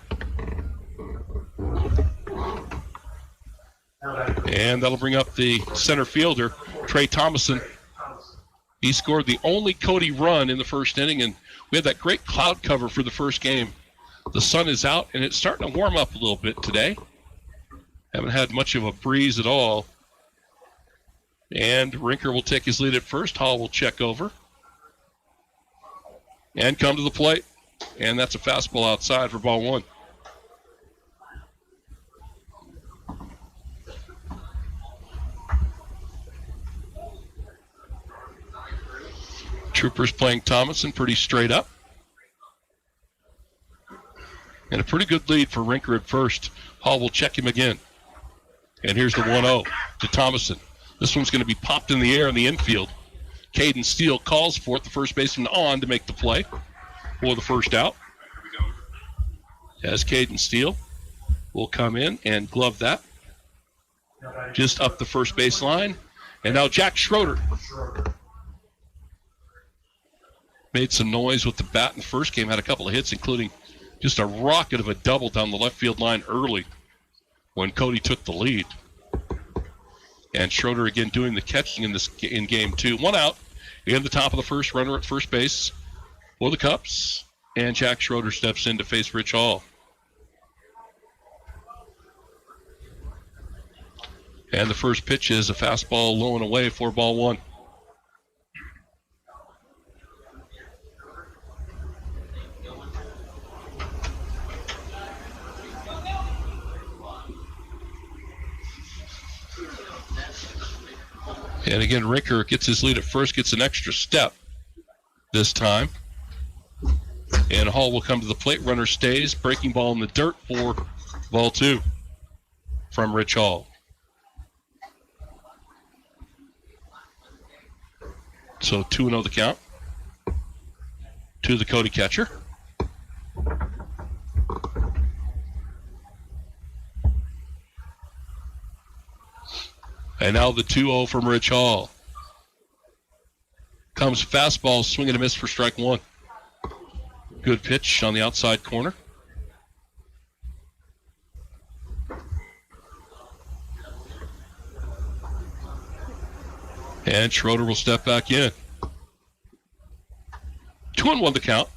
And that'll bring up the center fielder, Trey Thomason. He scored the only Cody run in the first inning, and we had that great cloud cover for the first game. The sun is out, and it's starting to warm up a little bit today. Haven't had much of a breeze at all. And Rinker will take his lead at first. Hall will check over and come to the plate. And that's a fastball outside for ball one. Troopers playing Thomason pretty straight up. And a pretty good lead for Rinker at first. Hall will check him again. And here's the 1-0 to Thomason. This one's going to be popped in the air in the infield. Caden Steele calls for it. The first baseman on to make the play for the first out. As Caden Steele will come in and glove that. Just up the first base line. And now Jack Schroeder. Made some noise with the bat in the first game. Had a couple of hits, including just a rocket of a double down the left field line early when Cody took the lead. And Schroeder again doing the catching in game two. One out in the top of the first, runner at first base for the Cubs. And Jack Schroeder steps in to face Rich Hall. And the first pitch is a fastball low and away for ball one. And again, Rinker gets his lead at first, gets an extra step this time. And Hall will come to the plate. Runner stays. Breaking ball in the dirt for ball two from Rich Hall. So 2-0 the count to the Cody catcher. And now the 2-0 from Rich Hall. Comes fastball, swing and a miss for strike one. Good pitch on the outside corner. And Schroeder will step back in. 2-1 the count.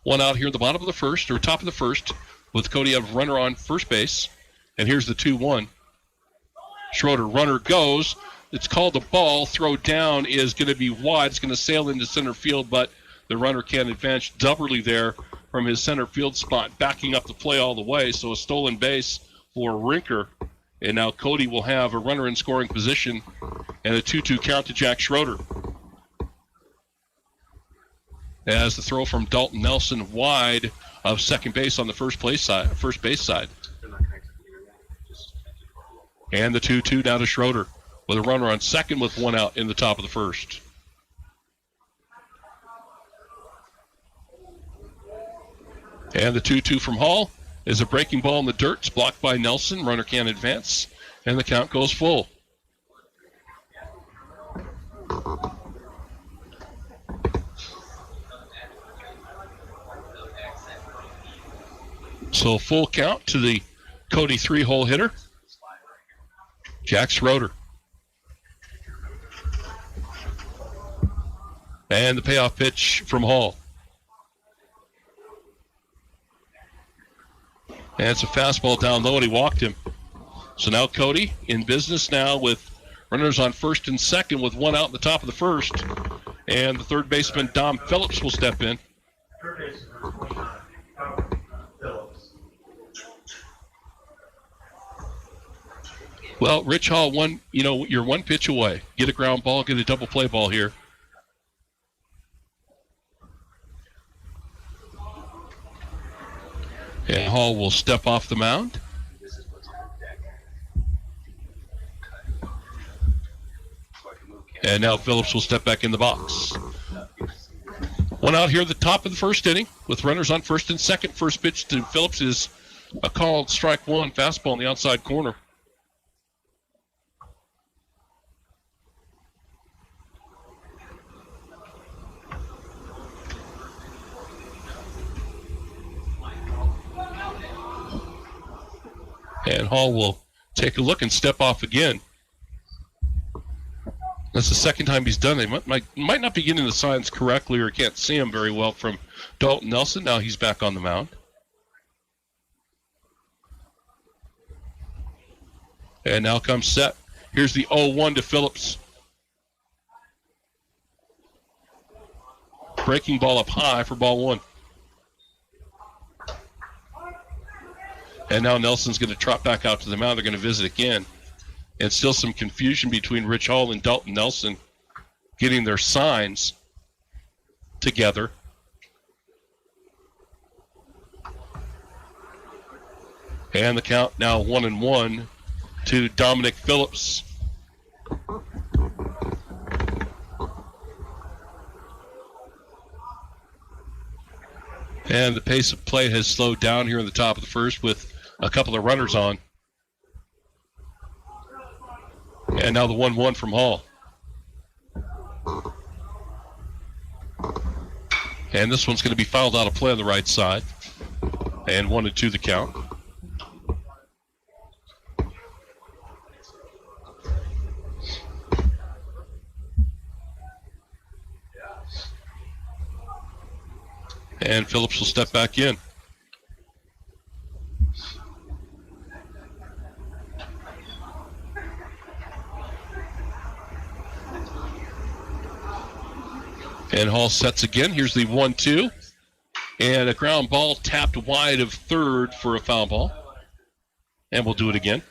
One out here at the bottom of the first, or top of the first, with Cody have a runner on first base. And here's the 2-1. Schroeder, runner goes. It's called a ball. Throw down is going to be wide. It's going to sail into center field, but the runner can't advance. Dubberly there from his center field spot, backing up the play all the way. So a stolen base for Rinker. And now Cody will have a runner in scoring position and a 2-2 count to Jack Schroeder. As the throw from Dalton Nelson wide of second base on the first base side. And the 2-2 now to Schroeder with a runner on second with one out in the top of the first. And the 2-2 from Hall is a breaking ball in the dirt. It's blocked by Nelson. Runner can't advance. And the count goes full. So full count to the Cody 3-hole hitter, Jack Schroeder. And the payoff pitch from Hall. And it's a fastball down low, and he walked him. So now Cody in business now with runners on first and second with one out in the top of the first. And the third baseman, Dom Phillips, will step in. Well, Rich Hall, you're one pitch away. Get a ground ball, get a double play ball here. And Hall will step off the mound. And now Phillips will step back in the box. One out here at the top of the first inning with runners on first and second. First pitch to Phillips is a called strike one, fastball in the outside corner. And Hall will take a look and step off again. That's the second time he's done it. Might not be getting the signs correctly or can't see him very well from Dalton Nelson. Now he's back on the mound. And now comes set. Here's the 0-1 to Phillips. Breaking ball up high for ball one. And now Nelson's going to trot back out to the mound. They're going to visit again. And still some confusion between Rich Hall and Dalton Nelson getting their signs together. And the count now 1-1 to Dominic Phillips. And the pace of play has slowed down here in the top of the first with a couple of runners on. And now the 1-1 from Hall. And this one's going to be fouled out of play on the right side. And 1-2 the count. And Phillips will step back in. And Hall sets again. Here's the 1-2. And a ground ball tapped wide of third for a foul ball. And we'll do it again.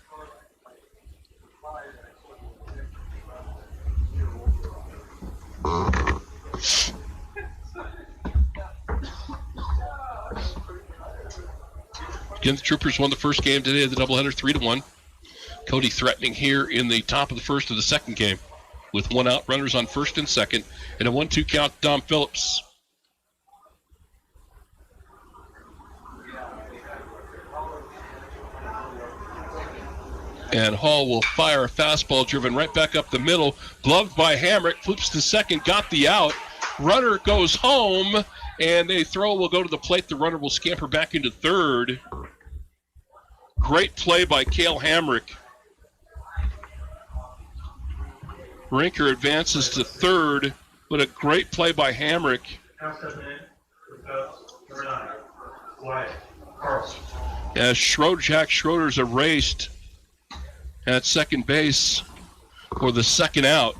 Again, the Troopers won the first game today of the doubleheader 3-1. Cody threatening here in the top of the first of the second game with one out, runners on first and second, and a 1-2 count to Dom Phillips. And Hall will fire a fastball driven right back up the middle, gloved by Hamrick, flips to second, got the out. Runner goes home, and a throw will go to the plate. The runner will scamper back into third. Great play by Cale Hamrick. Rinker advances to third, but a great play by Hamrick. As Jack Schroeder's erased at second base for the second out.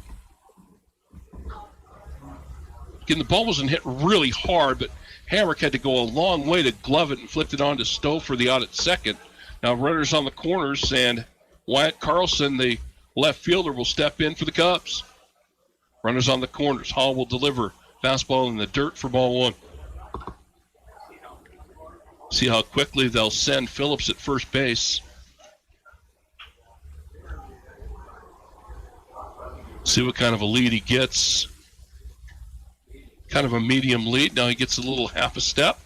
Again, the ball wasn't hit really hard, but Hamrick had to go a long way to glove it and flipped it on to Stowe for the out at second. Now runners on the corners, and Wyatt Carlson, the left fielder, will step in for the Cubs. Runners on the corners. Hall will deliver. Fastball in the dirt for ball one. See how quickly they'll send Phillips at first base. See what kind of a lead he gets. Kind of a medium lead. Now he gets a little half a step.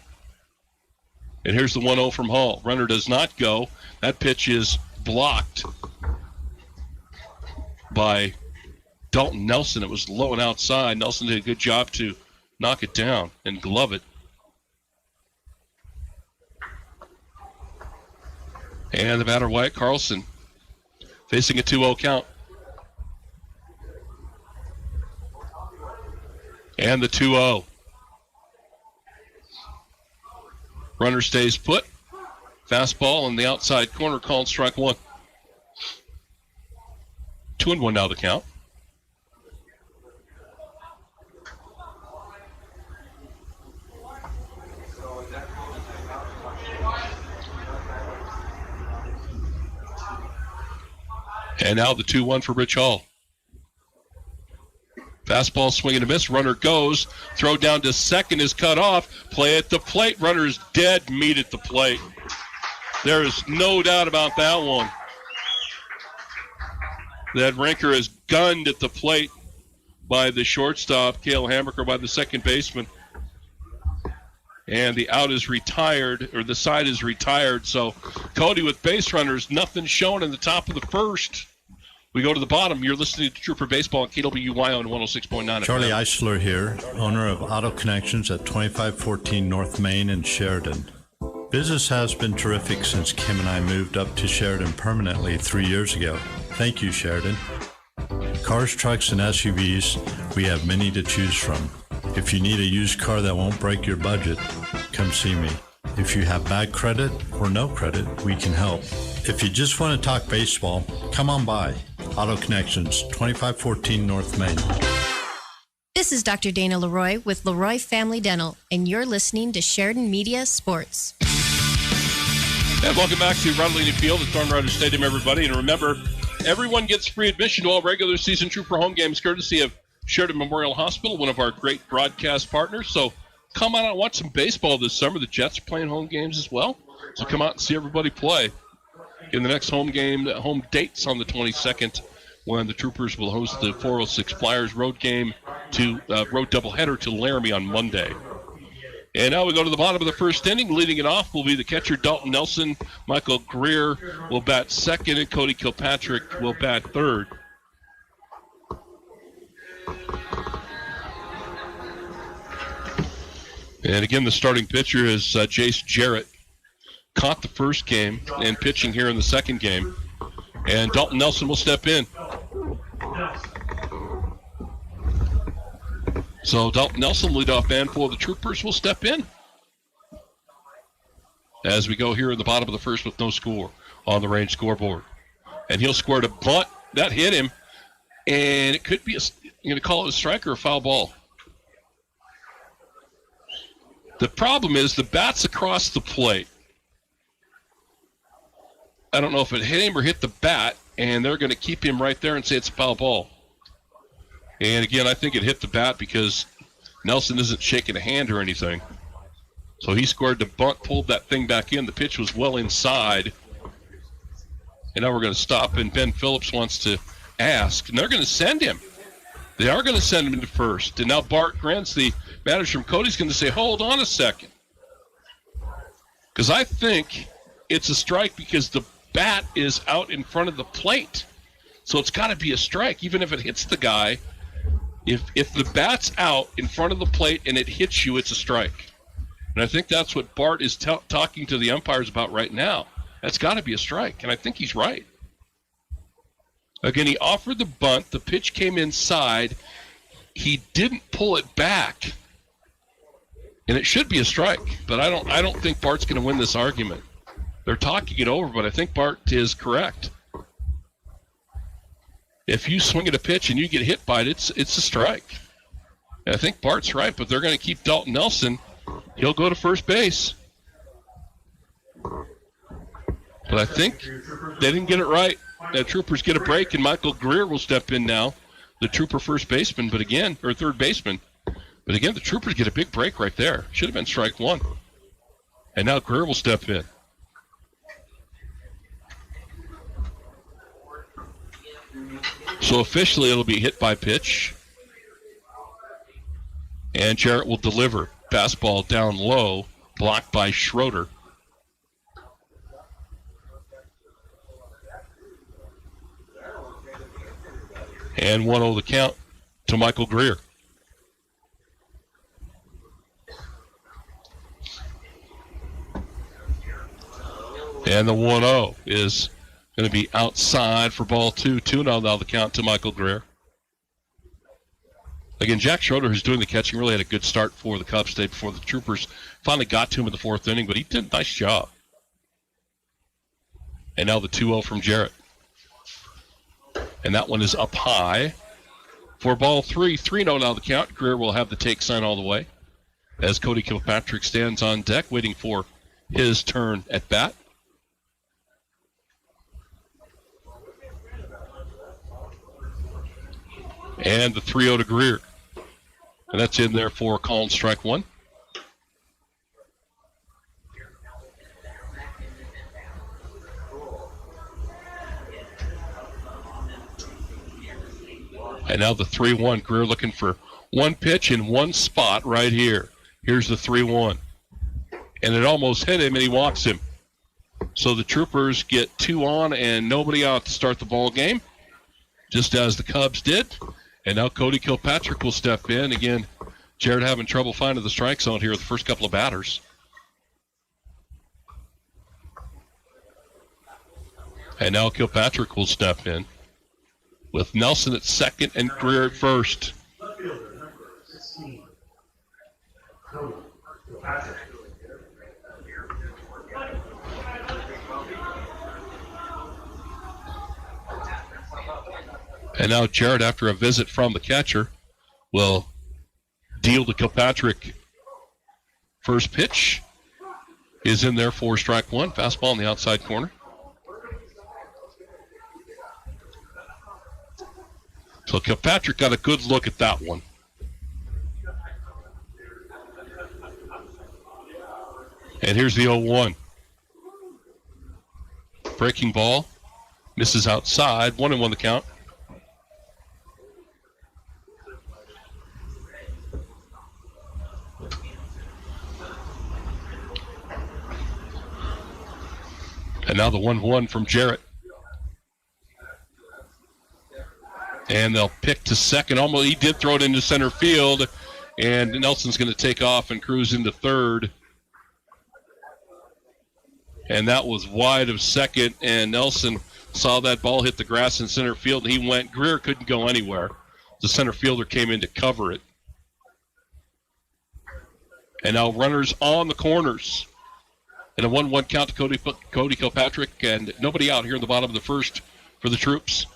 And here's the 1-0 from Hall. Runner does not go. That pitch is blocked by Dalton Nelson. It was low and outside. Nelson did a good job to knock it down and glove it. And the batter, Wyatt Carlson, facing a 2-0 count. And the 2-0. Runner stays put. Fastball on the outside corner, called strike one. 2-1 now the count. And now the 2-1 for Rich Hall. Fastball swing and a miss. Runner goes. Throw down to second is cut off. Play at the plate. Runner is dead meat at the plate. There is no doubt about that one. That Rinker is gunned at the plate by the shortstop, Cale Hammaker, by the second baseman. And the out is retired, or the side is retired. So Cody with base runners, nothing showing in the top of the first. We go to the bottom. You're listening to Trooper Baseball on KWY on 106.9. Charlie Eisler here, owner of Auto Connections at 2514 North Main in Sheridan. Business has been terrific since Kim and I moved up to Sheridan permanently 3 years ago. Thank you, Sheridan. Cars, trucks, and SUVs, we have many to choose from. If you need a used car that won't break your budget, come see me. If you have bad credit or no credit, we can help. If you just want to talk baseball, come on by. Auto Connections, 2514 North Main. This is Dr. Dana Leroy with Leroy Family Dental, and you're listening to Sheridan Media Sports. And welcome back to Ron Laney Field at Thorn Rider Stadium, everybody. And remember, everyone gets free admission to all regular season Trooper home games, courtesy of Sheridan Memorial Hospital, one of our great broadcast partners. So come on out and watch some baseball this summer. The Jets are playing home games as well. So come out and see everybody play. In the next home game, home dates on the 22nd, when the Troopers will host the 406 Flyers road game road doubleheader to Laramie on Monday. And now we go to the bottom of the first inning. Leading it off will be the catcher, Dalton Nelson. Michael Greer will bat second, and Cody Kilpatrick will bat third. And again, the starting pitcher is Jace Jarrett. Caught the first game and pitching here in the second game. And Dalton Nelson will step in. So Dalton Nelson, leadoff man for the Troopers, will step in. As we go here in the bottom of the first with no score on the range scoreboard. And he'll square to bunt. That hit him. And it could be, you're going to call it a strike or a foul ball. The problem is the bat's across the plate. I don't know if it hit him or hit the bat, and they're going to keep him right there and say it's a foul ball. And again, I think it hit the bat because Nelson isn't shaking a hand or anything. So he scored the bunt, pulled that thing back in. The pitch was well inside. And now we're going to stop, and Ben Phillips wants to ask. And they're going to send him. They are going to send him into first. And now Bart Grants, the manager from Cody's, going to say, hold on a second. Because I think it's a strike because the bat is out in front of the plate. So it's got to be a strike, even if it hits the guy. If the bat's out in front of the plate and it hits you, it's a strike. And I think that's what Bart is talking to the umpires about right now. That's got to be a strike, and I think he's right. Again, he offered the bunt. The pitch came inside. He didn't pull it back, and it should be a strike. But I don't think Bart's going to win this argument. They're talking it over, but I think Bart is correct. If you swing at a pitch and you get hit by it, it's a strike. And I think Bart's right, but they're going to keep Dalton Nelson. He'll go to first base. But I think they didn't get it right. The Troopers get a break, and Michael Greer will step in now, the Trooper first baseman, or third baseman. But again, the Troopers get a big break right there. Should have been strike one. And now Greer will step in. So officially it'll be hit by pitch. And Jarrett will deliver. Fastball down low, blocked by Schroeder. And 1-0 the count to Michael Greer. And the 1-0 is going to be outside for ball 2. 2-0 now the count to Michael Greer. Again, Jack Schroeder, who's doing the catching, really had a good start for the Cubs today before the Troopers finally got to him in the fourth inning, but he did a nice job. And now the 2-0 from Jarrett. And that one is up high. For ball 3, 3-0 now the count. Greer will have the take sign all the way as Cody Kilpatrick stands on deck waiting for his turn at bat. And the 3-0 to Greer. And that's in there for called strike one. And now the 3-1. Greer looking for one pitch in one spot right here. Here's the 3-1. And it almost hit him, and he walks him. So the Troopers get 2 on and nobody out to start the ball game, just as the Cubs did. And now Cody Kilpatrick will step in. Again, Jared having trouble finding the strike zone here with the first couple of batters. And now Kilpatrick will step in with Nelson at second and Greer at first. And now Jared, after a visit from the catcher, will deal to Kilpatrick. First pitch is in there for strike one. Fastball in the outside corner. So Kilpatrick got a good look at that one. And here's the 0-1. Breaking ball. Misses outside. 1-1 the count. And now the 1-1 from Jarrett. And they'll pick to second. Almost, he did throw it into center field. And Nelson's going to take off and cruise into third. And that was wide of second. And Nelson saw that ball hit the grass in center field. And he went. Greer couldn't go anywhere. The center fielder came in to cover it. And now runners on the corners. And a 1-1 count to Cody Kilpatrick. And nobody out here in the bottom of the first for the Troops.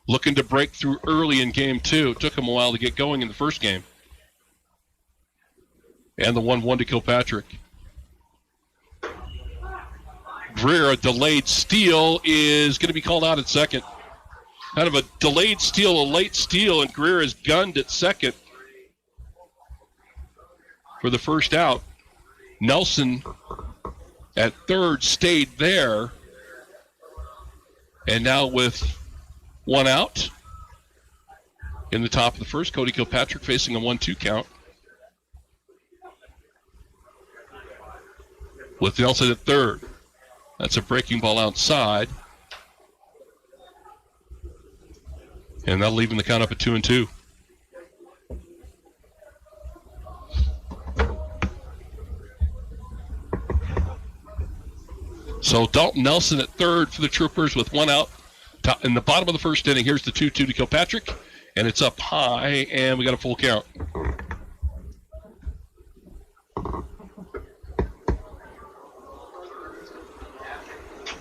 Looking to break through early in game two. It took him a while to get going in the first game. And the 1-1 to Kilpatrick. Greer, a delayed steal, is going to be called out at second. Kind of a delayed steal, a late steal, and Greer is gunned at second for the first out. Nelson at third stayed there. And now with one out in the top of the first, Cody Kilpatrick facing a 1-2 count. With Nelson at third. That's a breaking ball outside. And that'll leave the count up at 2-2. So Dalton Nelson at third for the Troopers with one out. In the bottom of the first inning, here's the 2-2 to Kilpatrick. And it's up high, and we got a full count.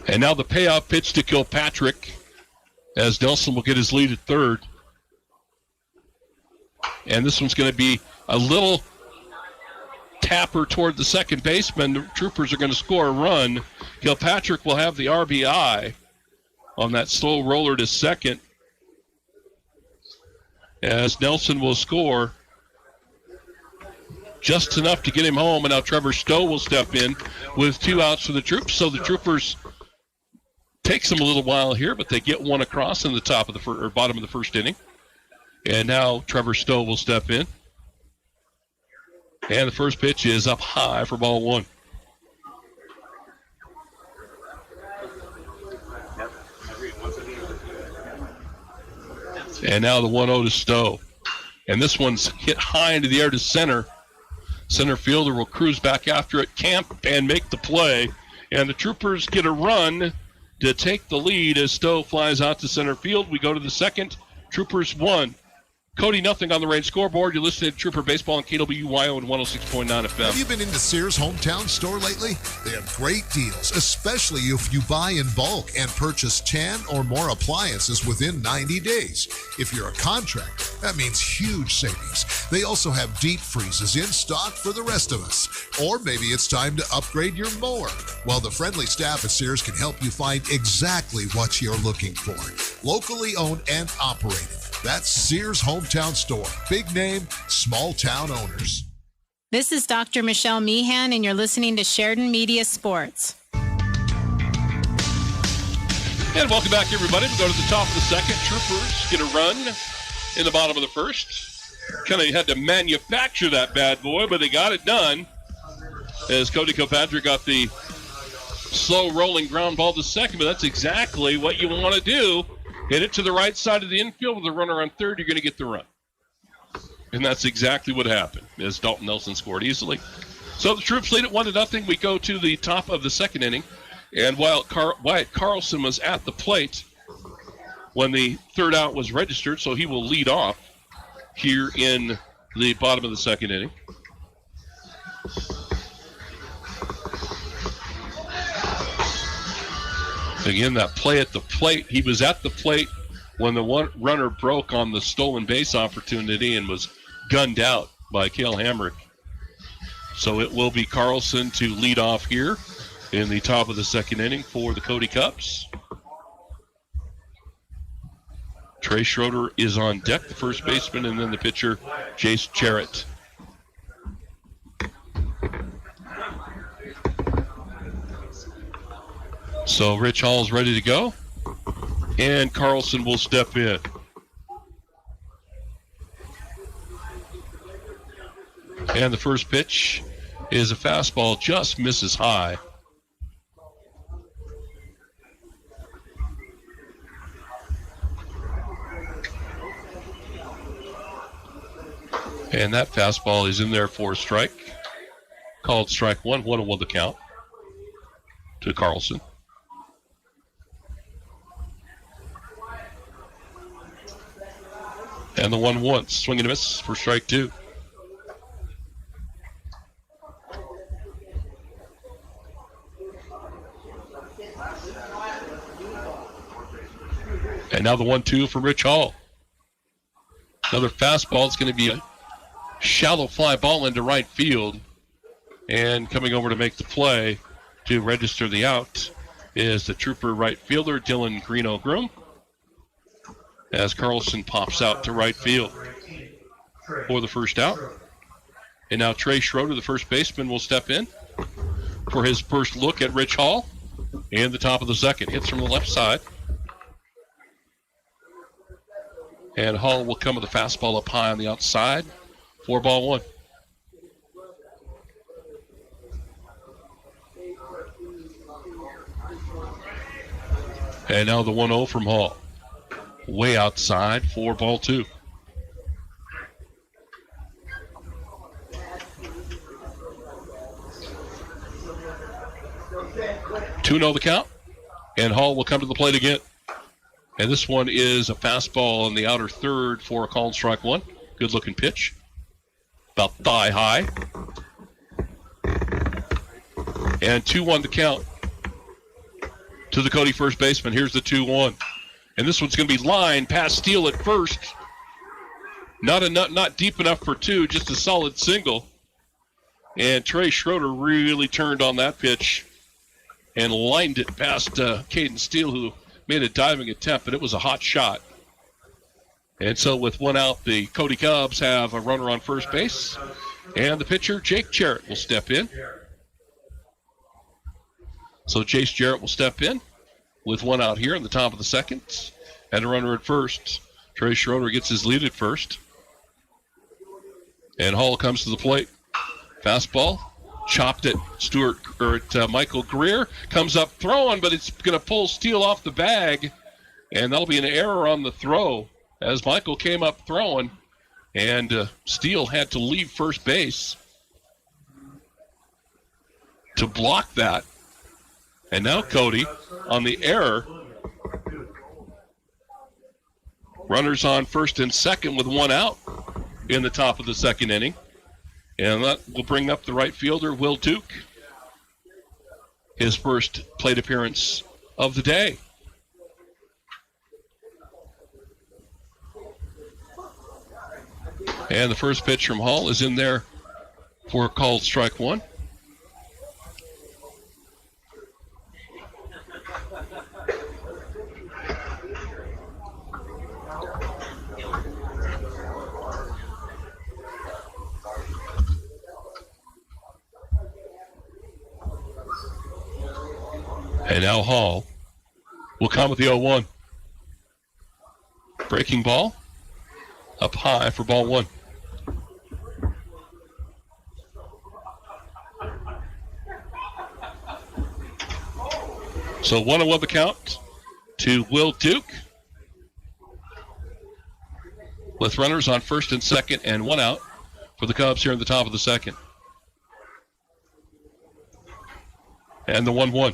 And now the payoff pitch to Kilpatrick as Nelson will get his lead at third. And this one's going to be a little tapper toward the second baseman. The Troopers are going to score a run. Kilpatrick will have the RBI on that slow roller to second as Nelson will score just enough to get him home. And now Trevor Stowe will step in with 2 outs for the Troops. So the Troopers takes them a little while here, but they get one across in the top of the or bottom of the first inning. And now Trevor Stowe will step in. And the first pitch is up high for ball one. And now the 1-0 to Stowe. And this one's hit high into the air to center. Center fielder will cruise back after it, camp, and make the play. And the Troopers get a run to take the lead as Stowe flies out to center field. We go to the second. Troopers 1, Cody, nothing on the range scoreboard. You're listening to Trooper Baseball on KWYO and 106.9 FM. Have you been into Sears Hometown Store lately? They have great deals, especially if you buy in bulk and purchase 10 or more appliances within 90 days. If you're a contractor, that means huge savings. They also have deep freezes in stock for the rest of us. Or maybe it's time to upgrade your mower. Well, the friendly staff at Sears can help you find exactly what you're looking for. Locally owned and operated. That's Sears Hometown Store. Big name, small town owners. This is Dr. Michelle Meehan, and you're listening to Sheridan Media Sports. And welcome back, everybody. We go to the top of the second. Troopers get a run in the bottom of the first. Kind of had to manufacture that bad boy, but they got it done. As Cody Kilpatrick got the slow rolling ground ball to second, but that's exactly what you want to do. Hit it to the right side of the infield with a runner on third, you're going to get the run. And that's exactly what happened, as Dalton Nelson scored easily. So the Troops lead at 1-0. We go to the top of the second inning. And while Wyatt Carlson was at the plate when the third out was registered, so he will lead off here in the bottom of the second inning. Again, that play at the plate. He was at the plate when the one runner broke on the stolen base opportunity and was gunned out by Cale Hamrick. So it will be Carlson to lead off here in the top of the second inning for the Cody Cubs. Trey Schroeder is on deck, the first baseman, and then the pitcher, Jace Jarrett. So Rich Hall's ready to go, and Carlson will step in. And the first pitch is a fastball, just misses high. And that fastball is in there for a strike. Called strike one, 1-1 the count to Carlson. And the 1-1, swing and a miss for strike two. And now the 1-2 from Rich Hall. Another fastball. It's going to be a shallow fly ball into right field. And coming over to make the play to register the out is the Trooper right fielder, Dylan Greeno-Groom, as Carlson pops out to right field for the first out. And now Trey Schroeder, the first baseman, will step in for his first look at Rich Hall. And the top of the second. Hits from the left side. And Hall will come with a fastball up high on the outside. 4-1. And now the 1-0 from Hall. Way outside, 4-2. Two-0 the count, and Hall will come to the plate again. And this one is a fastball on the outer third for a called strike one. Good-looking pitch, about thigh high. And 2-1 the count to the Cody first baseman. Here's the 2-1. And this one's going to be lined past Steele at first. Not deep enough for two, just a solid single. And Trey Schroeder really turned on that pitch and lined it past Caden Steele, who made a diving attempt, but it was a hot shot. And so with one out, the Cody Cubs have a runner on first base. And the pitcher, Jake Jarrett, will step in. So Jace Jarrett will step in with one out here in the top of the second. And a runner at first. Trey Schroeder gets his lead at first. And Hall comes to the plate. Fastball. Chopped at Michael Greer. Comes up throwing, but it's going to pull Steele off the bag. And that'll be an error on the throw as Michael came up throwing. And Steele had to leave first base to block that. And now Cody, on the error, Runners on first and second with one out in the top of the second inning. And that will bring up the right fielder, Will Duke. His first plate appearance of the day. And the first pitch from Hall is in there for a called strike one. And now Hall will come with the 0-1. Breaking ball up high for ball one. So 1-1 the count to Will Duke, with runners on first and second and one out for the Cubs here in the top of the second. And the 1-1.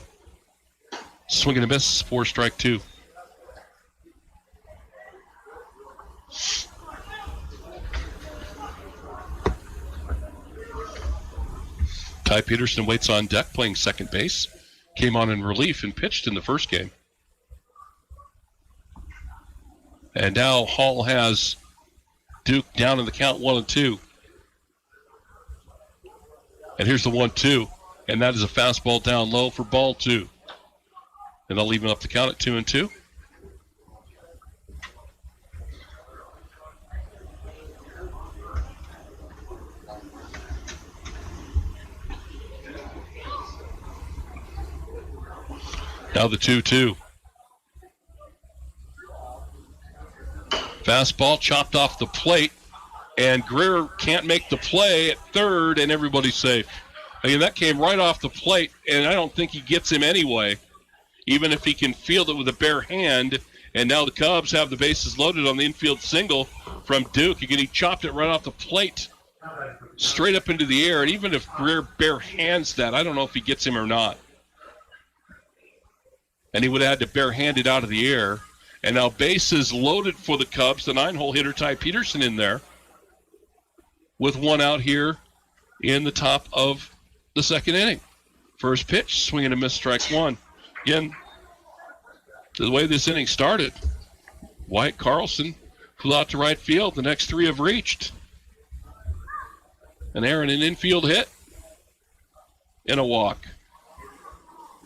Swing and a miss for strike two. Ty Peterson waits on deck playing second base. Came on in relief and pitched in the first game. And now Hall has Duke down in the count 1-2. And here's the 1-2. And that is a fastball down low for ball two. And they'll leave him up the count at 2-2. Now the 2-2. Fastball chopped off the plate, and Greer can't make the play at third, and everybody's safe. I mean, that came right off the plate, and I don't think he gets him anyway, even if he can field it with a bare hand. And now the Cubs have the bases loaded on the infield single from Duke. Again, he chopped it right off the plate, straight up into the air, and even if Greer bare hands that, I don't know if he gets him or not. And he would have had to bare-hand it out of the air. And now bases loaded for the Cubs. The 9-hole hitter, Ty Peterson, in there with one out here in the top of the second inning. First pitch, swing and a miss, strike one. Again, the way this inning started, Wyatt Carlson flew out to right field. The next three have reached. An error and an infield hit and a walk.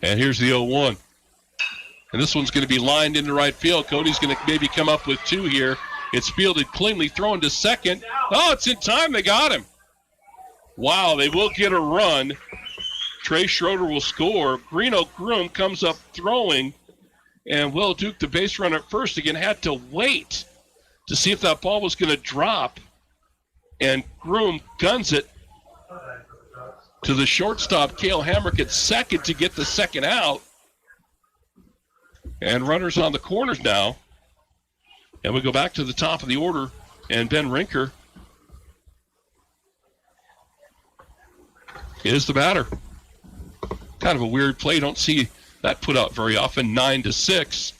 And here's the 0-1. And this one's going to be lined into right field. Cody's going to maybe come up with two here. It's fielded cleanly, thrown to second. Oh, it's in time. They got him. Wow, they will get a run. Trey Schroeder will score. Greeno Groom comes up throwing. And Will Duke, the base runner at first, again had to wait to see if that ball was going to drop. And Groom guns it to the shortstop, Cale Hamrick, at second to get the second out. And runners on the corners now. And we go back to the top of the order. And Ben Rinker is the batter. Kind of a weird play. Don't see that put out very often. 9-6.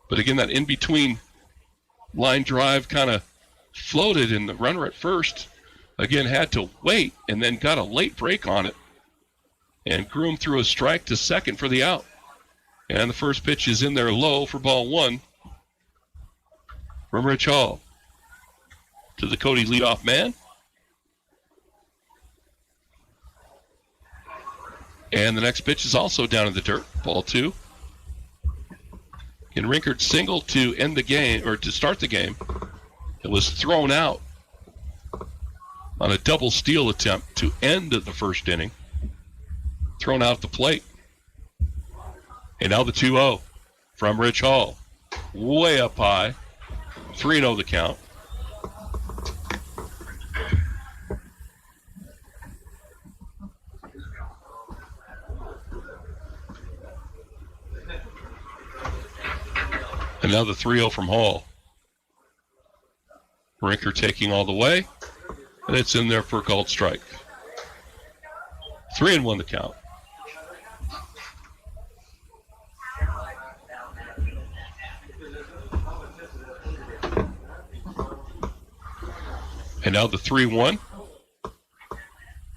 But again, that in-between line drive kind of floated. And the runner at first, again, had to wait. And then got a late break on it. And Groom threw a strike to second for the out. And the first pitch is in there low for ball one from Rich Hall to the Cody leadoff man. And the next pitch is also down in the dirt, ball two. And Rinkert single to end the game, or to start the game. It was thrown out on a double steal attempt to end the first inning. Thrown out the plate. And now the 2-0 from Rich Hall. Way up high. 3-0 the count. And now the 3-0 from Hall. Rinker taking all the way. And it's in there for a called strike. 3-1 the count. And now the 3-1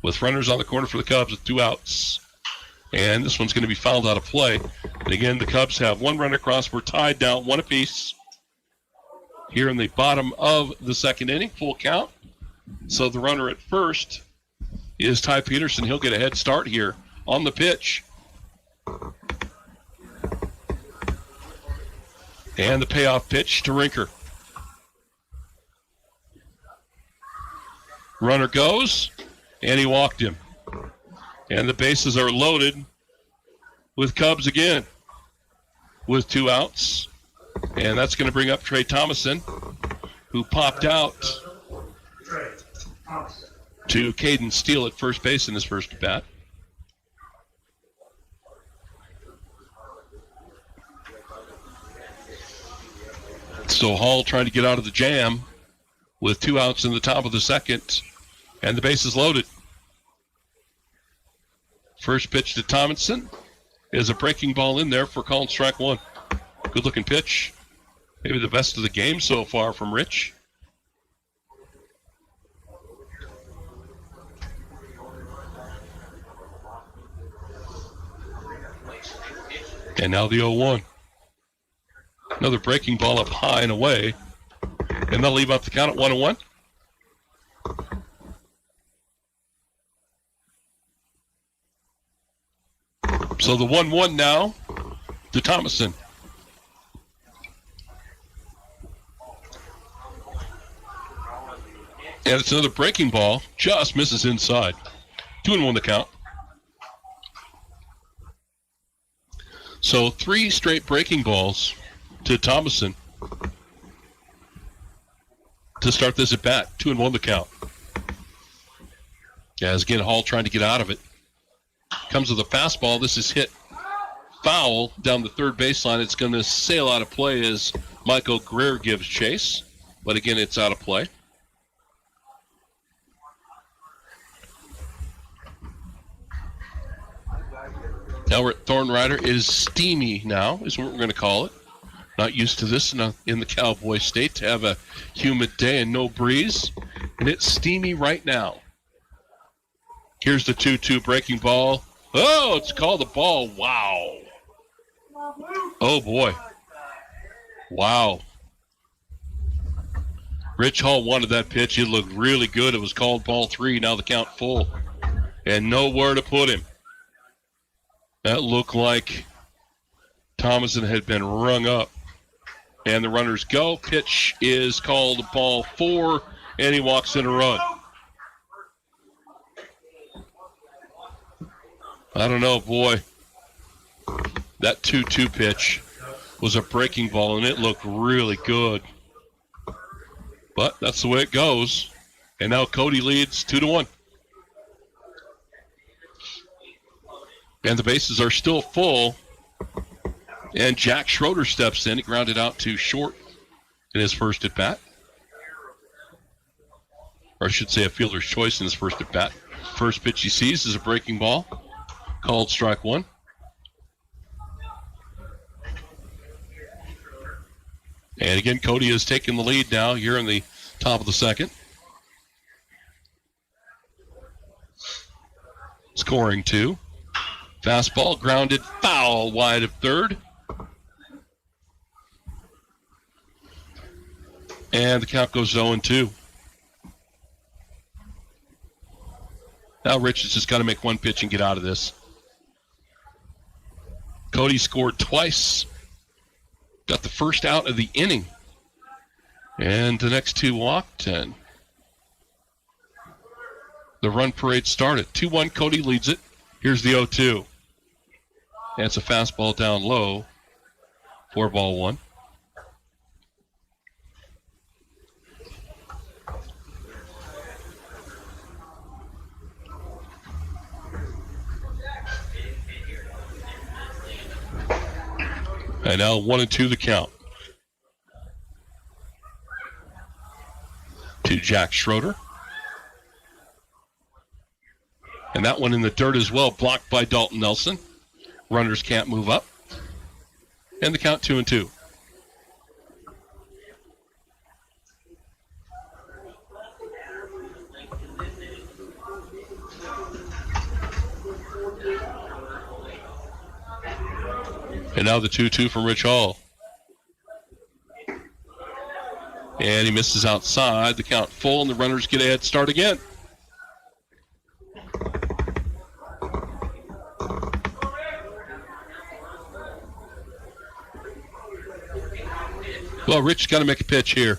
with runners on the corner for the Cubs with 2 outs. And this one's going to be fouled out of play. And again, the Cubs have 1 run across. We're tied down 1 apiece here in the bottom of the second inning, full count. So the runner at first is Ty Peterson. He'll get a head start here on the pitch. And the payoff pitch to Rinker. Runner goes, and he walked him. And the bases are loaded with Cubs again with 2 outs. And that's going to bring up Trey Thomason, who popped out to Caden Steele at first base in his first at bat. So Hall trying to get out of the jam with 2 outs in the top of the second, and the bases loaded. First pitch to Thomason is a breaking ball in there for called strike 1. Good looking pitch. Maybe the best of the game so far from Rich. And now the 0-1. Another breaking ball up high and away. And they'll leave up the count at 1-1. So the 1-1 now to Thomason. And it's another breaking ball. Just misses inside. 2-1 the count. So 3 straight breaking balls to Thomason to start this at bat. 2-1 the count. As again, Hall trying to get out of it. Comes with a fastball. This is hit foul down the third baseline. It's going to sail out of play as Michael Greer gives chase. But again, it's out of play. Now we're at Thornrider. It is steamy now, is what we're going to call it. Not used to this in the Cowboy State, to have a humid day and no breeze. And it's steamy right now. Here's the 2-2 breaking ball. Oh, it's called a ball. Wow. Oh, boy. Wow. Rich Hall wanted that pitch. It looked really good. It was called ball 3. Now the count full. And nowhere to put him. That looked like Thomason had been rung up. And the runners go. Pitch is called ball 4, and he walks in a run. I don't know, boy. That 2-2 pitch was a breaking ball, and it looked really good. But that's the way it goes. And now Cody leads 2-1. And the bases are still full. And Jack Schroeder steps in. He grounded out to short in his first at bat. Or I should say a fielder's choice in his first at bat. First pitch he sees is a breaking ball. Called strike 1. And again, Cody has taken the lead now here in the top of the second. Scoring 2. Fastball grounded foul wide of third. And the count goes 0-2. Now Rich has just got to make one pitch and get out of this. Cody scored twice. Got the first out of the inning. And the next 2 walked, and the run parade started. 2-1, Cody leads it. Here's the 0-2. And it's a fastball down low for ball 1. And now 1-2 the count. To Jack Schroeder. And that one in the dirt as well, blocked by Dalton Nelson. Runners can't move up. And the count 2-2. And now the 2-2 from Rich Hall. And he misses outside. The count full, and the runners get a head start again. Well, Rich's got to make a pitch here.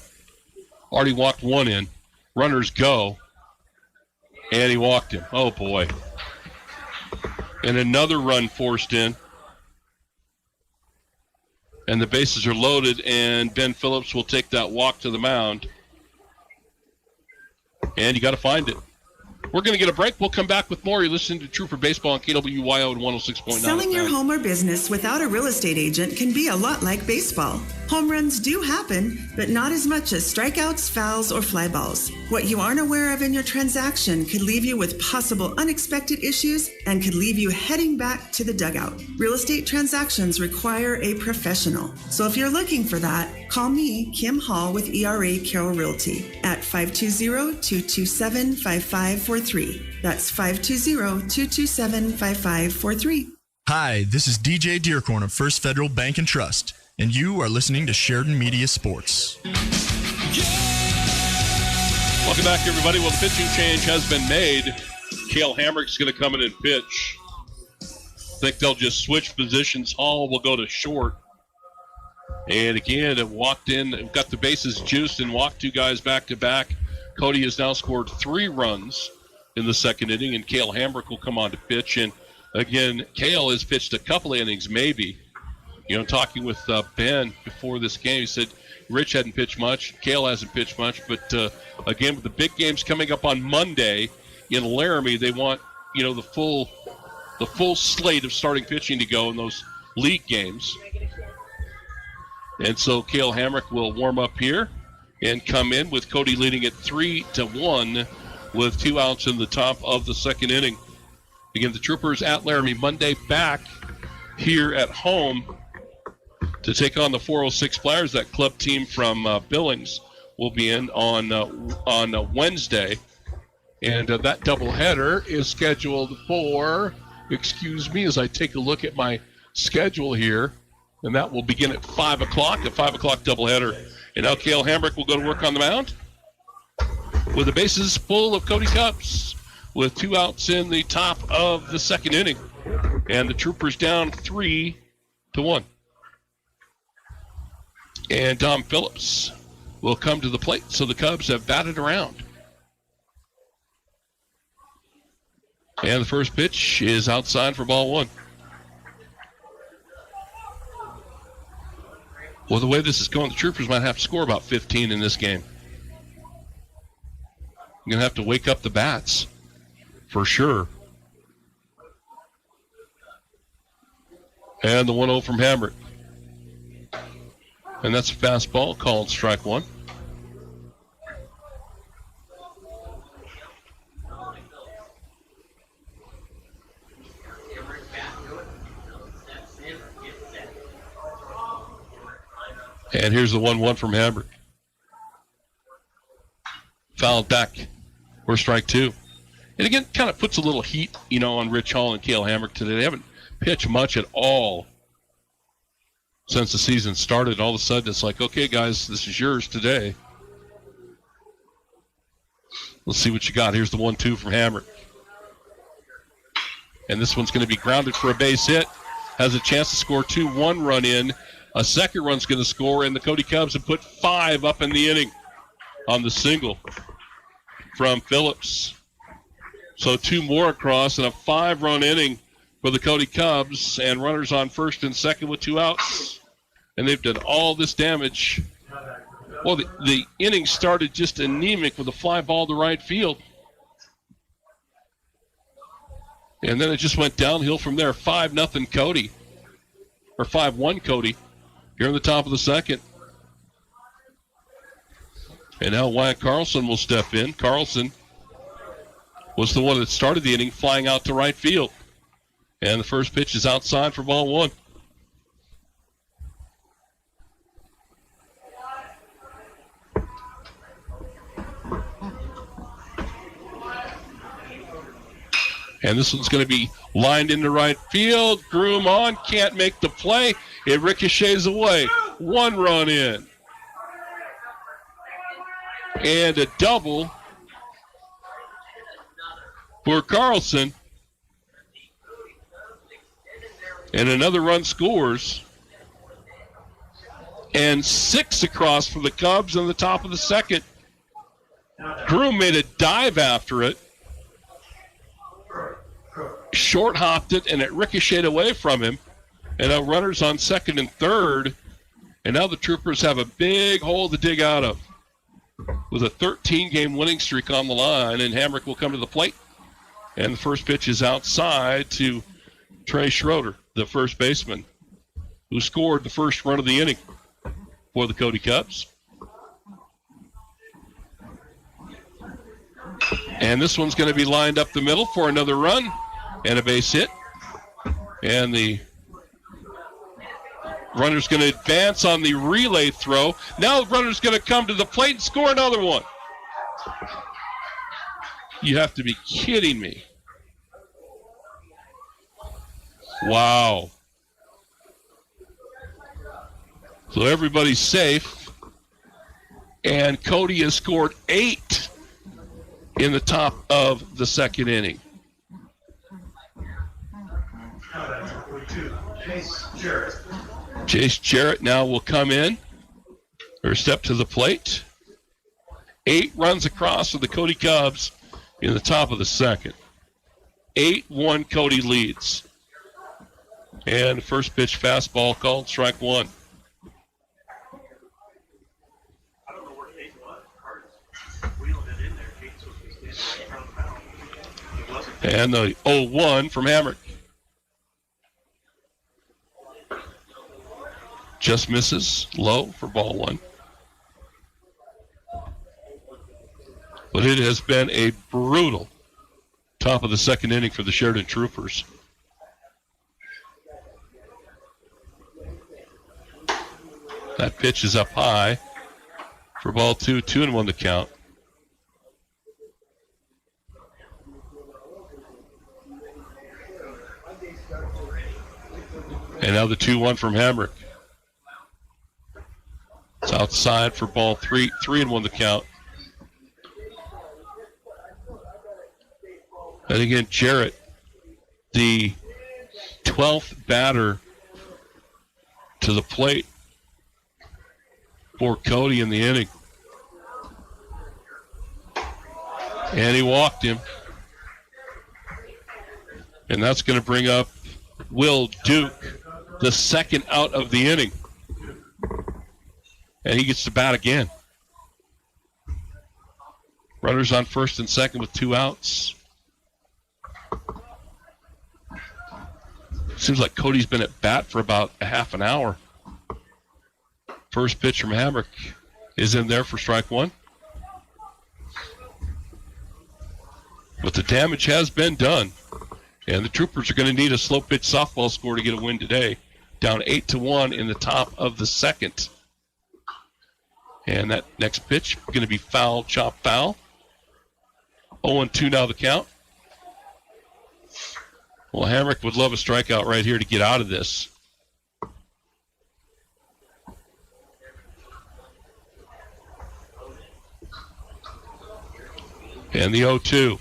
Already walked one in. Runners go. And he walked him. Oh, boy. And another run forced in. And the bases are loaded, and Ben Phillips will take that walk to the mound. And you got to find it. We're going to get a break. We'll come back with more. You're listening to Trooper Baseball on KWYO and 106.9. Selling your home or business without a real estate agent can be a lot like baseball. Home runs do happen, but not as much as strikeouts, fouls, or fly balls. What you aren't aware of in your transaction could leave you with possible unexpected issues and could leave you heading back to the dugout. Real estate transactions require a professional. So if you're looking for that, call me, Kim Hall with ERA Carroll Realty at 520-227-5543. That's 520-227-5543. Hi, this is DJ Dearcorn of First Federal Bank and Trust, and you are listening to Sheridan Media Sports. Welcome back, everybody. Well, the pitching change has been made. Cale Hamrick's going to come in and pitch. I think they'll just switch positions. Hall will go to short. And again, it walked in, got the bases juiced, and walked two guys back to back. Cody has now scored 3 runs in the second inning, and Cale Hamrick will come on to pitch. And again, Cale has pitched a couple innings, maybe. You know, talking with Ben before this game, he said Rich hadn't pitched much, Cale hasn't pitched much, but again, with the big games coming up on Monday in Laramie, they want, you know, the full slate of starting pitching to go in those league games. And so Cale Hamrick will warm up here and come in with Cody leading at 3-1 with 2 outs in the top of the second inning. Again, the Troopers at Laramie Monday, back here at home to take on the 406 Flyers. That club team from Billings will be in on Wednesday. And that doubleheader is scheduled for, excuse me, as I take a look at my schedule here, and that will begin at 5 o'clock, a 5 o'clock doubleheader. And now Cale Hamrick will go to work on the mound with the bases full of Cody Cubs, with 2 outs in the top of the second inning. And the Troopers down 3-1. And Dom Phillips will come to the plate, so the Cubs have batted around. And the first pitch is outside for ball 1. Well, the way this is going, the Troopers might have to score about 15 in this game. You're going to have to wake up the bats, for sure. And the 1-0 from Hamrick. And that's a fastball called strike 1. And here's the 1-1 from Hamrick. Fouled back for strike 2. And again, kind of puts a little heat, you know, on Rich Hall and Cale Hamrick today. They haven't pitched much at all since the season started. All of a sudden, it's like, okay, guys, this is yours today. Let's see what you got. Here's the 1-2 from Hamrick. And this one's going to be grounded for a base hit. Has a chance to score 2, 1 run in. A second run's going to score, and the Cody Cubs have put 5 up in the inning on the single from Phillips. So 2 more across, and a 5-run inning for the Cody Cubs, and runners on first and second with 2 outs. And they've done all this damage. Well, the inning started just anemic with a fly ball to right field. And then it just went downhill from there. 5-0 Cody. Or 5-1 Cody. Here in the top of the second. And now Wyatt Carlson will step in. Carlson was the one that started the inning, flying out to right field. And the first pitch is outside for ball 1. And this one's going to be lined into right field. Groom on, can't make the play. It ricochets away. 1 run in. And a double for Carlson. And another run scores. And 6 across for the Cubs in the top of the second. Groom made a dive after it. Short hopped it, and it ricocheted away from him. And now runners on second and third. And now the Troopers have a big hole to dig out of with a 13-game winning streak on the line. And Hamrick will come to the plate. And the first pitch is outside to Trey Schroeder, the first baseman, who scored the first run of the inning for the Cody Cubs. And this one's going to be lined up the middle for another run and a base hit. And the runner's going to advance on the relay throw. Now the runner's going to come to the plate and score another one. You have to be kidding me. Wow. So everybody's safe. And Cody has scored 8 in the top of the second inning. Chase Jarrett now will come in or step to the plate. 8 runs across for the Cody Cubs in the top of the second. 8-1 Cody leads. And the first pitch fastball called strike 1. And the 0-1 from Hamrick. Just misses low for ball 1. But it has been a brutal top of the second inning for the Sheridan Troopers. That pitch is up high for ball 2, 2-1 to count. And now the 2-1 from Hamrick. It's outside for ball 3, 3-1 to count. And again, Jarrett, the 12th batter to the plate for Cody in the inning. And he walked him. And that's going to bring up Will Duke, the second out of the inning. And he gets to bat again. Runners on first and second with 2 outs. Seems like Cody's been at bat for about a half an hour. First pitch from Hamrick is in there for strike 1. But the damage has been done. And the Troopers are going to need a slow pitch softball score to get a win today. Down 8-1 in the top of the second. And that next pitch going to be foul, chop foul. 0-2 now the count. Well, Hamrick would love a strikeout right here to get out of this. And the 0-2.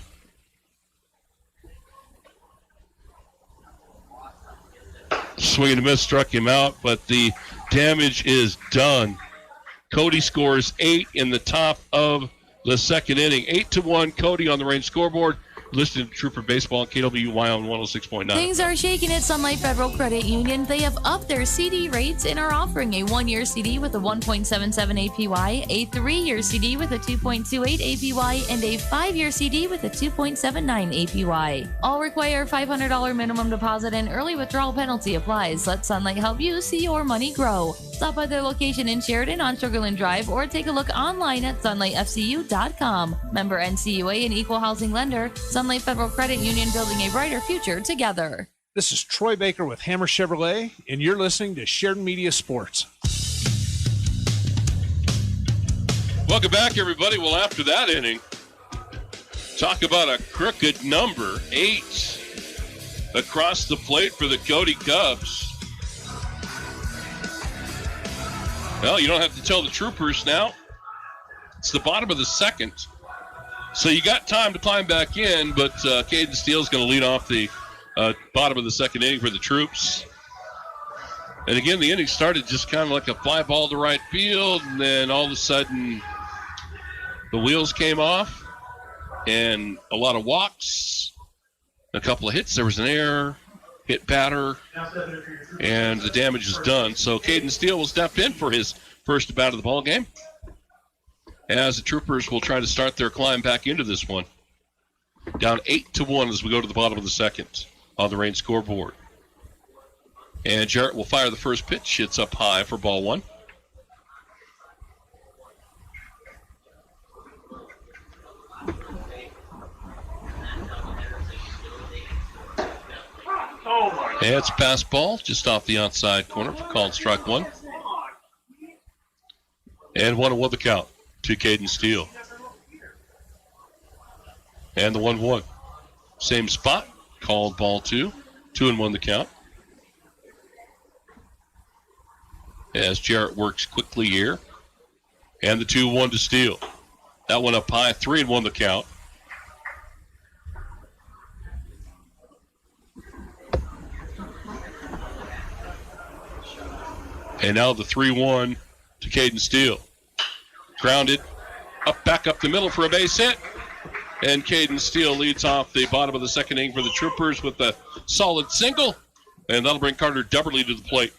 Swing and a miss struck him out, but the damage is done. Cody scores 8 in the top of the second inning. 8-1 Cody on the Range scoreboard. Listed Trooper Baseball on KWY on 106.9. Things are shaking at Sunlight Federal Credit Union. They have upped their CD rates and are offering a 1-year CD with a 1.77 APY, a 3-year CD with a 2.28 APY, and a 5-year CD with a 2.79 APY. All require $500 minimum deposit and early withdrawal penalty applies. Let Sunlight help you see your money grow. Stop by their location in Sheridan on Sugarland Drive or take a look online at sunlightfcu.com. Member NCUA and equal housing lender. Sunlight Federal Credit Union, building a brighter future together. This is Troy Baker with Hammer Chevrolet, and you're listening to Sheridan Media Sports. Welcome back, everybody. Well, after that inning, talk about a crooked number. 8 across the plate for the Cody Cubs. Well, you don't have to tell the Troopers now. It's the bottom of the second. So you got time to climb back in, but Caden Steele's going to lead off the bottom of the second inning for the Troops. And again, the inning started just kind of like a fly ball to right field, and then all of a sudden the wheels came off, and a lot of walks, a couple of hits. There was an error, hit batter, and the damage is done. So Caden Steele will step in for his first bat of the ball game, as the Troopers will try to start their climb back into this one. Down 8-1 as we go to the bottom of the second on the Reign scoreboard. And Jarrett will fire the first pitch. It's up high for ball one. And it's a pass ball just off the outside corner for called strike one. And 1-1 the count to Caden Steele. And the 1-1. Same spot, called ball two. 2-1 the count. As Jarrett works quickly here. And the 2-1 to Steele. That one up high, 3-1 the count. And now the 3-1 to Caden Steele. Grounded, back up the middle for a base hit. And Caden Steele leads off the bottom of the second inning for the Troopers with a solid single. And that'll bring Carter Dubberly to the plate.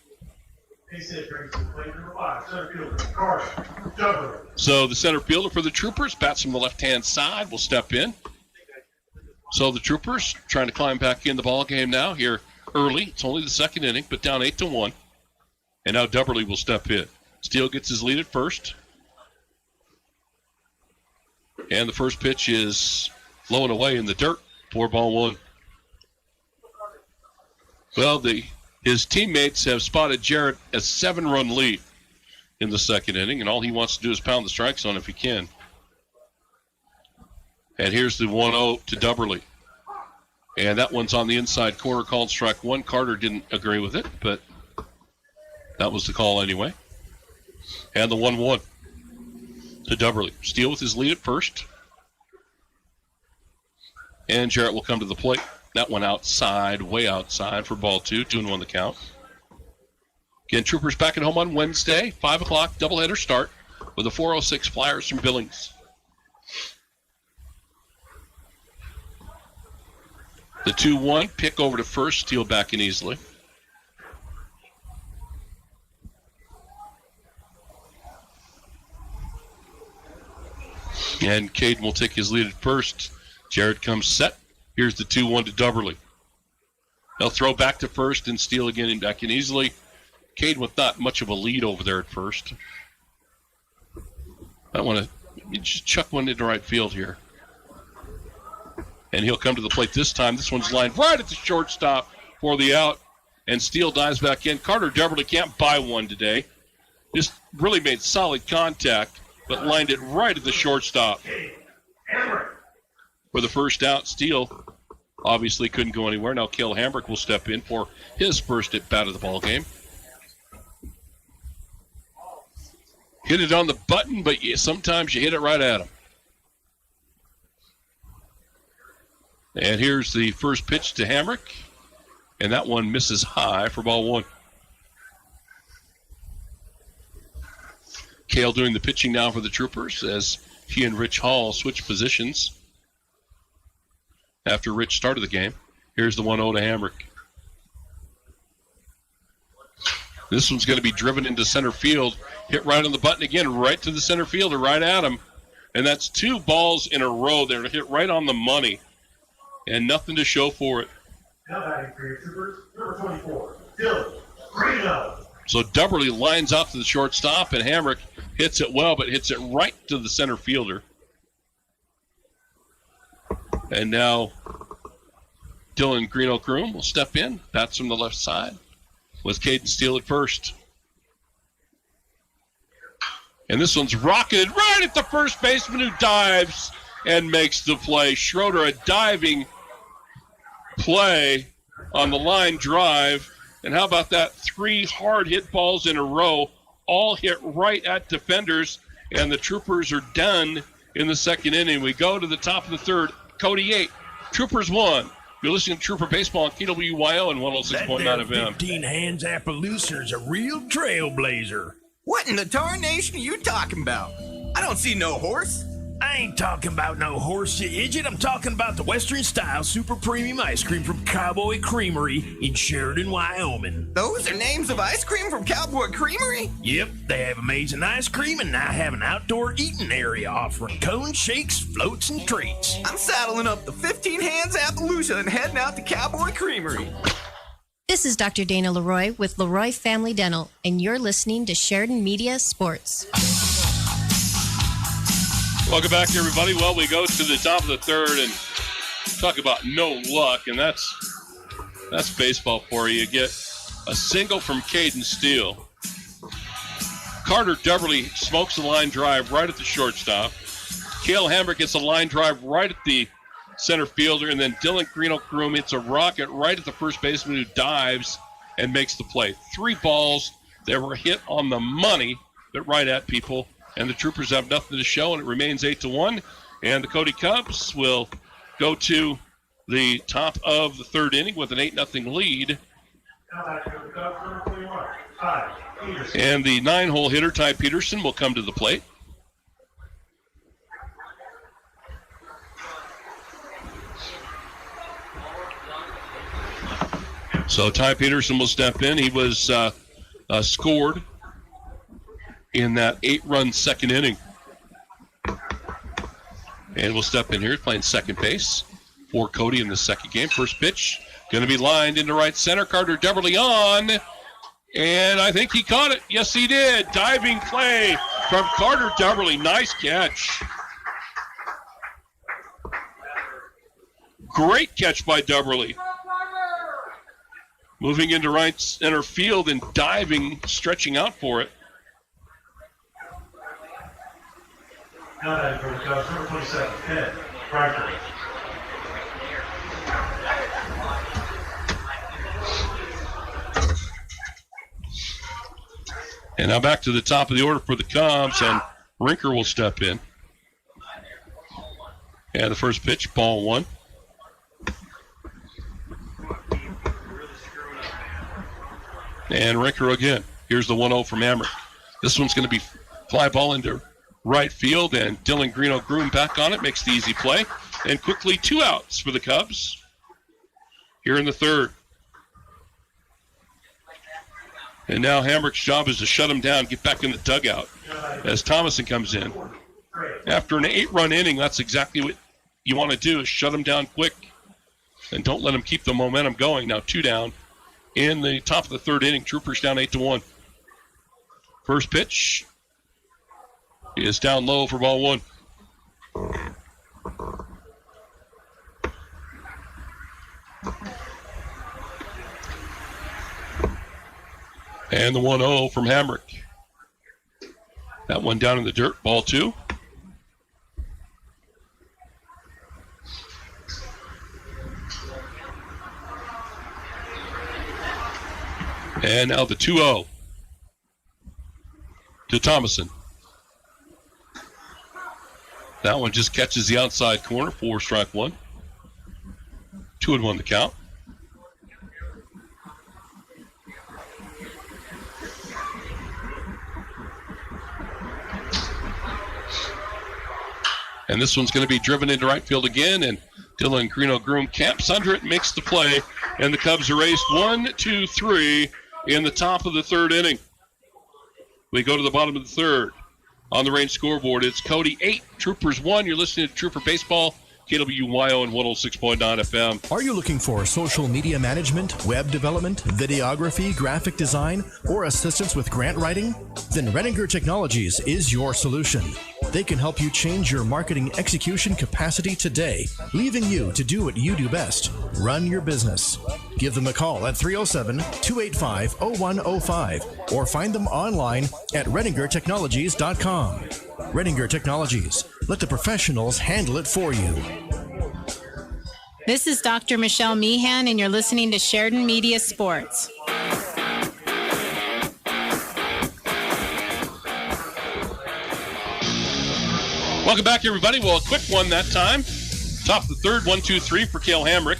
So the center fielder for the Troopers, bats from the left-hand side, will step in. So the Troopers trying to climb back in the ball game now here early. It's only the second inning, but down 8-1. And now Dubberly will step in. Steele gets his lead at first. And the first pitch is low and away in the dirt for ball one. Well, his teammates have spotted Jarrett a 7-run lead in the second inning, and all he wants to do is pound the strike zone if he can. And here's the 1-0 to Dubberly. And that one's on the inside corner, called strike one. Carter didn't agree with it, but that was the call anyway. And the 1-1 to Dubberly. Steele with his lead at first. And Jarrett will come to the plate. That one outside, way outside for ball two. 2-1 the count. Again, Troopers back at home on Wednesday. 5 o'clock doubleheader start with the 406 Flyers from Billings. The 2-1 pick over to first. Steele back in easily. And Caden will take his lead at first. Jarrett comes set. Here's the 2-1 to Dubberly. They'll throw back to first and Steele again and back in easily. Caden with not much of a lead over there at first. I want to just chuck one into right field here. And he'll come to the plate this time. This one's lined right at the shortstop for the out. And Steele dives back in. Carter Dubberly can't buy one today. Just really made solid contact, but lined it right at the shortstop. For the first out, Steele obviously couldn't go anywhere. Now Cale Hambrick will step in for his first at bat of the ball game. Hit it on the button, but sometimes you hit it right at him. And here's the first pitch to Hambrick. And that one misses high for ball one. Cale doing the pitching now for the Troopers as he and Rich Hall switch positions after Rich started the game. Here's the 1-0 to Hambrick. This one's going to be driven into center field. Hit right on the button again, right to the center fielder, right at him. And that's two balls in a row there to hit right on the money. And nothing to show for it. Now batting for your Troopers, number 24, Dylan Greeno. So Dubberly lines out to the shortstop, and Hambrick hits it well, but hits it right to the center fielder. And now Dylan Greeno-Kroom will step in, bats from the left side, with Caden Steele at first. And this one's rocketed right at the first baseman, who dives and makes the play. Schroeder, a diving play on the line drive. And how about that? 3 hard hit balls in a row, all hit right at defenders, and the Troopers are done in the second inning. We go to the top of the third. Cody 8, Troopers 1. You're listening to Trooper Baseball on KWYO and 106.9 That FM. 15 hands Appalooser's a real trailblazer. What in the tarnation are you talking about? I don't see no horse. I ain't talking about no horse, you idiot. I'm talking about the Western Style Super Premium Ice Cream from Cowboy Creamery in Sheridan, Wyoming. Those are names of ice cream from Cowboy Creamery? Yep, they have amazing ice cream and now have an outdoor eating area offering cones, shakes, floats, and treats. I'm saddling up the 15 hands Appaloosa and heading out to Cowboy Creamery. This is Dr. Dana Leroy with Leroy Family Dental, and you're listening to Sheridan Media Sports. Welcome back, everybody. Well, we go to the top of the third and talk about no luck, and that's baseball for you. You get a single from Caden Steele. Carter Deverly smokes a line drive right at the shortstop. Cale Hammer gets a line drive right at the center fielder, and then Dylan Greeno-Groom hits a rocket right at the first baseman who dives and makes the play. 3 balls that were hit on the money, but right at people. And the Troopers have nothing to show, and it remains 8-1. And the Cody Cubs will go to the top of the third inning with an 8-0 lead. And the 9-hole hitter, Ty Peterson, will come to the plate. So Ty Peterson will step in. He was scored in that 8-run second inning. And we'll step in here. He's playing second base for Cody in the second game. First pitch going to be lined into right center. Carter Deverly on. And I think he caught it. Yes, he did. Diving play from Carter Deverly. Nice catch. Great catch by Deverly. Moving into right center field and diving, stretching out for it. Now that for the Cubs, number 27, Ed Franklin. And now back to the top of the order for the Cubs, and Rinker will step in. And the first pitch, ball 1. And Rinker again. Here's the 1-0 from Hammer. This one's going to be fly ball into right field, and Dylan Greeno-Groom back on it, makes the easy play. And quickly 2 outs for the Cubs here in the third. And now Hamrick's job is to shut him down, get back in the dugout as Thomason comes in. After an 8-run inning, that's exactly what you want to do, is shut him down quick and don't let him keep the momentum going. Now 2 down in the top of the third inning. Troopers down 8-1. First pitch is down low for ball 1. And the 1-0 from Hamrick. That one down in the dirt, ball 2. And now the 2-0 to Thomason. That one just catches the outside corner, 4 strike 1. 2-1 the count. And this one's going to be driven into right field again, and Dylan Greeno-Groom camps under it, makes the play, and the Cubs are raced 1-2-3 in the top of the third inning. We go to the bottom of the third. On the range scoreboard, it's Cody 8, Troopers 1. You're listening to Trooper Baseball, KWYO and 106.9 FM. Are you looking for social media management, web development, videography, graphic design, or assistance with grant writing? Then Redinger Technologies is your solution. They can help you change your marketing execution capacity today, leaving you to do what you do best, run your business. Give them a call at 307-285-0105 or find them online at redingertechnologies.com. Redinger Technologies. Let the professionals handle it for you. This is Dr. Michelle Meehan, and you're listening to Sheridan Media Sports. Welcome back, everybody. Well, a quick one that time. Top of the third, 1-2-3 for Cale Hamrick.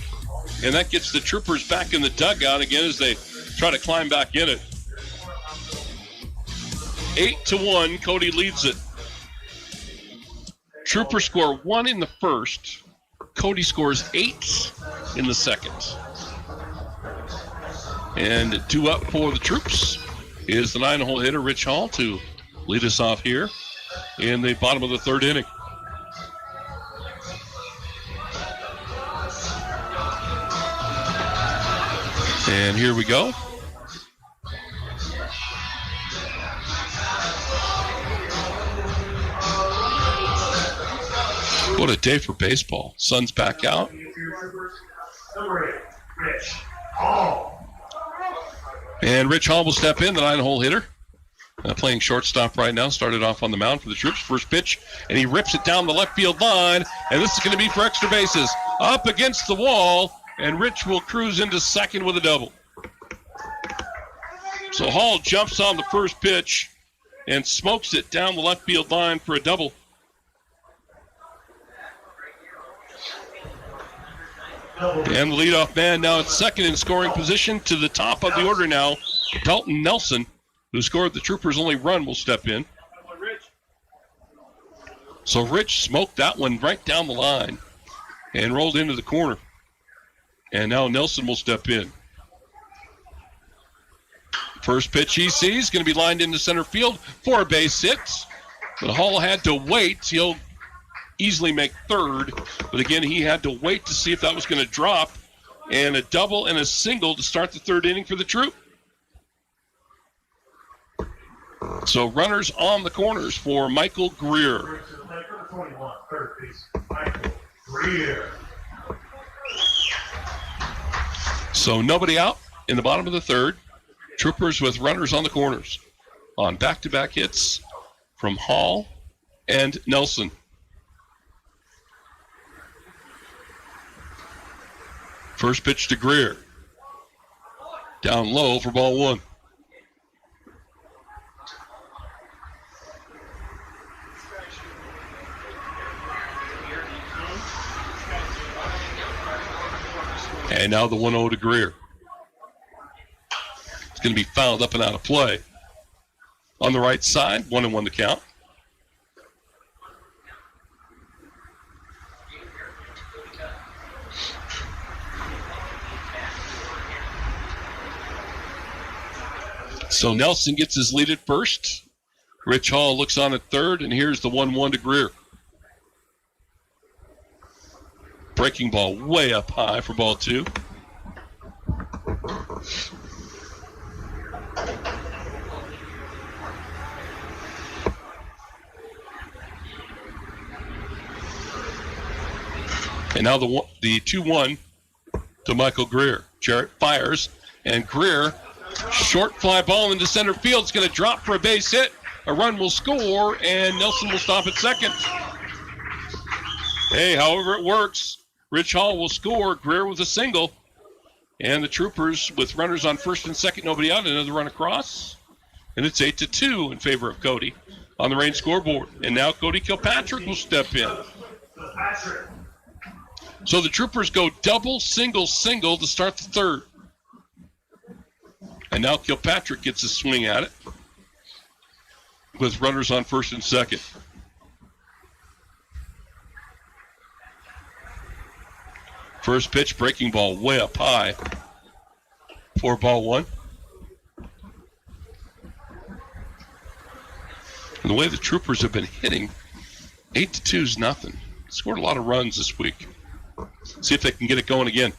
And that gets the Troopers back in the dugout again as they try to climb back in it. 8-1, Cody leads it. Troopers score 1 in the first. Cody scores 8 in the second. And 2 up for the Troops is the 9-hole hitter, Rich Hall, to lead us off here in the bottom of the third inning. And here we go. What a day for baseball. Sun's back out. And Rich Hall will step in, the 9-hole hitter. Playing shortstop right now. Started off on the mound for the Troops. First pitch, and he rips it down the left field line. And this is going to be for extra bases. Up against the wall, and Rich will cruise into second with a double. So Hall jumps on the first pitch and smokes it down the left field line for a double. And the leadoff man now at second in scoring position. To the top of the order now, Dalton Nelson, who scored the Troopers' only run, will step in. So Rich smoked that one right down the line and rolled into the corner. And now Nelson will step in. First pitch he sees, going to be lined into center field for a base hit. But Hall had to wait. He'll easily make third. But again, he had to wait to see if that was going to drop. And a double and a single to start the third inning for the Troop. So runners on the corners for Michael Greer. So nobody out in the bottom of the third. Troopers with runners on the corners on back-to-back hits from Hall and Nelson. First pitch to Greer. Down low for ball one. And now the 1-0 to Greer. It's going to be fouled up and out of play. On the right side, 1-1 to count. So Nelson gets his lead at first. Rich Hall looks on at third, and here's the 1-1 to Greer. Breaking ball way up high for ball two. And now the 2-1 to Michael Greer. Jarrett fires, and Greer, short fly ball into center field. It's going to drop for a base hit. A run will score, and Nelson will stop at second. Hey, however it works, Rich Hall will score, Greer with a single. And the Troopers with runners on first and second, nobody out, another run across. And it's 8-2 in favor of Cody on the Reign scoreboard. And now Cody Kilpatrick will step in. So the Troopers go double, single, single to start the third. And now Kilpatrick gets a swing at it with runners on first and second. First pitch, breaking ball way up high for ball one. And the way the Troopers have been hitting, 8-2 is nothing. Scored a lot of runs this week. See if they can get it going again.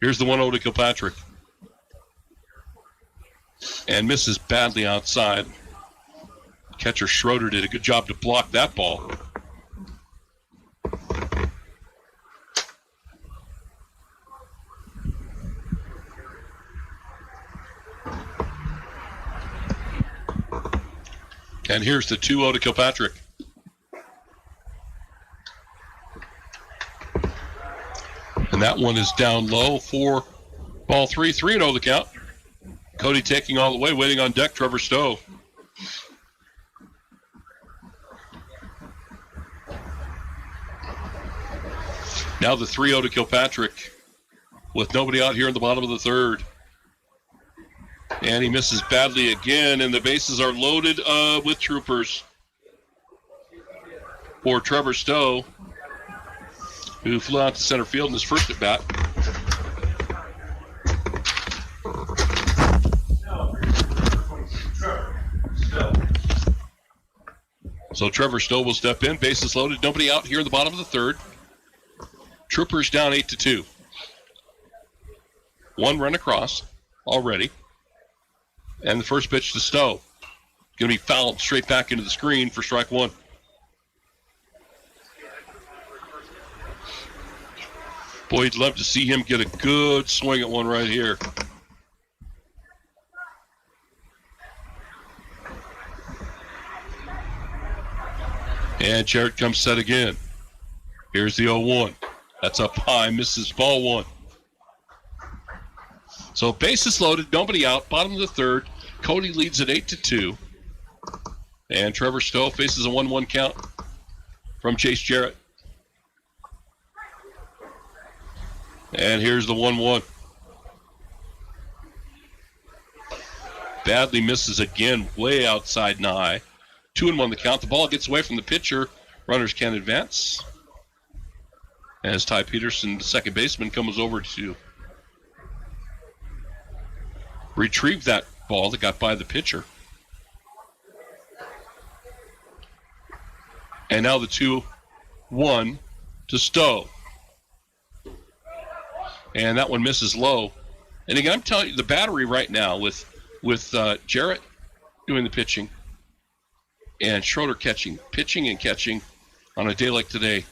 Here's the 1-0 to Kilpatrick. And misses badly outside. Catcher Schroeder did a good job to block that ball. And here's the 2-0 to Kilpatrick. And that one is down low for ball 3. 3-0 the count. Cody taking all the way, waiting on deck, Trevor Stowe. Now the 3-0 to Kilpatrick with nobody out here in the bottom of the third. And he misses badly again, and the bases are loaded with troopers for Trevor Stowe, who flew out to center field in his first at bat. So Trevor Stowe will step in, bases loaded, nobody out here in the bottom of the third. Troopers down 8-2. One run across already. And the first pitch to Stowe. Going to be fouled straight back into the screen for strike one. Boy, you'd love to see him get a good swing at one right here. And Jarrett comes set again. Here's the 0-1. That's up high, misses ball one. So bases loaded, nobody out, bottom of the third. Cody leads at 8-2. And Trevor Stowe faces a 1-1 count from Chase Jarrett. And here's the 1-1. Badly misses again, way outside and high. 2-1 the count. The ball gets away from the pitcher. Runners can advance. As Ty Peterson, the second baseman, comes over to retrieve that ball that got by the pitcher. And now the 2-1 to Stowe. And that one misses low. And again, I'm telling you, the battery right now with Jarrett doing the pitching and Schroeder pitching and catching on a day like today,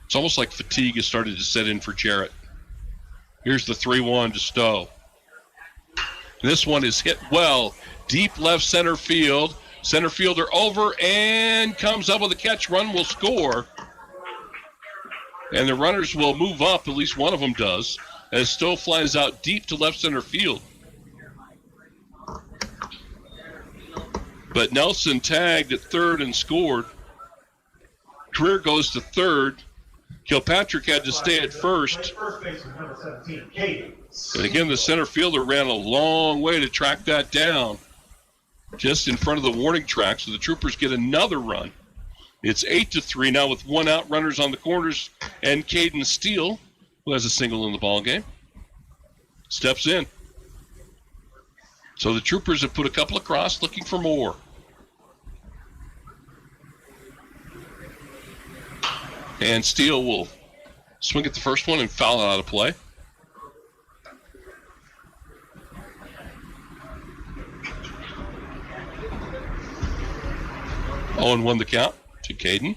it's almost like fatigue has started to set in for Jarrett. Here's the 3-1 to Stowe. This one is hit well, deep left center field. Center fielder over and comes up with a catch. Run will score. And the runners will move up, at least one of them does, as Stowe flies out deep to left center field. But Nelson tagged at third and scored. Greer goes to third. Kilpatrick had to stay at first. And again, the center fielder ran a long way to track that down, just in front of the warning track, so the Troopers get another run. It's 8-3 now with one out, runners on the corners, and Caden Steele, who has a single in the ballgame, steps in. So the Troopers have put a couple across, looking for more. And Steele will swing at the first one and foul it out of play. Owen won the count to Caden.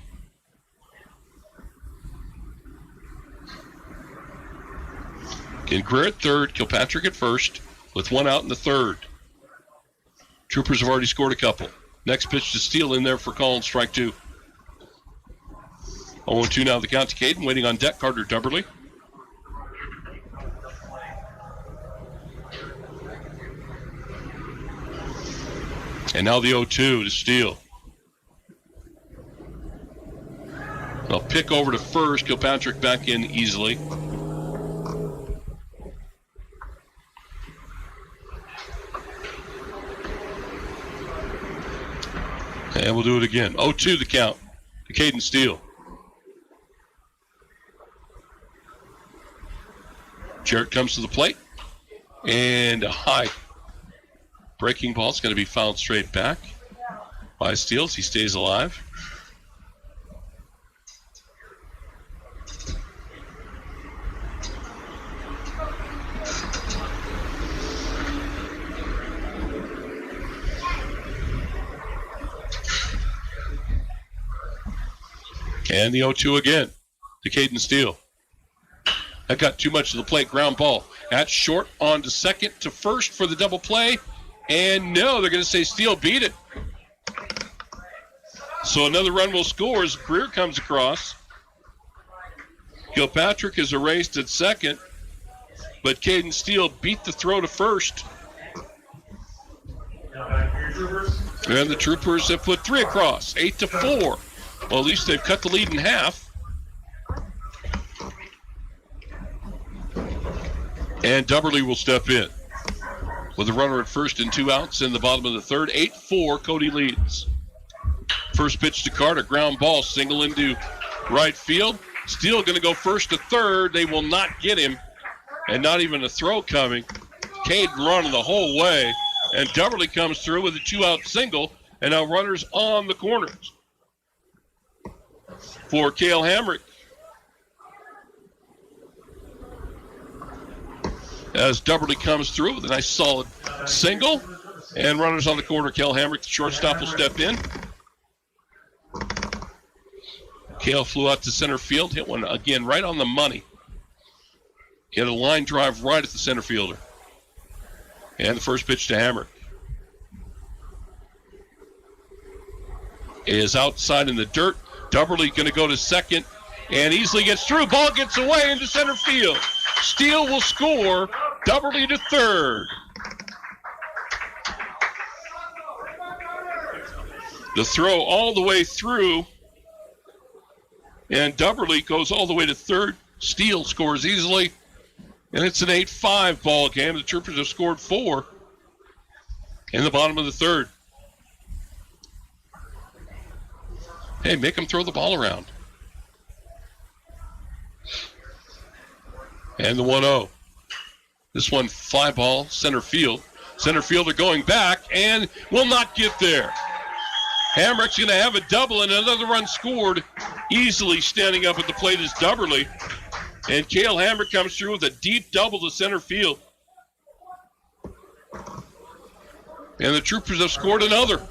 Again, Greer at third, Kilpatrick at first, with one out in the third. Troopers have already scored a couple. Next pitch to Steele in there for Collins, strike two. 0-2 now the count to Caden, waiting on deck, Carter Dubberly. And now the 0-2 to Steele. They'll pick over to first, Kilpatrick back in easily. And we'll do it again. 0-2 the count to Caden Steele. Jarrett comes to the plate. And a high breaking ball is going to be fouled straight back by Steele as he stays alive. And the 0-2 again to Caden Steele. That got too much of the plate. Ground ball at short, on to second, to first for the double play. And no, they're going to say Steele beat it. So another run will score as Greer comes across. Kilpatrick is erased at second, but Caden Steele beat the throw to first. And the Troopers have put 3 across, 8-4. Well, at least they've cut the lead in half. And Dubberly will step in with a runner at first and 2 outs in the bottom of the third. 8-4, Cody leads. First pitch to Carter, ground ball, single into right field. Steele going to go first to third. They will not get him, and not even a throw coming. Cade running the whole way, and Dubberly comes through with a 2-out single, and now runners on the corners for Cale Hamrick. As Dubberly comes through with a nice solid single, and runners on the corner. Cale Hamrick, the shortstop, will step in. Cale flew out to center field, hit one again right on the money. Hit a line drive right at the center fielder. And the first pitch to Hamrick is outside in the dirt. Dubberly going to go to second and easily gets through. Ball gets away into center field. Steele will score. Dubberly to third. The throw all the way through, and Dubberly goes all the way to third. Steele scores easily, and it's an 8-5 ball game. The Troopers have scored 4 in the bottom of the third. Hey, make them throw the ball around. And the 1-0. This one, fly ball, center field. Center fielder going back and will not get there. Hamrick's going to have a double and another run scored. Easily standing up at the plate is Dubberly. And Cale Hamrick comes through with a deep double to center field. And the Troopers have scored another.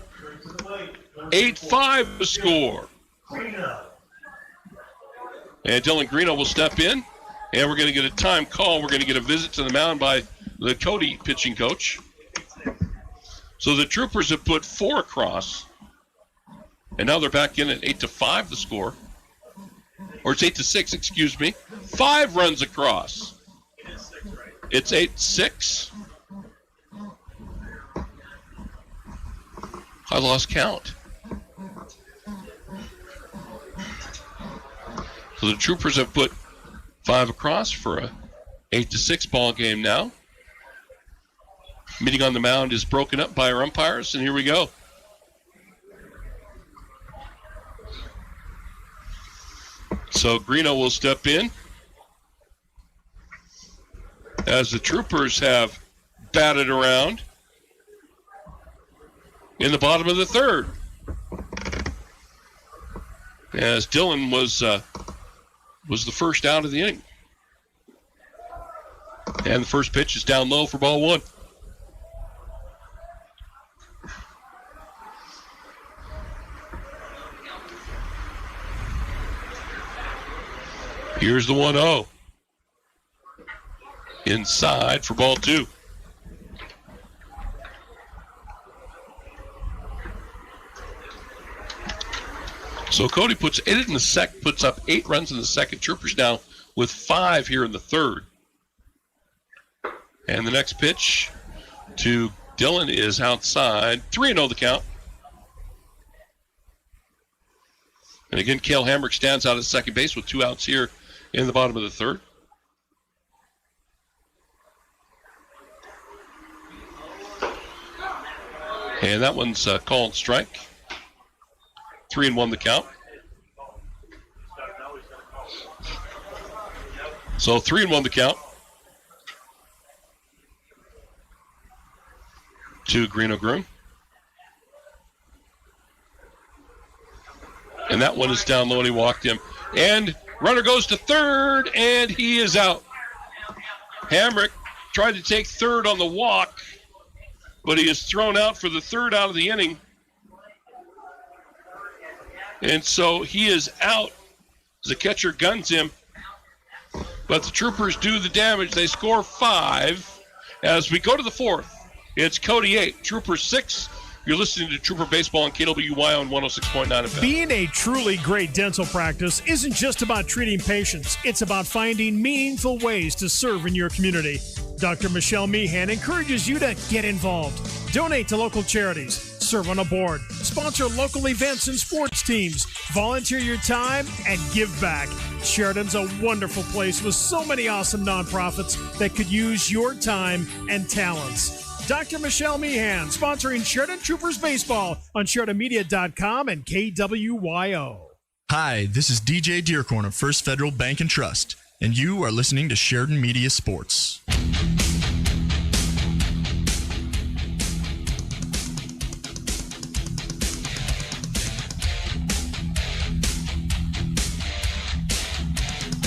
8-5 to score. And Dylan Greeno will step in. And we're going to get a time call. We're going to get a visit to the mound by the Cody pitching coach. So the Troopers have put 4 across. And now they're back in at 8-5 the score. Or it's 8-6, excuse me. 5 runs across. It's 8-6. I lost count. So the Troopers have put 5 across for a 8-6 ball game now. Meeting on the mound is broken up by our umpires, and here we go. So Greeno will step in as the Troopers have batted around in the bottom of the third. As Dylan was the first out of the inning. And the first pitch is down low for ball 1. Here's the 1-0. Inside for ball 2. So Cody puts up 8 runs in the second. Troopers now with 5 here in the third. And the next pitch to Dylan is outside. 3-0 the count. And again, Cale Hamrick stands out at second base with 2 outs here in the bottom of the third. And that one's called strike. 3-1 the count. So 3-1 the count. To Greeno Groom. And that one is down low and he walked him. And runner goes to third and he is out. Hamrick tried to take third on the walk, but he is thrown out for the third out of the inning. And so he is out as the catcher guns him. But the Troopers do the damage. They score 5 as we go to the fourth. It's Cody 8, Troopers 6. You're listening to Trooper Baseball on KWY on 106.9 FM. Being a truly great dental practice isn't just about treating patients. It's about finding meaningful ways to serve in your community. Dr. Michelle Meehan encourages you to get involved. Donate to local charities. Serve on a board. Sponsor local events and sports teams. Volunteer your time and give back. Sheridan's a wonderful place with so many awesome nonprofits that could use your time and talents. Dr. Michelle Meehan, sponsoring Sheridan Troopers Baseball on SheridanMedia.com and KWYO. Hi, this is DJ Dearcorn of First Federal Bank and Trust, and you are listening to Sheridan Media Sports.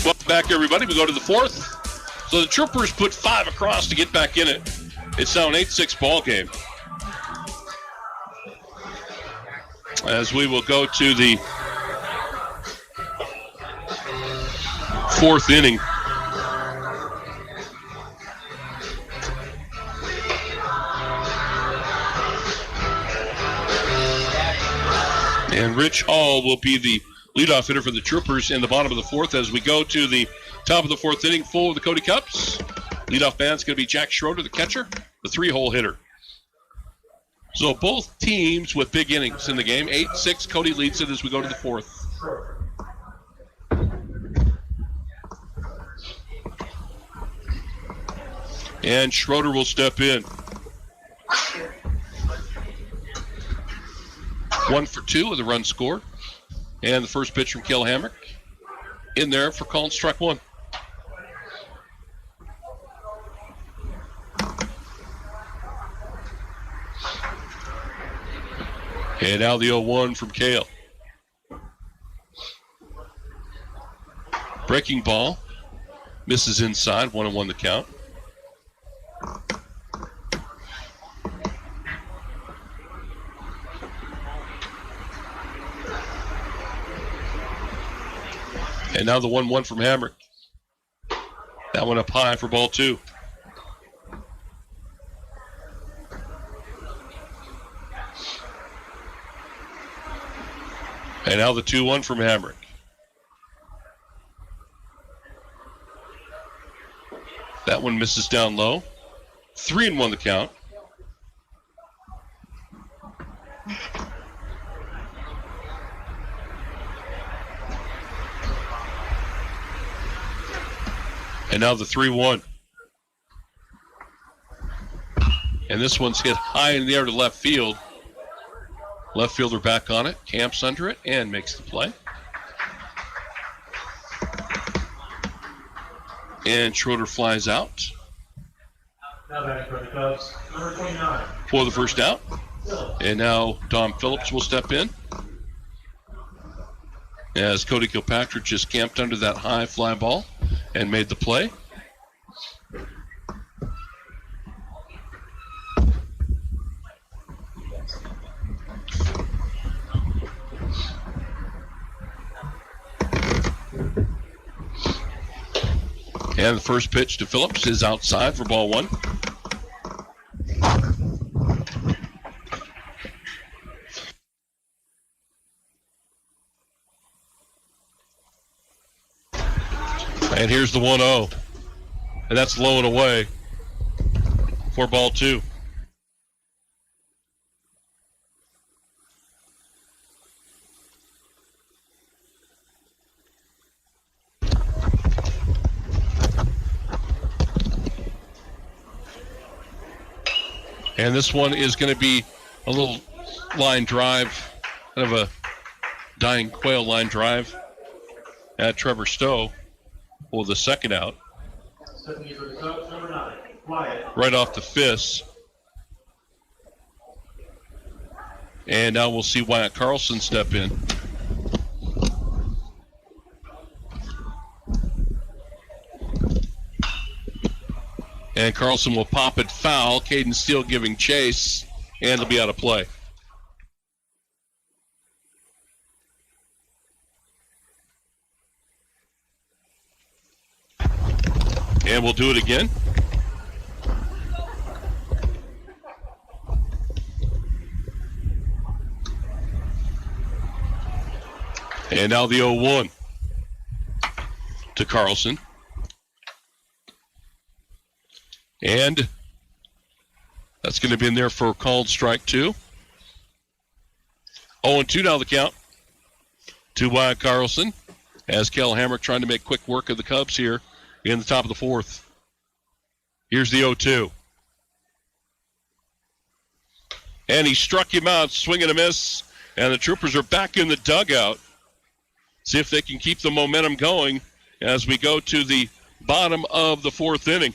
Welcome back, everybody. We go to the fourth. So the Troopers put 5 across to get back in it. It's now an 8-6 ball game. As we will go to the fourth inning. And Rich Hall will be the leadoff hitter for the Troopers in the bottom of the fourth as we go to the top of the fourth inning full of the Cody Cubs. Leadoff man's going to be Jack Schroeder, the catcher, the 3-hole hitter. So both teams with big innings in the game. 8-6, Cody leads it as we go to the fourth. And Schroeder will step in. 1 for 2 with a run scored. And the first pitch from Kel Hamrick in there for call and strike 1. And now the 0-1 from Kale. Breaking ball. Misses inside. 1-1 the count. And now the 1-1 from Hamrick. That one up high for ball 2. And now the 2-1 from Hamrick. That one misses down low. 3-1 the count. And now the 3-1. And this one's hit high in the air to left field. Left fielder back on it, camps under it, and makes the play. And Schroeder flies out. Now back for the Cubs, number 29. For the first out. And now Dom Phillips will step in. As Cody Kilpatrick just camped under that high fly ball and made the play. And the first pitch to Phillips is outside for ball 1. And here's the 1-0. And that's low and away for ball 2. And this one is going to be a little line drive, kind of a dying quail line drive at Trevor Stowe for the second out. Right off the fist. And now we'll see Wyatt Carlson step in. And Carlson will pop it foul. Caden Steele giving chase, and it'll be out of play. And we'll do it again. And now the 0-1 to Carlson. And that's going to be in there for a called strike 2. 0-2 now the count to Wyatt Carlson as Kel Hamrick trying to make quick work of the Cubs here in the top of the 4th. Here's the 0-2. And he struck him out, swing and a miss, and the Troopers are back in the dugout. See if they can keep the momentum going as we go to the bottom of the 4th inning.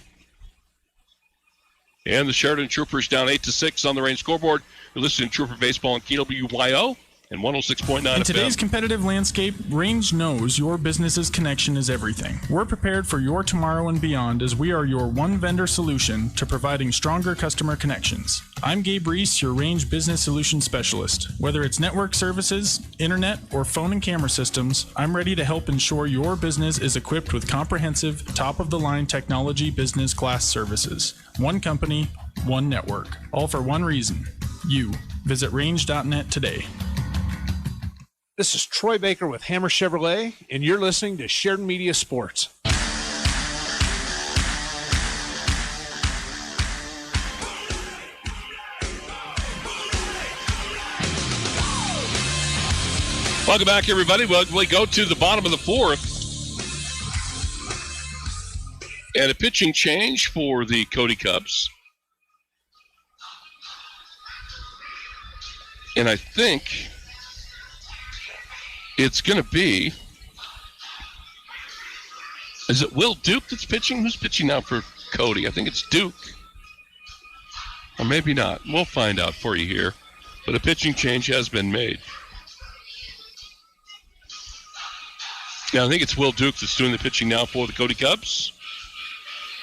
And the Sheridan Troopers down 8-6 on the Range scoreboard. You're listening to Trooper Baseball on KWYO and 106.9 FM. In today's competitive landscape, Range knows your business's connection is everything. We're prepared for your tomorrow and beyond as we are your one-vendor solution to providing stronger customer connections. I'm Gabe Reese, your Range Business Solutions Specialist. Whether it's network services, internet, or phone and camera systems, I'm ready to help ensure your business is equipped with comprehensive, top-of-the-line technology business class services. One company, one network. All for one reason, you. Visit range.net today. This is Troy Baker with Hammer Chevrolet, and you're listening to Sheridan Media Sports. Welcome back, everybody. We go to the bottom of the 4th. And a pitching change for the Cody Cubs. And I think it's going to be, is it Will Duke that's pitching? Who's pitching now for Cody? I think it's Duke. Or maybe not. We'll find out for you here. But a pitching change has been made. Now, I think it's Will Duke that's doing the pitching now for the Cody Cubs.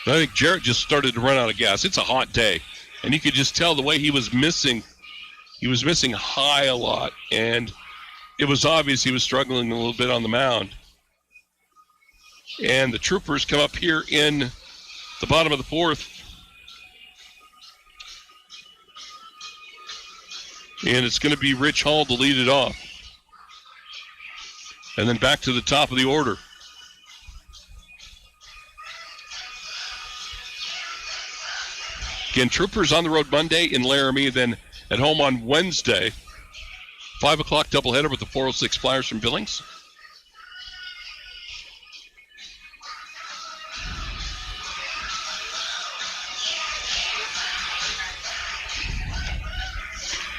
I think Jarrett just started to run out of gas. It's a hot day. And you could just tell the way he was missing high a lot. And it was obvious he was struggling a little bit on the mound. And the Troopers come up here in the bottom of the 4th. And it's going to be Rich Hall to lead it off. And then back to the top of the order. Again, Troopers on the road Monday in Laramie, then at home on Wednesday. 5 o'clock doubleheader with the 406 Flyers from Billings.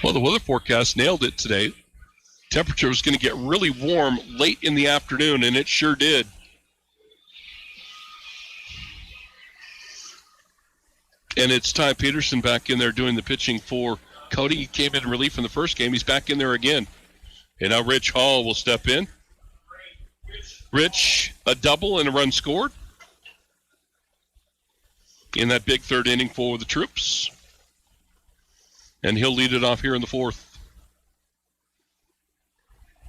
Well, the weather forecast nailed it today. Temperature was going to get really warm late in the afternoon, and it sure did. And it's Ty Peterson back in there doing the pitching for Cody. He came in relief in the first game. He's back in there again. And now Rich Hall will step in. Rich, a double and a run scored in that big 3rd inning for the Troops. And he'll lead it off here in the 4th.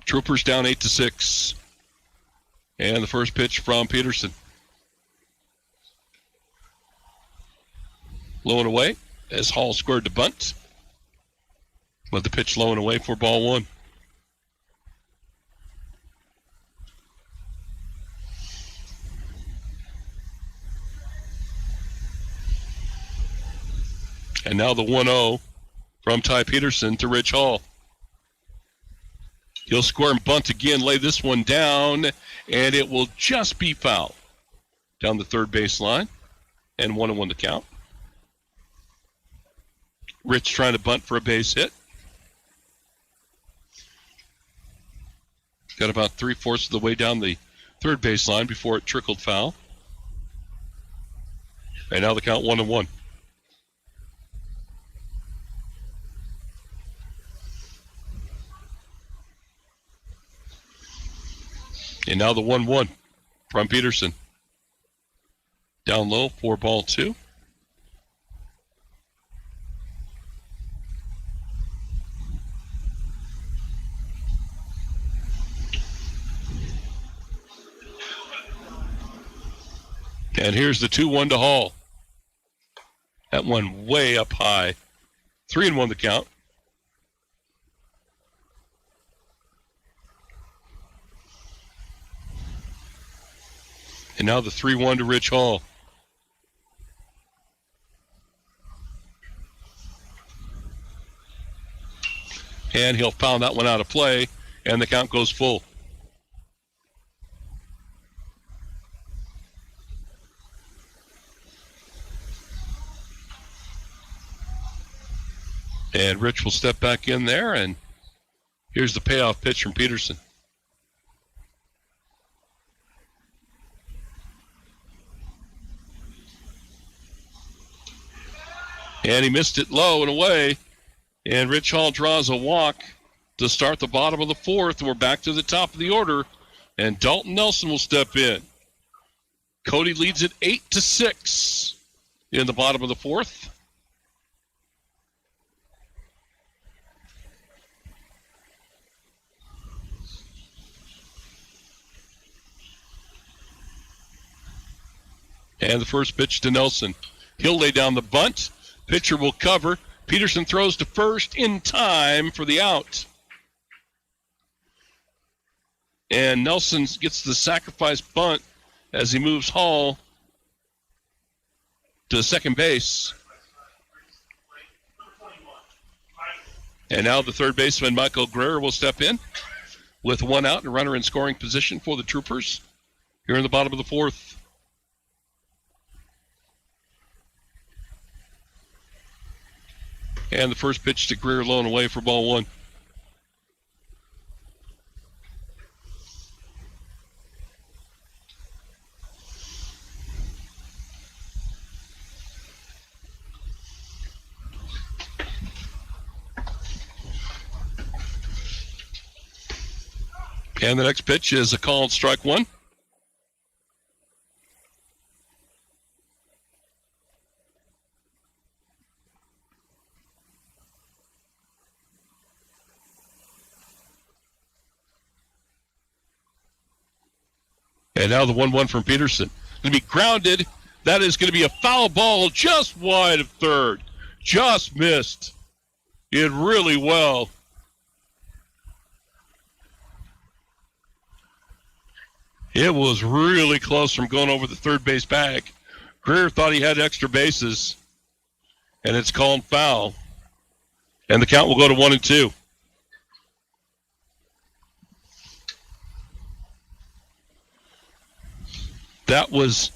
Troopers down 8-6. And the first pitch from Peterson. Low and away as Hall squared to bunt. But the pitch low and away for ball 1. And now the 1-0 from Ty Peterson to Rich Hall. He'll square and bunt again, lay this one down, and it will just be foul. Down the 3rd baseline, and 1-1 the count. Rich trying to bunt for a base hit. Got about 3/4 of the way down the 3rd baseline before it trickled foul. And now the count 1-1. And now the 1-1 from Peterson. Down low for ball 2. And here's the 2-1 to Hall. That one way up high. 3-1 the count. And now the 3-1 to Rich Hall. And he'll foul that one out of play, and the count goes full. And Rich will step back in there, and here's the payoff pitch from Peterson. And he missed it low and away. And Rich Hall draws a walk to start the bottom of the fourth. We're back to the top of the order. And Dalton Nelson will step in. Cody leads it 8-6 in the bottom of the fourth. And the first pitch to Nelson. He'll lay down the bunt. Pitcher will cover. Peterson throws to first in time for the out. And Nelson gets the sacrifice bunt as he moves Hall to second base. And now the third baseman, Michael Greer, will step in with one out and a runner in scoring position for the Troopers here in the bottom of the fourth. And the first pitch to Greer, low and away for ball one. And the next pitch is a called strike one. And now the 1-1 from Peterson. Going to be grounded. That is going to be a foul ball just wide of third. Just missed it really well. It was really close from going over the third base bag. Greer thought he had extra bases, and it's called foul. And the count will go to 1-2. That was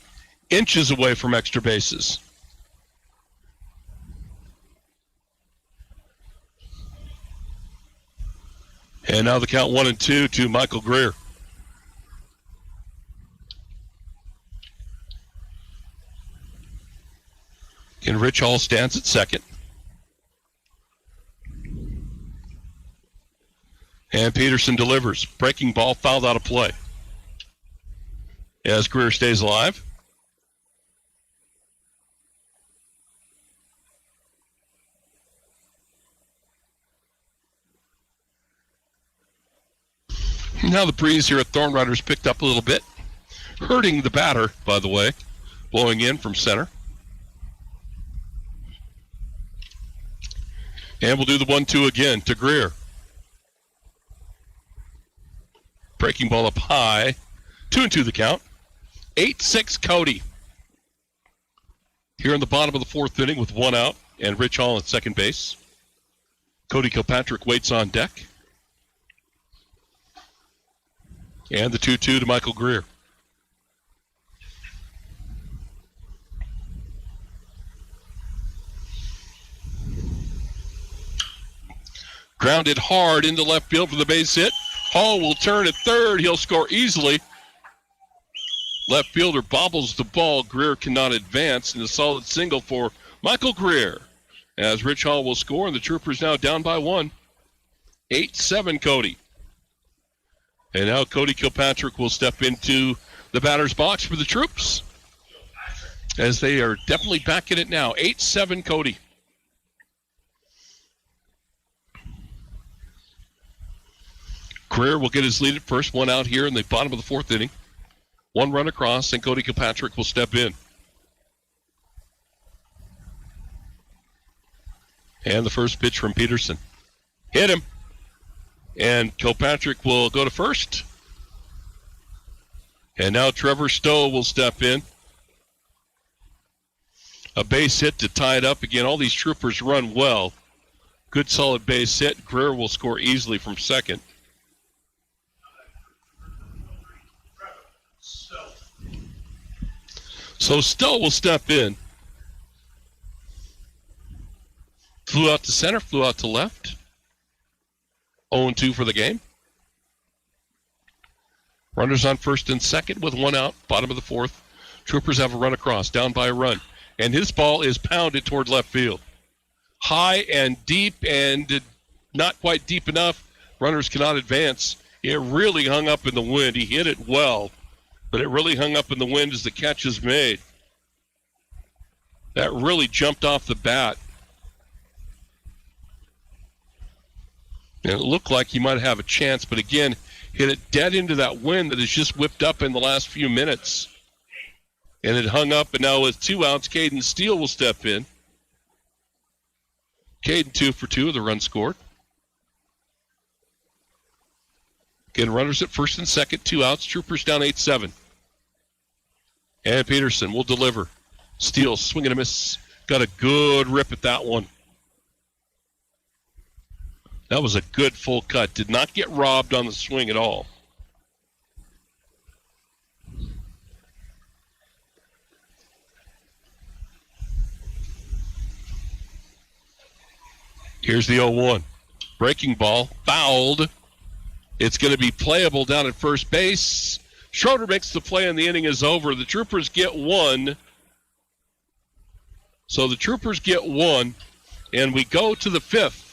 inches away from extra bases. And now the count 1-2 to Michael Greer. And Rich Hall stands at second. And Peterson delivers. Breaking ball fouled out of play. As Greer stays alive. Now the breeze here at Thorn Riders picked up a little bit. Hurting the batter, by the way. Blowing in from center. And we'll do the 1-2 again to Greer. Breaking ball up high. 2-2 the count. 8-6 Cody. Here in the bottom of the fourth inning with one out and Rich Hall at second base. Cody Kilpatrick waits on deck. And the 2-2 to Michael Greer. Grounded hard into left field for the base hit. Hall will turn at third. He'll score easily. Left fielder bobbles the ball. Greer cannot advance, and a solid single for Michael Greer. As Rich Hall will score, and the Troopers now down by one. 8-7 Cody. And now Cody Kilpatrick will step into the batter's box for the Troops. As they are definitely back in it now. 8-7 Cody. Greer will get his lead at first. One out here in the bottom of the fourth inning. One run across, and Cody Kilpatrick will step in. And the first pitch from Peterson. Hit him. And Kilpatrick will go to first. And now Trevor Stowe will step in. A base hit to tie it up again. All these troopers run well. Good solid base hit. Greer will score easily from second. So Stowe will step in. Flew out to center, flew out to left. 0-2 for the game. Runners on first and second with one out, bottom of the fourth. Troopers have a run across, down by a run. And his ball is pounded toward left field. High and deep and not quite deep enough. Runners cannot advance. It really hung up in the wind. He hit it well, but it really hung up in the wind as the catch is made. That really jumped off the bat. And it looked like he might have a chance, but again, hit it dead into that wind that has just whipped up in the last few minutes. And it hung up, and now with 2 outs, Caden Steele will step in. Caden 2 for 2, the run scored. Again, runners at first and second, 2 outs, Troopers down 8-7. And Peterson will deliver. Steele swing and a miss. Got a good rip at that one. That was a good full cut. Did not get robbed on the swing at all. Here's the 0-1. Breaking ball. Fouled. It's going to be playable down at first base. Schroeder makes the play and the inning is over. The Troopers get 1. So the Troopers get 1. And we go to the 5th.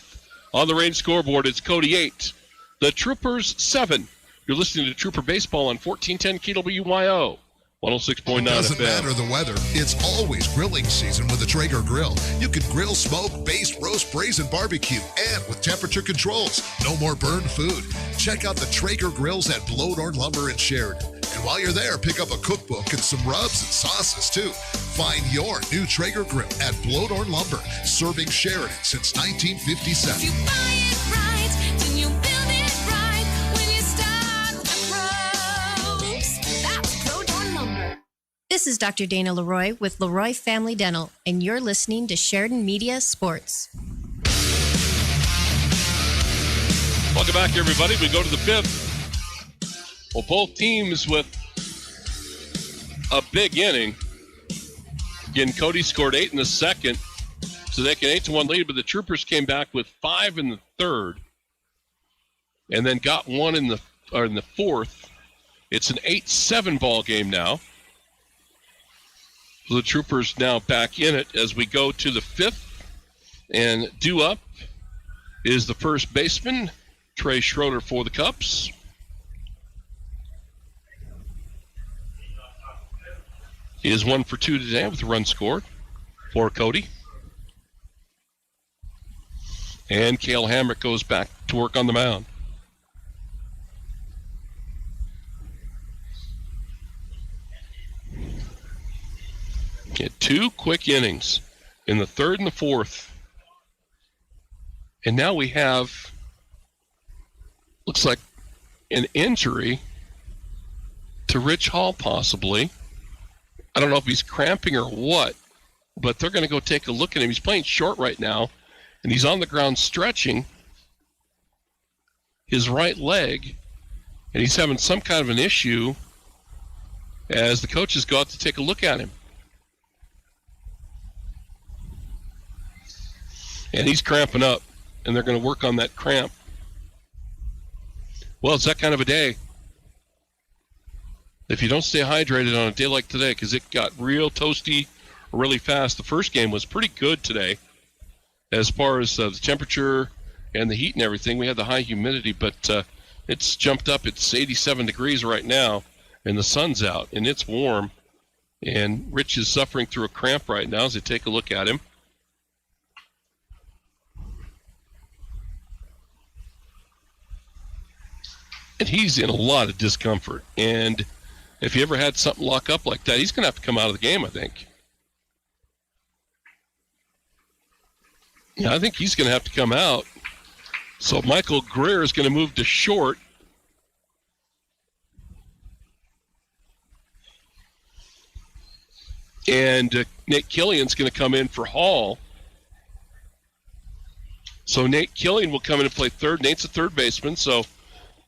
On the Range scoreboard, it's Cody 8. The Troopers 7. You're listening to Trooper Baseball on 1410 KWYO. 106.9 Doesn't FM. matter the weather. It's always grilling season with the Traeger grill. You can grill, smoke, baste, roast, braise, and barbecue, and with temperature controls. No more burned food. Check out the Traeger grills at Blowdorn Lumber in Sheridan. And while you're there, pick up a cookbook and some rubs and sauces too. Find your new Traeger grill at Blowdorn Lumber, serving Sheridan since 1957. If you buy it right, then you build it right. When you start with the pros, that's Blowdorn Lumber. This is Dr. Dana Leroy with Leroy Family Dental, and you're listening to Sheridan Media Sports. Welcome back, everybody. We go to the 5th. Well, both teams with a big inning. Again, Cody scored 8 in the second, so they can 8-1 lead, but the Troopers came back with 5 in the third and then got 1 in the fourth. It's an 8-7 ball game now. So the Troopers now back in it as we go to the 5th, and due up is the first baseman, Trey Schroeder for the Cubs. He is 1 for 2 today with a run scored for Cody. And Cale Hamrick goes back to work on the mound. Get 2 quick innings in the third and the fourth. And now we have, looks like, an injury to Rich Hall possibly. I don't know if he's cramping or what, but they're going to go take a look at him. He's playing short right now, and he's on the ground stretching his right leg, and he's having some kind of an issue as the coaches go out to take a look at him. And he's cramping up, and they're going to work on that cramp. Well, it's that kind of a day. If you don't stay hydrated on a day like today, because it got real toasty really fast. The first game was pretty good today as far as the temperature and the heat and everything. We had the high humidity, but it's jumped up. It's 87 degrees right now, and the sun's out, and it's warm. And Rich is suffering through a cramp right now as they take a look at him. And he's in a lot of discomfort. And if he ever had something lock up like that, he's going to have to come out of the game, I think. Yeah, I think he's going to have to come out. So Michael Greer is going to move to short. And Nate Killian's going to come in for Hall. So Nate Killian will come in and play third. Nate's a third baseman, so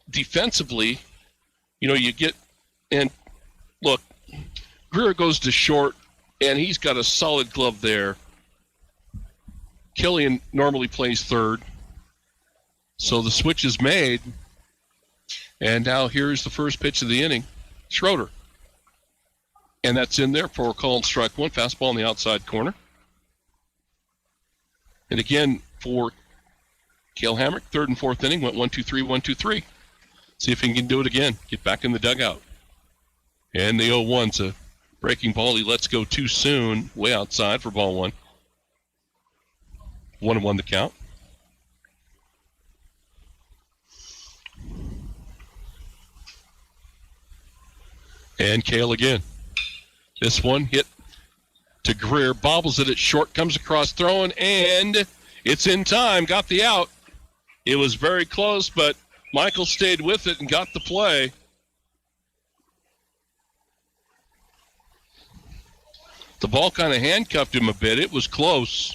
defensively, you get, and look, Greer goes to short, and he's got a solid glove there. Killian normally plays third. So the switch is made, and now here's the first pitch of the inning, Schroeder. And that's in there for a called strike one, fastball in the outside corner. And again, for Cale Hamrick, third and fourth inning, went 1-2-3, 1-2-3. See if he can do it again. Get back in the dugout. And the 0-1's a breaking ball. He lets go too soon, way outside for ball one. 1-1 the count. And Cale again. This one hit to Greer, bobbles it at short, comes across throwing, and it's in time, got the out. It was very close, but Michael stayed with it and got the play. The ball kind of handcuffed him a bit. It was close,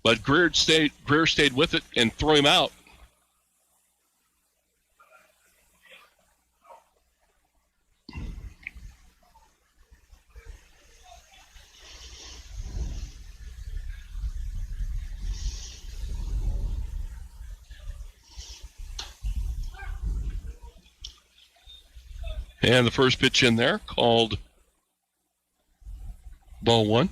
but Greer stayed with it and threw him out. And the first pitch in there called ball one.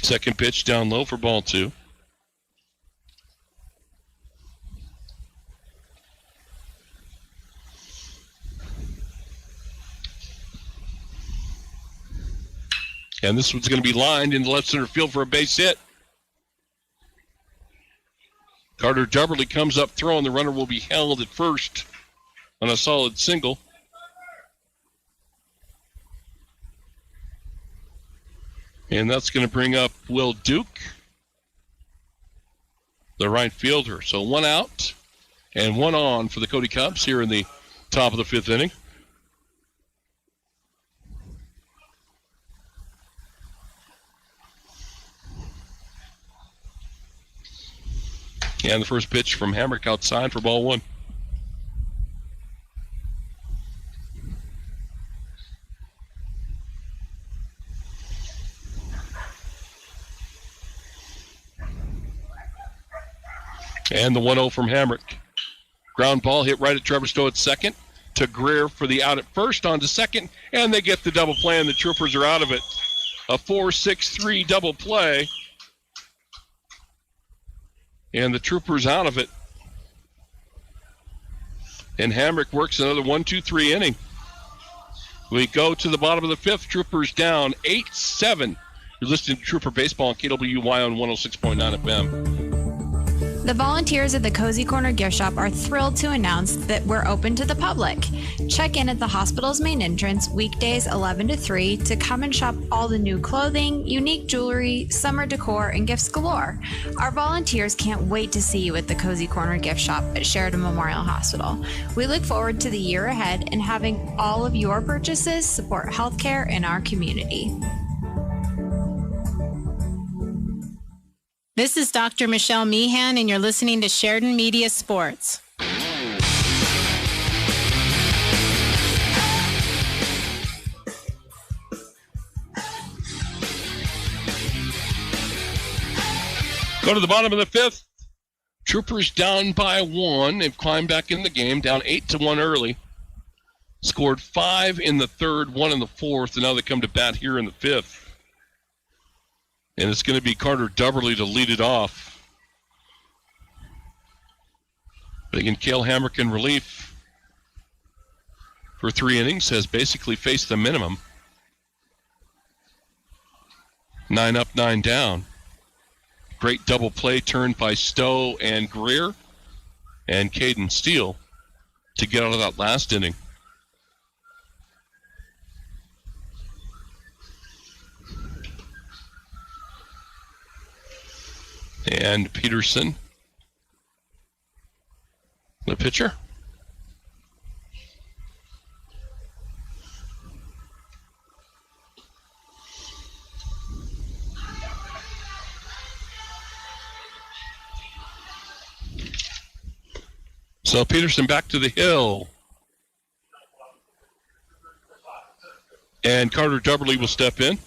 Second pitch down low for ball two. And this one's going to be lined into left center field for a base hit. Carter Dubberly comes up throwing. The runner will be held at first on a solid single. And that's going to bring up Will Duke, the right fielder. So one out and one on for the Cody Cubs here in the top of the fifth inning. And the first pitch from Hamrick outside for ball one. And the 1-0 from Hamrick. Ground ball hit right at Trevor Stowe at second. To Greer for the out at first, on to second. And they get the double play, and the Troopers are out of it. A 4-6-3 double play. And the Troopers out of it. And Hamrick works another 1-2-3 inning. We go to the bottom of the fifth. Troopers down 8-7. You're listening to Trooper Baseball on KWY on 106.9 FM. The volunteers at the Cozy Corner gift shop are thrilled to announce that we're open to the public. Check in at the hospital's main entrance weekdays 11 to 3 to come and shop all the new clothing, unique jewelry, summer decor, and gifts galore. Our volunteers can't wait to see you at the Cozy Corner gift shop at Sheridan Memorial Hospital. We look forward to the year ahead and having all of your purchases support healthcare in our community. This is Dr. Michelle Meehan, and you're listening to Sheridan Media Sports. Go to the bottom of the fifth. Troopers down by one. They've climbed back in the game, down 8-1 early. Scored 5 in the third, 1 in the fourth, and now they come to bat here in the fifth. And it's going to be Carter Dubberly to lead it off. But again, Cale Hamrick in relief for 3 innings has basically faced the minimum. 9 up, 9 down. Great double play turned by Stowe and Greer and Caden Steele to get out of that last inning. And Peterson The pitcher. So Peterson back to the hill. And Carter Dubberly will step in.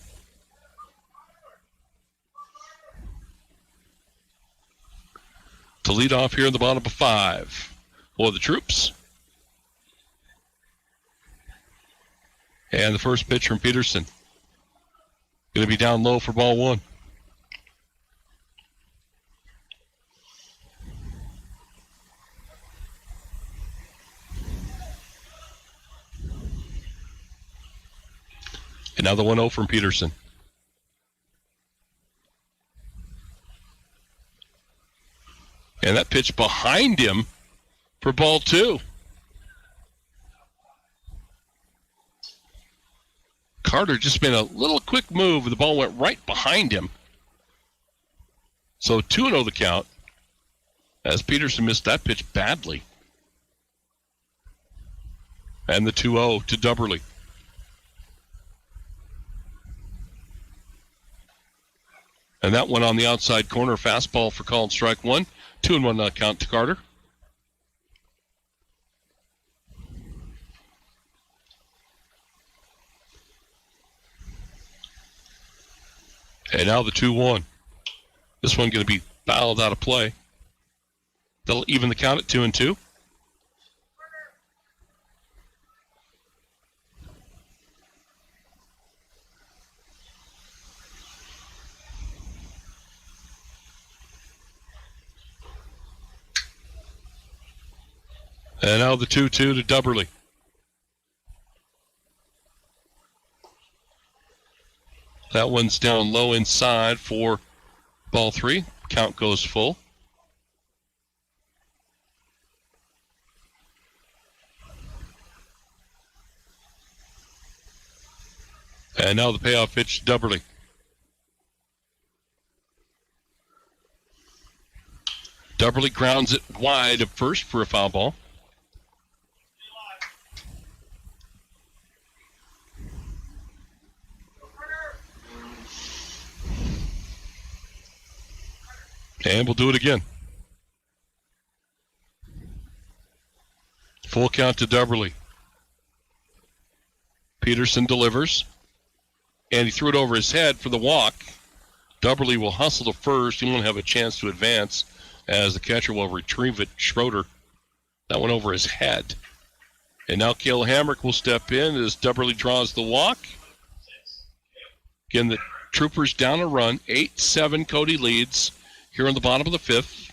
To lead off here in the bottom of 5 for the Troops. And the first pitch from Peterson. Going to be down low for ball 1. And now the 1-0 from Peterson. And that pitch behind him for ball 2. Carter just made a little quick move. The ball went right behind him. So 2-0 the count as Peterson missed that pitch badly. And the 2-0 to Dubberly. And that one on the outside corner, fastball for called strike 1. 2-1 count to Carter. And now the 2-1. This one going to be fouled out of play. They'll even the count at 2-2. And now the 2-2 to Dubberly. That one's down low inside for ball 3. Count goes full. And now the payoff pitch to Dubberly. Dubberly grounds it wide at first for a foul ball. And we'll do it again. Full count to Dubberly. Peterson delivers. And he threw it over his head for the walk. Dubberly will hustle to first. He won't have a chance to advance as the catcher will retrieve it. Schroeder. That one over his head. And now Cale Hamrick will step in as Dubberly draws the walk. Again, the Troopers down a run. 8-7 Cody leads here in the bottom of the 5th.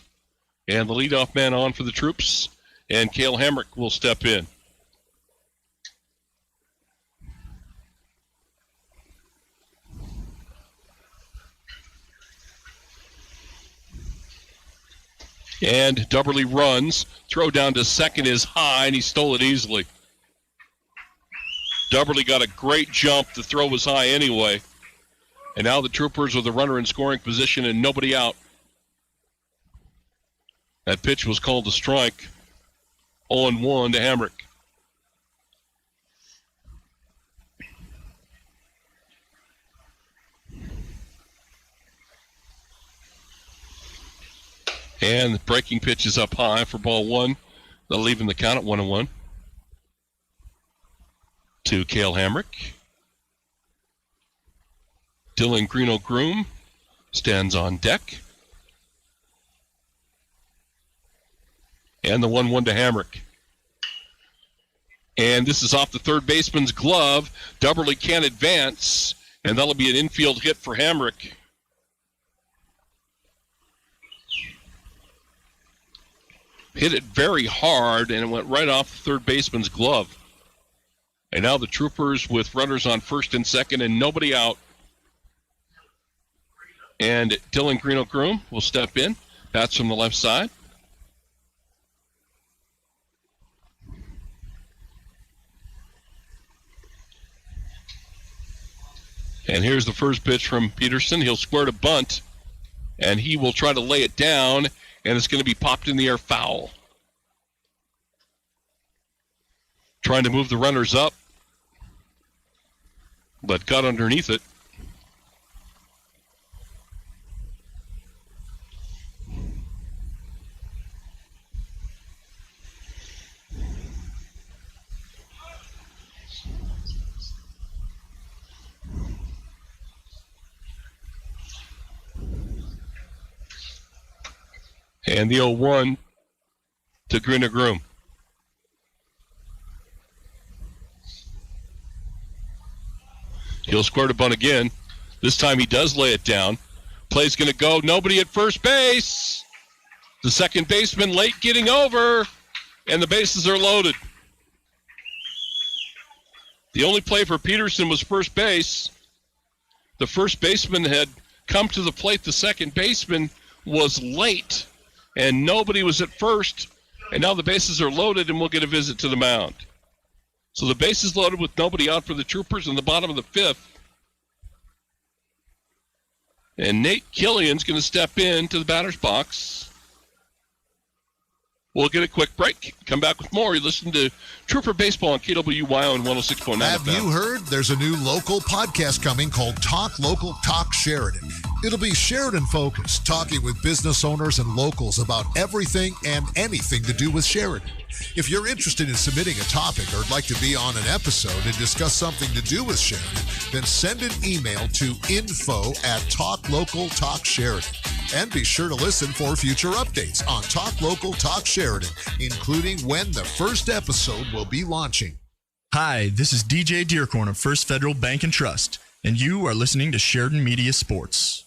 And the leadoff man on for the Troops. And Cale Hamrick will step in. And Dubberly runs. Throw down to second is high, and he stole it easily. Dubberly got a great jump. The throw was high anyway. And now the Troopers with a runner in scoring position and nobody out. That pitch was called a strike. 0-1 to Hamrick. And the breaking pitch is up high for ball 1. They'll leave him the count at 1-1. To Cale Hamrick. Dylan Greeno-Groom stands on deck. And the 1-1 to Hamrick. And this is off the third baseman's glove. Dubberly can't advance, and that'll be an infield hit for Hamrick. Hit it very hard, and it went right off the third baseman's glove. And now the Troopers with runners on first and second and nobody out. And Dylan Greeno-Groom will step in. Bats from the left side. And here's the first pitch from Peterson. He'll square to bunt, and he will try to lay it down, and it's going to be popped in the air foul. trying to move the runners up, but got underneath it. And the 0-1 to Greener Groom. He'll square to bunt again. This time he does lay it down. Play's going to go. Nobody at first base. The second baseman late getting over, and the bases are loaded. The only play for Peterson was first base. The first baseman had come to the plate. The second baseman was late, and nobody was at first. And now the bases are loaded, and we'll get a visit to the mound. So the bases loaded with nobody out for the Troopers in the bottom of the fifth. And Nate Killian's going to step into the batter's box. We'll get a quick break. Come back with more. You listen to Trooper Baseball on KWYO and 106.9 Have FM. you heard? There's a new local podcast coming called Talk Local, Talk Sheridan. It'll be Sheridan focused, talking with business owners and locals about everything and anything to do with Sheridan. If you're interested in submitting a topic or would like to be on an episode and discuss something to do with Sheridan, then send an email to info@TalkLocalTalkSheridan. And be sure to listen for future updates on Talk Local, Talk Sheridan, including when the first episode will be launching. Hi, this is DJ Dearcorn of First Federal Bank and Trust, and you are listening to Sheridan Media Sports.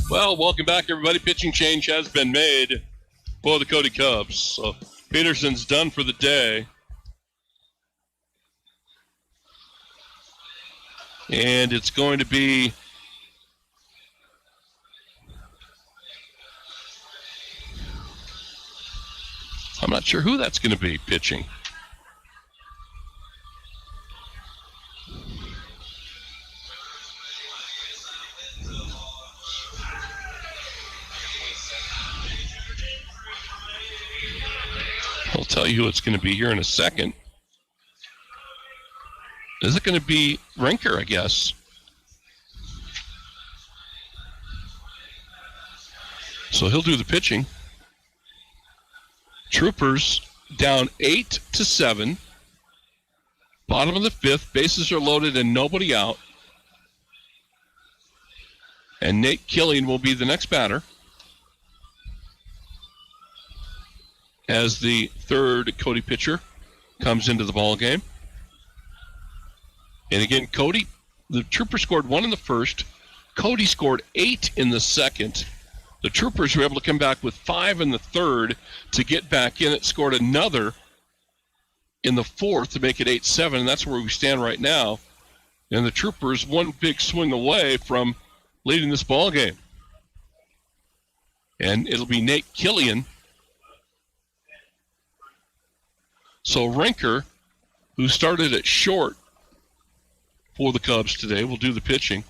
Well, welcome back, everybody. Pitching change has been made for the Cody Cubs. So Peterson's done for the day. And it's going to be I'm not sure who that's going to be pitching. I'll tell you who it's going to be here in a second. Is it going to be Rinker, I guess? So he'll do the pitching. Troopers down 8-7. Bottom of the fifth. Bases are loaded and nobody out. And Nate Killian will be the next batter as the third Cody pitcher comes into the ball game. And again, Cody, the Troopers scored 1 in the first. Cody scored 8 in the second. The Troopers were able to come back with 5 in the third to get back in it. Scored another in the fourth to make it 8-7, and that's where we stand right now. And the Troopers one big swing away from leading this ball game. And it'll be Nate Killian. So Rinker, who started at short for the Cubs today, will do the pitching.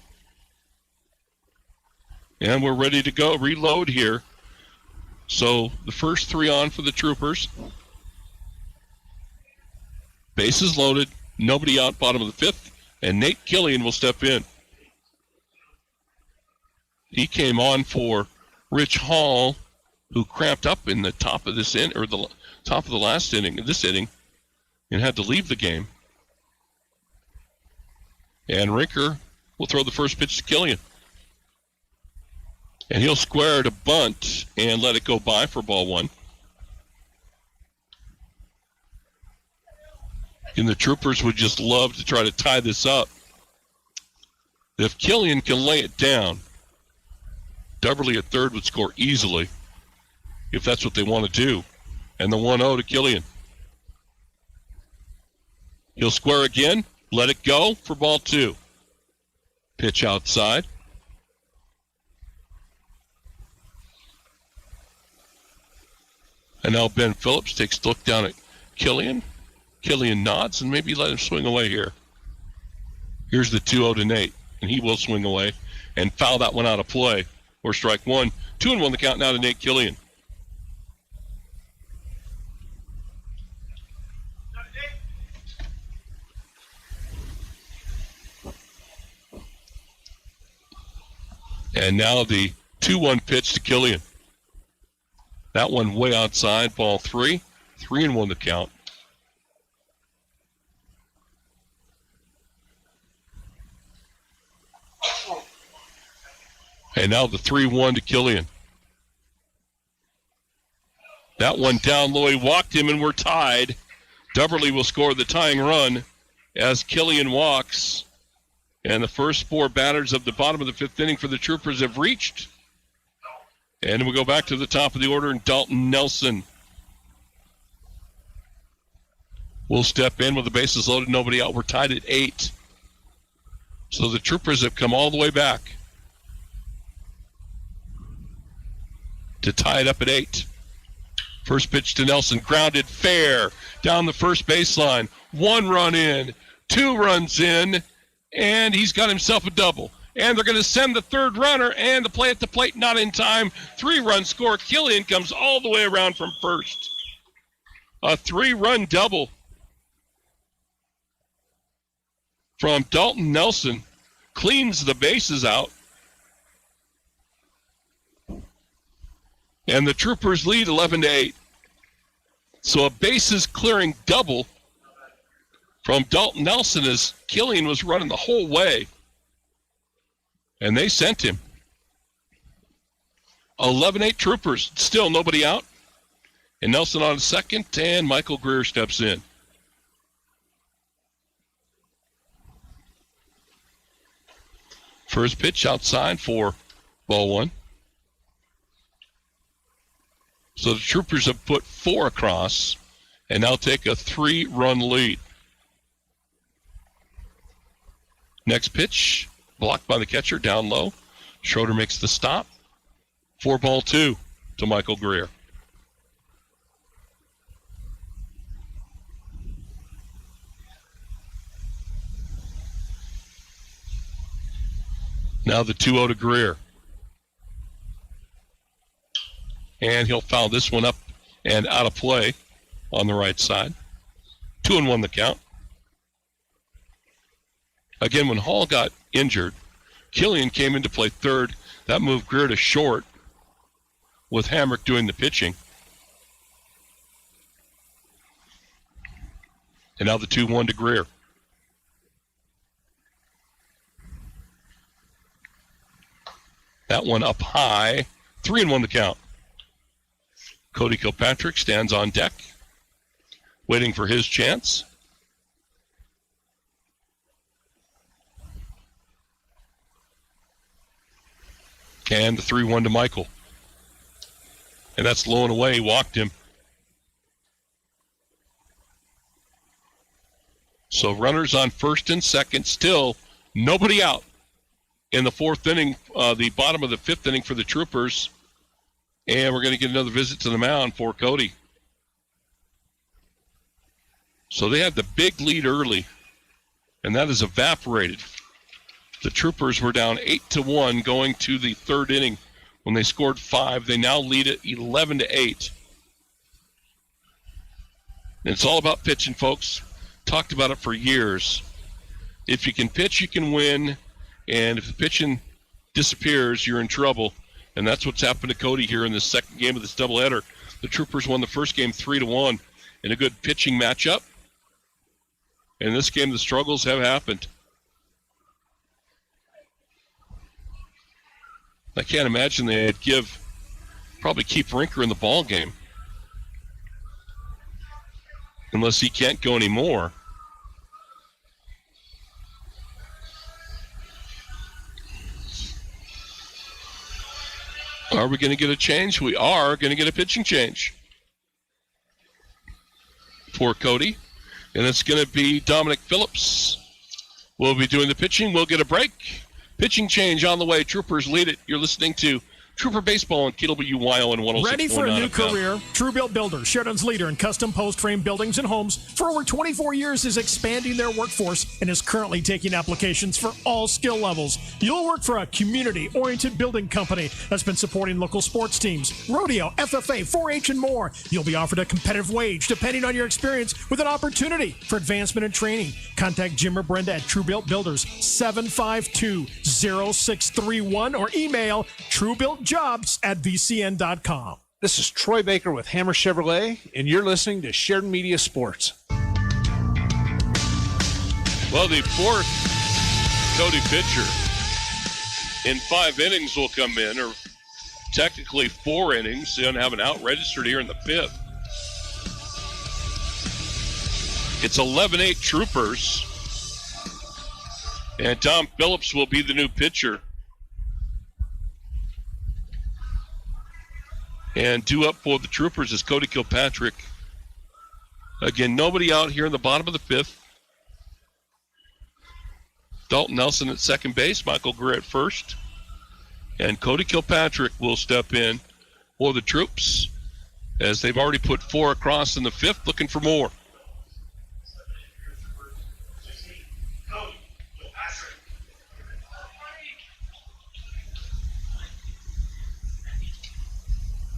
And we're ready to go, reload here. So the first 3 on for the Troopers. Bases loaded, nobody out, bottom of the fifth, and Nate Killian will step in. He came on for Rich Hall, who cramped up in the top of this inning, or the top of the last inning, this inning, and had to leave the game. And Rinker will throw the first pitch to Killian. And he'll square to bunt and let it go by for ball 1. And the Troopers would just love to try to tie this up. If Killian can lay it down, Dubberly at third would score easily if that's what they want to do. And the 1-0 to Killian. He'll square again, let it go for ball 2. Pitch outside. And now Ben Phillips takes a look down at Killian. Killian nods and maybe let him swing away here. Here's the 2-0 to Nate, and he will swing away and foul that one out of play or strike 1. 2-1 the count now to Nate Killian. And now the 2-1 pitch to Killian. That one way outside, ball 3. 3-1 the count. And now the 3-1 to Killian. That one down low, he walked him, and we're tied. Dubberly will score the tying run as Killian walks. And the first 4 batters of the bottom of the 5th inning for the Troopers have reached. And we go back to the top of the order, and Dalton Nelson will step in with the bases loaded, nobody out. We're tied at 8. So the Troopers have come all the way back to tie it up at 8. First pitch to Nelson, grounded fair down the first baseline. 1 run in, 2 runs in, and he's got himself a double. And they're going to send the 3rd runner, and the play at the plate not in time. 3-run score. Killian comes all the way around from first. A 3-run double from Dalton Nelson. Cleans the bases out. And the Troopers lead 11-8. So a bases clearing double from Dalton Nelson as Killian was running the whole way. And they sent him. 11-8 Troopers. Still nobody out. And Nelson on second, and Michael Greer steps in. First pitch outside for ball 1. So the Troopers have put 4 across and now take a 3-run lead. Next pitch, blocked by the catcher, down low. Schroeder makes the stop. 4-2 to Michael Greer. Now the 2-0 to Greer. And he'll foul this one up and out of play on the right side. 2-1 the count. Again, when Hall got injured, Killian came in to play third. That moved Greer to short with Hamrick doing the pitching. And now the 2-1 to Greer. That one up high. 3-1 the count. Cody Kilpatrick stands on deck, waiting for his chance. And the 3-1 to Michael. And that's low and away. He walked him. So runners on first and second. Still nobody out in the 4th inning, the bottom of the 5th inning for the Troopers. And we're going to get another visit to the mound for Cody. So they had the big lead early, and that has evaporated. The Troopers were down 8-1 going to the 3rd inning when they scored 5. They now lead it 11-8. And it's all about pitching, folks. Talked about it for years. If you can pitch, you can win. And if the pitching disappears, you're in trouble. And that's what's happened to Cody here in the second game of this doubleheader. The Troopers won the first game 3-1 in a good pitching matchup. And in this game, the struggles have happened. I can't imagine they'd probably keep Rinker in the ball game. Unless he can't go anymore. Are we going to get a change? We are going to get a pitching change for Cody. And it's going to be Dominic Phillips. We'll be doing the pitching. We'll get a break. Pitching change on the way. Troopers lead it. You're listening to Trooper Baseball on KWYO and 106.9 Ready for a new FM. career? Truebuilt Builders, Sheridan's leader in custom post-frame buildings and homes, for over 24 years is expanding their workforce and is currently taking applications for all skill levels. You'll work for a community-oriented building company that's been supporting local sports teams, rodeo, FFA, 4-H, and more. You'll be offered a competitive wage depending on your experience with an opportunity for advancement and training. Contact Jim or Brenda at Truebuilt Builders, 752-0631, or email truebuiltjobs@vcn.com. This is Troy Baker with Hammer Chevrolet, and you're listening to Sheridan Media Sports. Well, the fourth Cody pitcher in 5 innings will come in, or technically 4 innings. They don't have an out registered here in the 5th. It's 11-8 Troopers, and Tom Phillips will be the new pitcher. And due up for the Troopers is Cody Kilpatrick. Again, nobody out here in the bottom of the 5th. Dalton Nelson at second base, Michael Greer at first. And Cody Kilpatrick will step in for the Troops, as they've already put 4 across in the 5th, looking for more.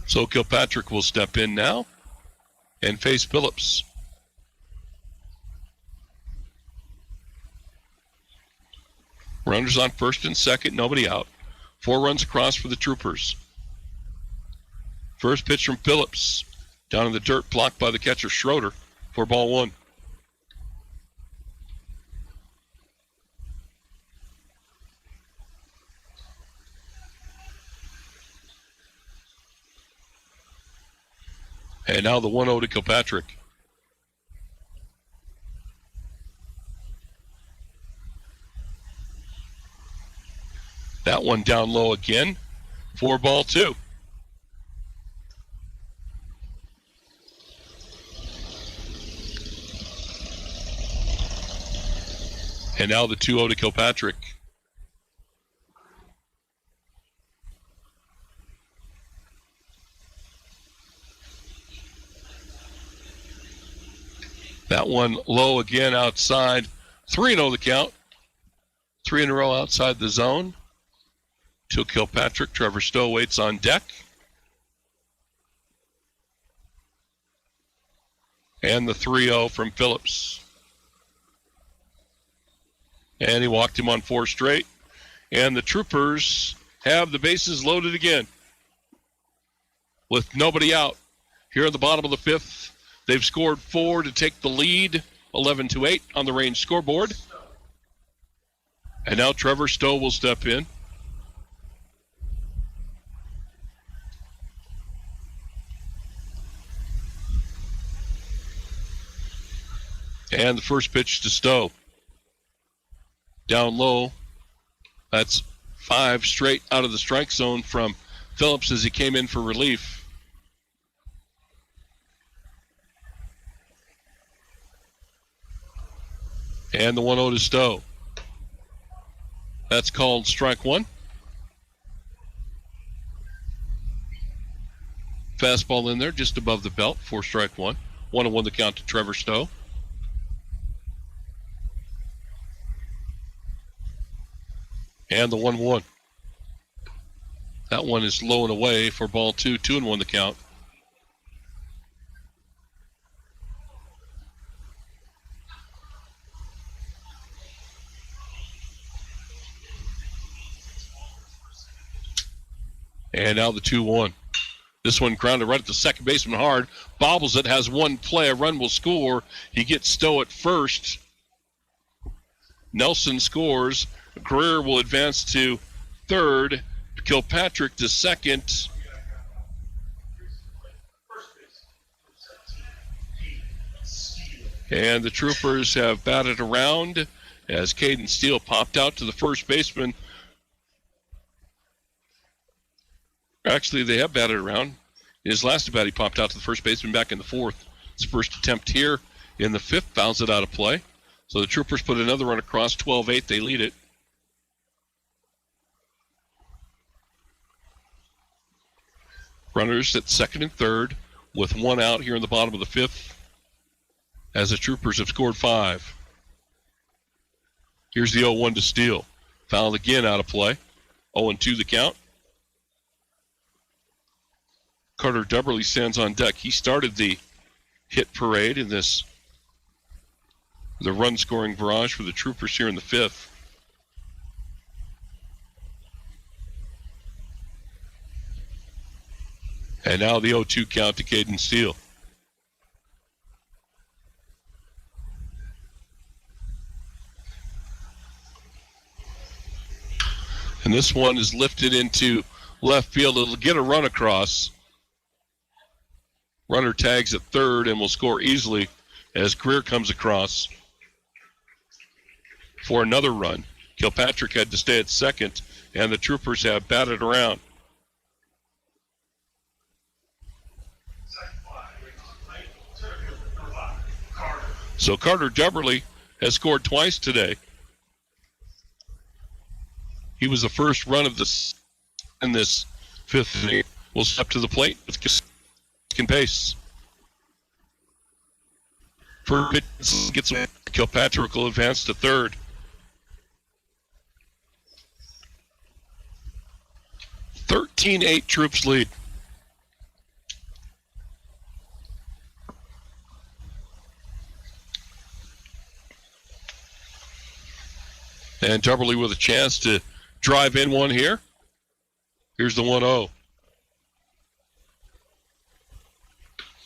So Kilpatrick will step in now and face Phillips. Runners on first and second, nobody out. 4 runs across for the Troopers. First pitch from Phillips. Down in the dirt, blocked by the catcher Schroeder for ball 1. And now the 1-0 to Kilpatrick. That one down low again for ball 2. And now the 2-0 to Kilpatrick. That one low again outside. 3-0 the count. 3 in a row outside the zone to Kilpatrick. Trevor Stowe waits on deck. And the 3-0 from Phillips. And he walked him on 4 straight. And the Troopers have the bases loaded again with nobody out. Here at the bottom of the 5th, they've scored 4 to take the lead, 11-8 on the Range scoreboard. And now Trevor Stowe will step in. And the first pitch to Stowe. Down low. That's 5 straight out of the strike zone from Phillips as he came in for relief. And the 1-0 to Stowe. That's called strike 1. Fastball in there just above the belt for strike 1. 1-1 the count to Trevor Stowe. And the 1-1. That one is low and away for ball 2. 2-1 the count. And now the 2-1. This one grounded right at the second baseman hard. Bobbles it, has one play. A run will score. He gets Stowe at first. Nelson scores. Greer will advance to third. Kilpatrick to second. And the Troopers have batted around as Caden Steele popped out to the first baseman. Actually, they have batted around. In his last at bat, he popped out to the first baseman back in the 4th. His first attempt here in the 5th, fouls it out of play. So the Troopers put another run across, 12-8. They lead it. Runners at second and third with one out here in the bottom of the fifth as the Troopers have scored 5. Here's the 0-1 to Steele. Fouled again out of play. 0-2 the count. Carter Dubberly stands on deck. He started the hit parade in the run scoring barrage for the Troopers here in the fifth. And now the 0-2 count to Caden Steele. And this one is lifted into left field. It'll get a run across. Runner tags at third and will score easily as Greer comes across for another run. Kilpatrick had to stay at second, and the Troopers have batted around. So Carter Dubberly has scored twice today. He was the first run of this in this fifth inning. Will step to the plate with second pace. First pitch gets away. Kilpatrick will advance to third. (13-8) Troops lead. And Dubberly with a chance to drive in one here. Here's the 1-0.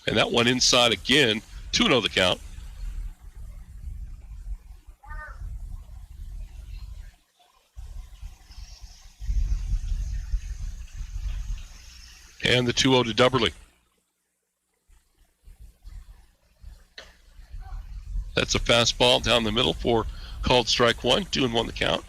And that one inside again. 2-0 the count. And the 2-0 to Dubberly. That's a fastball down the middle for called strike one. 2-1 the count.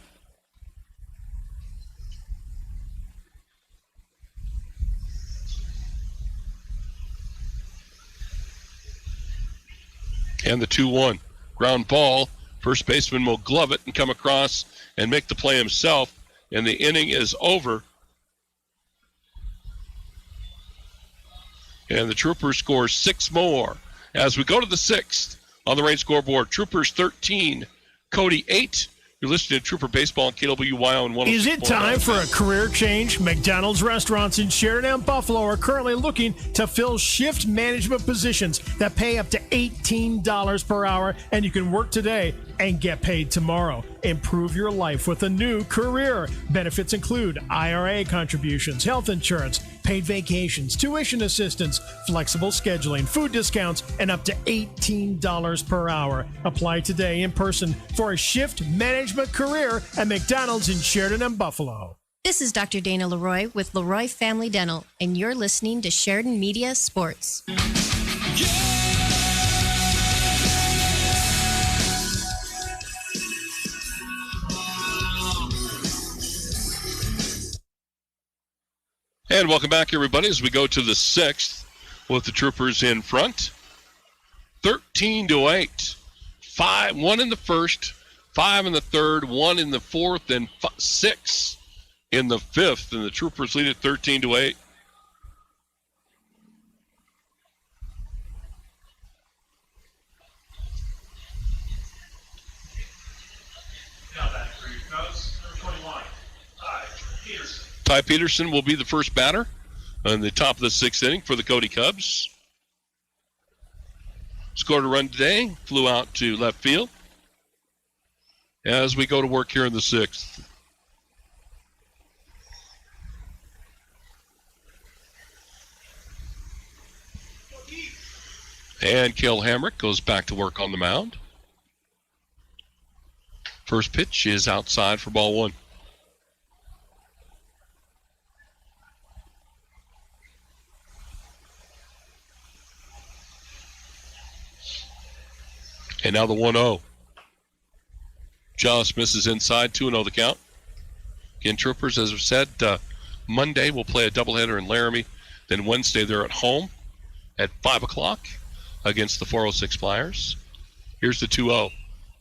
And the 2-1. Ground ball. First baseman will glove it and come across and make the play himself. And the inning is over. And the Troopers score 6 more. As we go to the 6th on the Range scoreboard, Troopers 13, Cody 8. You're listening to Trooper Baseball on KWYO and 106.9. Is it time for a career change? McDonald's restaurants in Sheridan and Buffalo are currently looking to fill shift management positions that pay up to $18 per hour, and you can work today and get paid tomorrow. Improve your life with a new career. Benefits include IRA contributions, health insurance, paid vacations, tuition assistance, flexible scheduling, food discounts, and up to $18 per hour. Apply today in person for a shift management career at McDonald's in Sheridan and Buffalo. This is Dr. Dana Leroy with Leroy Family Dental, and you're listening to Sheridan Media Sports. And welcome back, everybody, as we go to the 6th with the Troopers in front. 13-8. 1 in the first, 5 in the third, 1 in the fourth, and 6 in the fifth. And the Troopers lead at 13-8. Now back for your Cubs, number 21, Ty Peterson. Ty Peterson will be the first batter on the top of the 6th inning for the Cody Cubs. Scored a run today, flew out to left field. As we go to work here in the 6th. And Kel Hamrick goes back to work on the mound. First pitch is outside for ball 1. And now the 1-0. Just misses inside, 2-0 the count. Again, Troopers, as I've said, Monday we'll play a doubleheader in Laramie. Then Wednesday they're at home at 5 o'clock against the 406 Flyers. Here's the 2-0.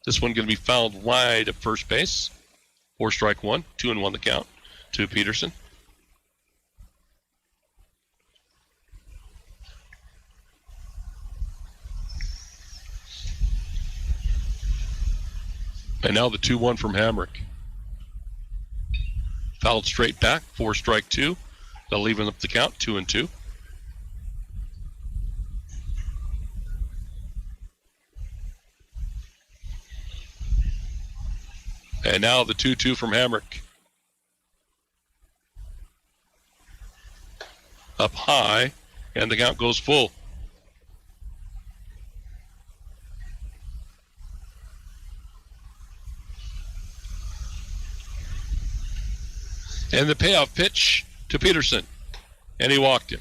This one going to be fouled wide at first base. 4 strike 1, 2-1 the count to Peterson. And now the 2-1 from Hamrick. Fouled straight back, 4 strike 2. They'll leave up the count, 2-2. And now the 2-2 from Hamrick. Up high, and the count goes full. And the payoff pitch to Peterson. And he walked him.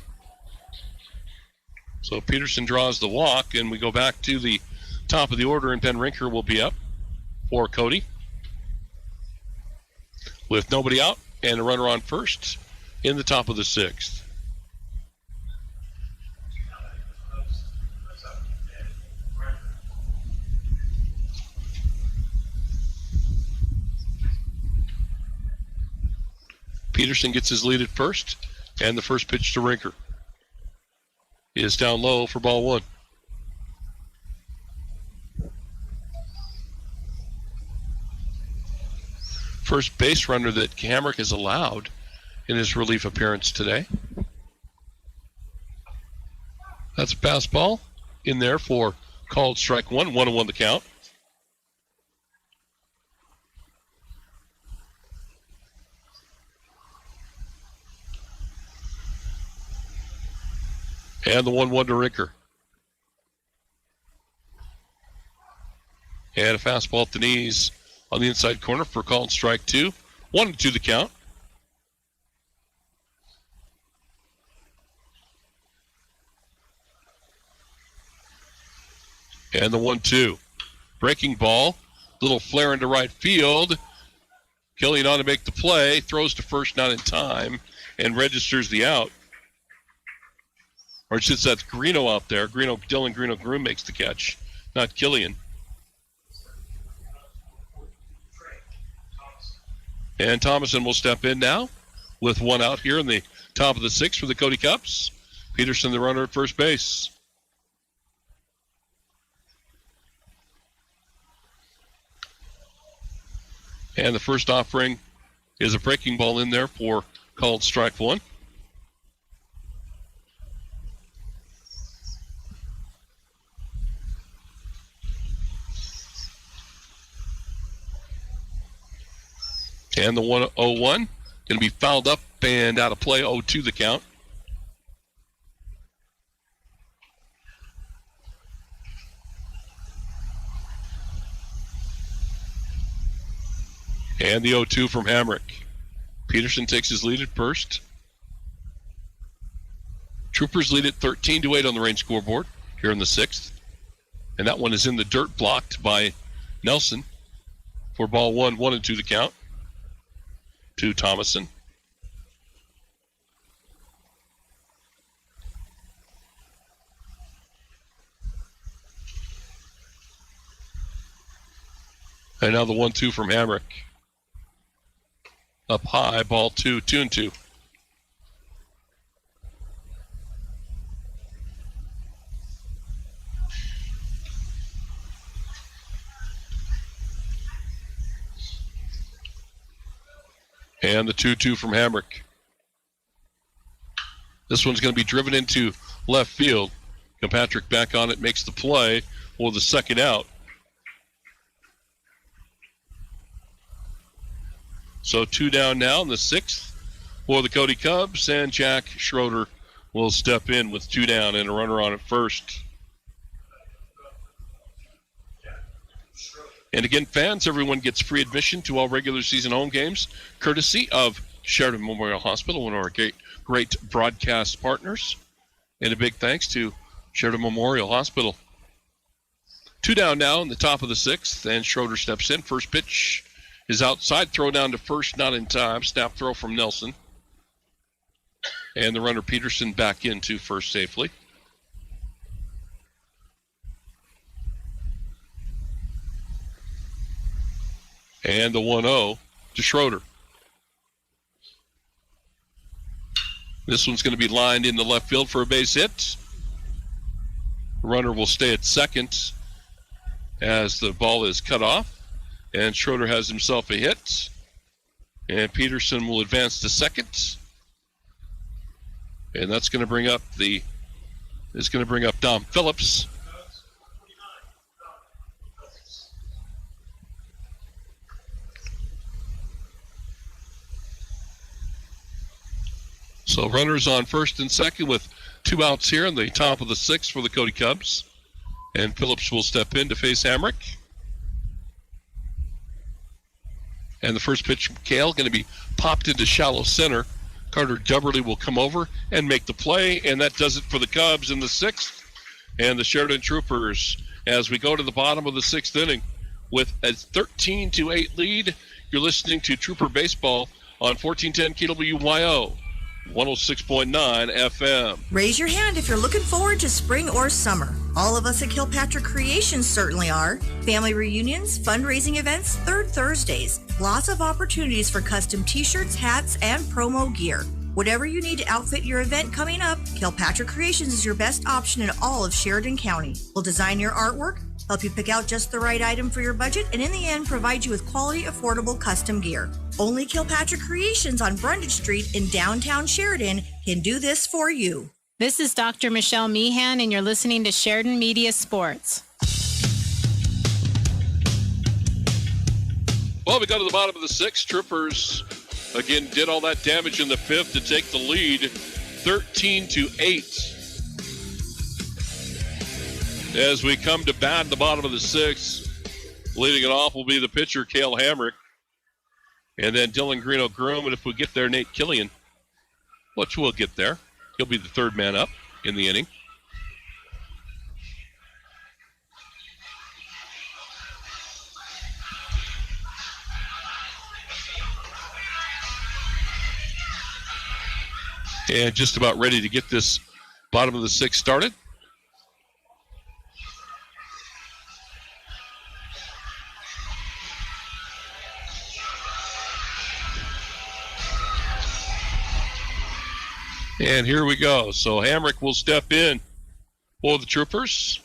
So Peterson draws the walk, and we go back to the top of the order, and Ben Rinker will be up for Cody. With nobody out and a runner on first in the top of the 6th. Peterson gets his lead at first, and the first pitch to Rinker is down low for ball 1. First base runner that Hamrick has allowed in his relief appearance today. That's a pass ball in there for called strike 1, 1-1 the count. And the 1-1 to Rinker. And a fastball at the knees on the inside corner for called strike 2. 1-2 the count. And the 1-2. Breaking ball. Little flare into right field. Killian on to make the play. Throws to first, not in time. And registers the out. Or since that's Greeno out there. Dylan Greeno makes the catch. Not Killian. And Thomason will step in now with 1 out here in the top of the 6th for the Cody Cubs. Peterson, the runner at first base. And the first offering is a breaking ball in there for called strike 1. And the 1-0-1 going to be fouled up and out of play. 0-2 the count. And the 0-2 from Hamrick. Peterson takes his lead at first. Troopers lead at 13-8 on the range scoreboard here in the 6th. And that one is in the dirt, blocked by Nelson for ball 1, 1-2 the count. To Thomason. And now the 1-2 from Hamrick. Up high, ball 2, 2-2. And the 2-2 from Hamrick. This one's going to be driven into left field. Kilpatrick back on it, makes the play for the second out. So 2 down now in the 6th for the Cody Cubs, and Jack Schroeder will step in with 2 down and a runner on at first. And again, fans, everyone gets free admission to all regular season home games, courtesy of Sheridan Memorial Hospital, one of our great broadcast partners. And a big thanks to Sheridan Memorial Hospital. 2 down now in the top of the 6th, and Schroeder steps in. First pitch is outside, throw down to first, not in time. Snap throw from Nelson. And the runner Peterson back into first safely. And the 1-0 to Schroeder. This one's going to be lined into left field for a base hit. The runner will stay at second as the ball is cut off. And Schroeder has himself a hit. And Peterson will advance to second. And that's going to bring up Dom Phillips. So runners on first and second with 2 outs here in the top of the 6th for the Cody Cubs. And Phillips will step in to face Hamrick. And the first pitch from Kale going to be popped into shallow center. Carter Dubberly will come over and make the play, and that does it for the Cubs in the 6th. And the Sheridan Troopers, as we go to the bottom of the 6th inning with a 13-8 lead. You're listening to Trooper Baseball on 1410 KWYO. 106.9 FM. Raise your hand if you're looking forward to spring or summer. All of us at Kilpatrick Creations certainly are. Family reunions, fundraising events, third Thursdays. Lots of opportunities for custom t-shirts, hats, and promo gear. Whatever you need to outfit your event coming up, Kilpatrick Creations is your best option in all of Sheridan County. We'll design your artwork, help you pick out just the right item for your budget, and in the end, provide you with quality, affordable custom gear. Only Kilpatrick Creations on Brundage Street in downtown Sheridan can do this for you. This is Dr. Michelle Meehan, and you're listening to Sheridan Media Sports. Well, we go to the bottom of the 6th. Troopers, again, did all that damage in the 5th to take the lead, 13-8. As we come to bat in the bottom of the 6th, leading it off will be the pitcher, Cale Hamrick. And then Dylan Greeno Groom, and if we get there, Nate Killian, which we'll get there. He'll be the third man up in the inning. And just about ready to get this bottom of the 6th started. And here we go. So Hamrick will step in for the Troopers.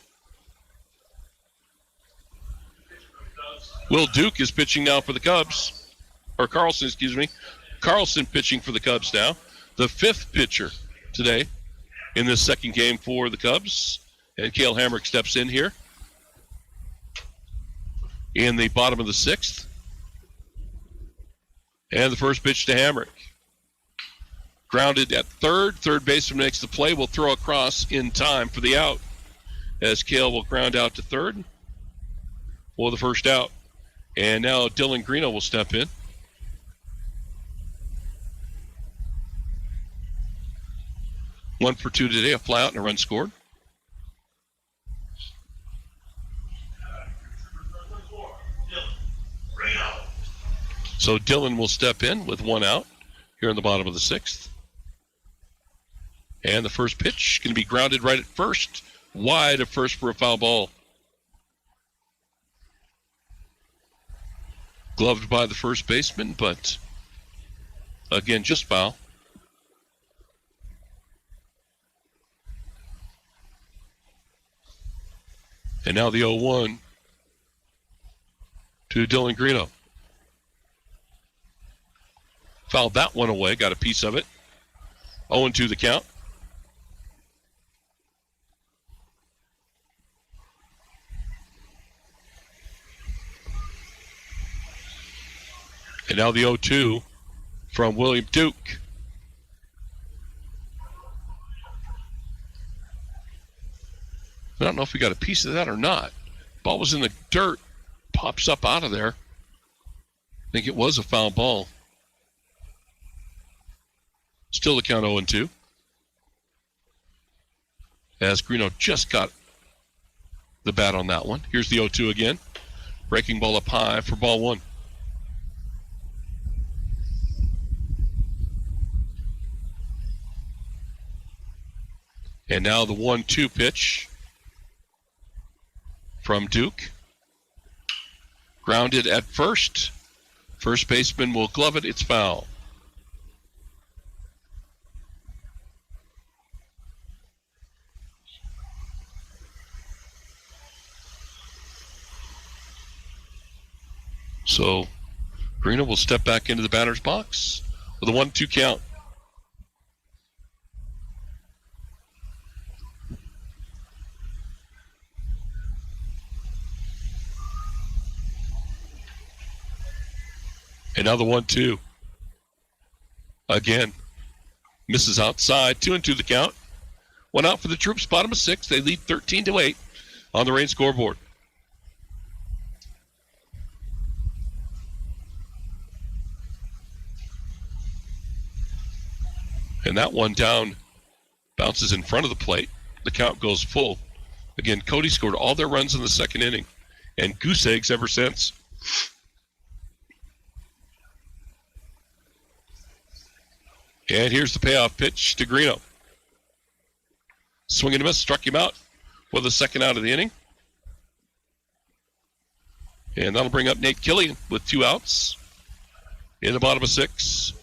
Will Duke is pitching now for the Cubs. Or Carlson, excuse me. Carlson pitching for the Cubs now. The 5th pitcher today in this second game for the Cubs. And Cale Hamrick steps in here in the bottom of the 6th. And the first pitch to Hamrick. Grounded at third. Third baseman makes the play. Will throw across in time for the out. As Cale will ground out to third for the first out. And now Dylan Greeno will step in. One for two today, a fly out and a run scored. So Dylan will step in with one out here in the bottom of the 6th. And the first pitch going to be grounded right at first, wide of first for a foul ball. Gloved by the first baseman, but again, just foul. And now the 0-1 to Dylan Greeno. Fouled that one away, got a piece of it. 0-2 the count. And now the 0-2 from William Duke. I don't know if we got a piece of that or not. Ball was in the dirt, pops up out of there. I think it was a foul ball. Still the count 0-2. As Greeno just got the bat on that one. Here's the 0-2 again. Breaking ball up high for ball one. And now the 1-2 pitch from Duke. Grounded at first. First baseman will glove it. It's foul. So Greeno will step back into the batter's box with a 1-2 count. And now the 1-2. Again, misses outside. 2-2 the count. One out for the Troops. Bottom of 6. They lead 13-8 on the Range scoreboard. And that one down bounces in front of the plate. The count goes full. Again, Cody scored all their runs in the second inning and goose eggs ever since. And here's the payoff pitch to Greeno. Swing and a miss, struck him out for the second out of the inning. And that'll bring up Nate Killian with 2 outs in the bottom of 6.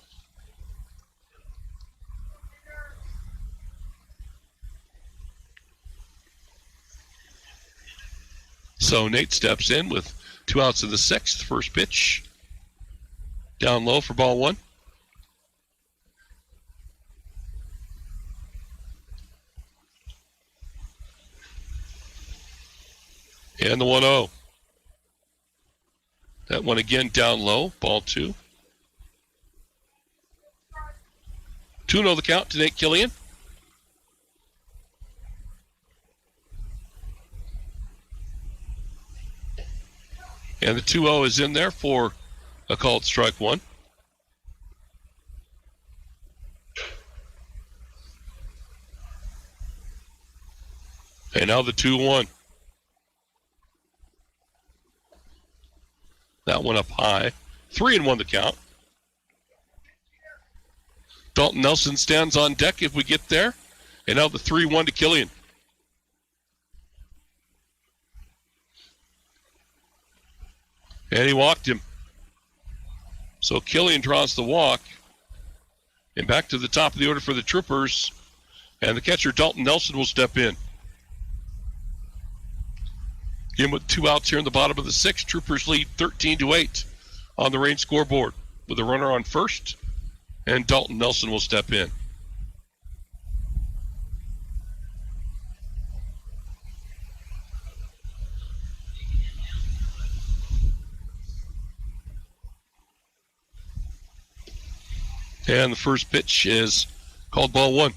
So Nate steps in with 2 outs in the 6th. First pitch down low for ball 1. And the 1-0. That one again down low, ball 2. 2-0 the count to Nate Killian. And the 2-0 is in there for a called strike 1. And now the 2-1. That one up high. 3-1 the count. Dalton Nelson stands on deck if we get there. And now the 3-1 to Killian. And he walked him. So Killian draws the walk. And back to the top of the order for the Troopers. And the catcher, Dalton Nelson, will step in. Again, with 2 outs here in the bottom of the 6th, Troopers lead 13-8 on the Range scoreboard with a runner on first, and Dalton Nelson will step in. And the first pitch is called ball 1.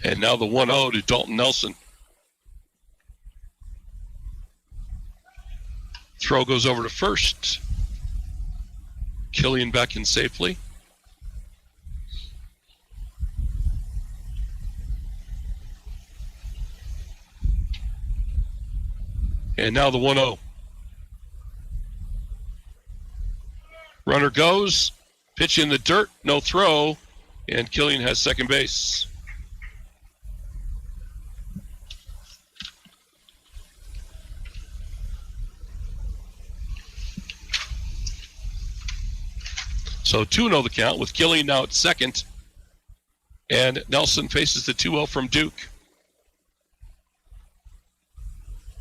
And now the 1-0 to Dalton Nelson. Throw goes over to first. Killian back in safely. And now the 1-0. Runner goes. Pitch in the dirt. No throw. And Killian has second base. So 2-0 the count with Killian now at second. And Nelson faces the 2-0 from Duke.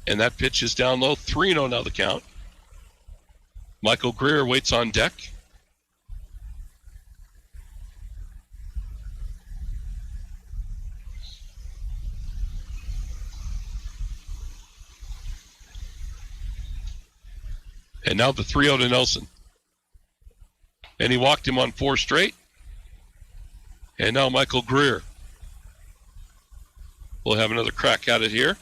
And that pitch is down low. 3-0 now the count. Michael Greer waits on deck. And now the 3-0 to Nelson. And he walked him on 4 straight. And now Michael Greer will have another crack at it here.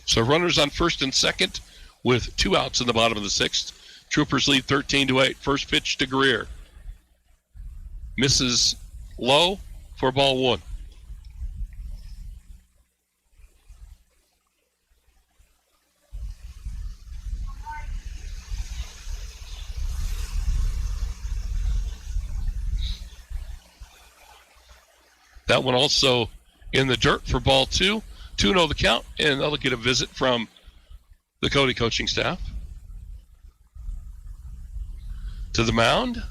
So runners on first and second with 2 outs in the bottom of the 6th. Troopers lead 13-8. First pitch to Greer. Misses low for ball 1. That one also in the dirt for ball 2. 2-0 the count, and they'll get a visit from the Cody coaching staff. To the mound.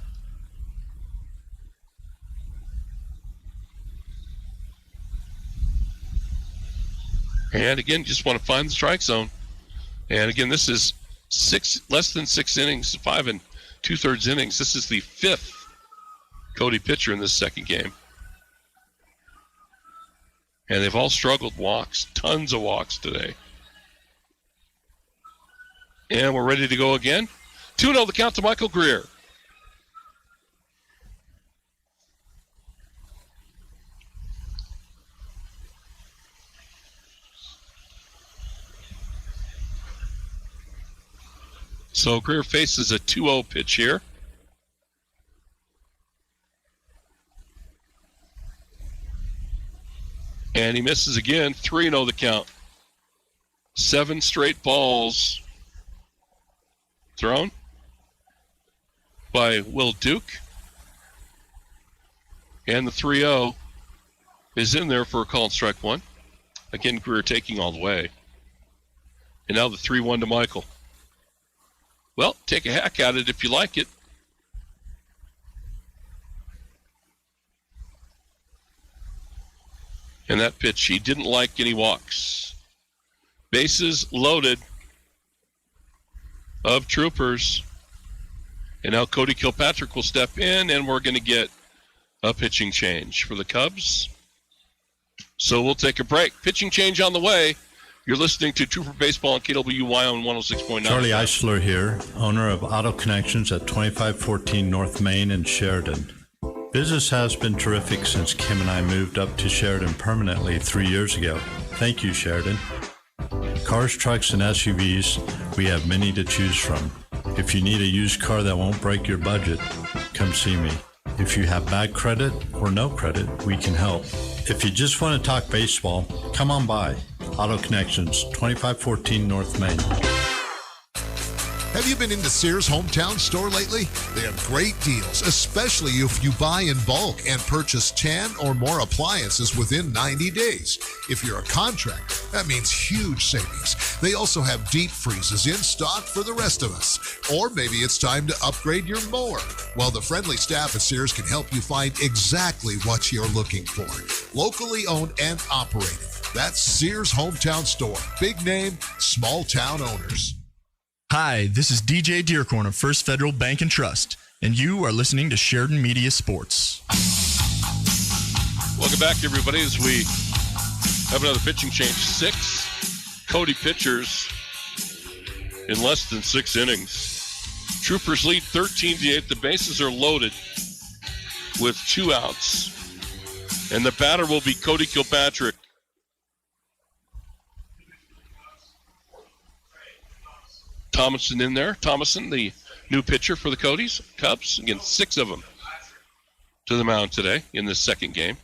And again, just want to find the strike zone. And again, this is less than 6 innings, 5 2/3 innings. This is the 5th Cody pitcher in this second game. And they've all struggled walks, tons of walks today. And we're ready to go again. 2-0 the count to Michael Greer. So Greer faces a 2-0 pitch here. And he misses again. 3-0 the count. 7 straight balls thrown by Will Duke. And the 3-0 is in there for a called strike 1. Again, Greer taking all the way. And now the 3-1 to Michael. Well, take a hack at it if you like it. And that pitch, he didn't like any walks. Bases loaded of Troopers. And now Cody Kilpatrick will step in, and we're going to get a pitching change for the Cubs. So we'll take a break. Pitching change on the way. You're listening to Trooper Baseball on KWY on 106.9. Charlie Eisler here, owner of Auto Connections at 2514 North Main in Sheridan. Business has been terrific since Kim and I moved up to Sheridan permanently 3 years ago. Thank you, Sheridan. Cars, trucks, and SUVs, we have many to choose from. If you need a used car that won't break your budget, come see me. If you have bad credit or no credit, we can help. If you just want to talk baseball, come on by. Auto Connections, 2514 North Main. Have you been into Sears Hometown Store lately? They have great deals, especially if you buy in bulk and purchase 10 or more appliances within 90 days. If you're a contractor, that means huge savings. They also have deep freezes in stock for the rest of us. Or maybe it's time to upgrade your mower. Well, the friendly staff at Sears can help you find exactly what you're looking for. Locally owned and operated. That's Sears Hometown Store. Big name, small town owners. Hi, this is DJ Dearcorn of First Federal Bank and Trust, and you are listening to Sheridan Media Sports. Welcome back, everybody, as we have another pitching change. 6 Cody pitchers in less than 6 innings. Troopers lead 13-8. The bases are loaded with 2 outs. And the batter will be Cody Kilpatrick. Thomason in there. Thomason, the new pitcher for the Cubs. Again, 6 of them to the mound today in this second game.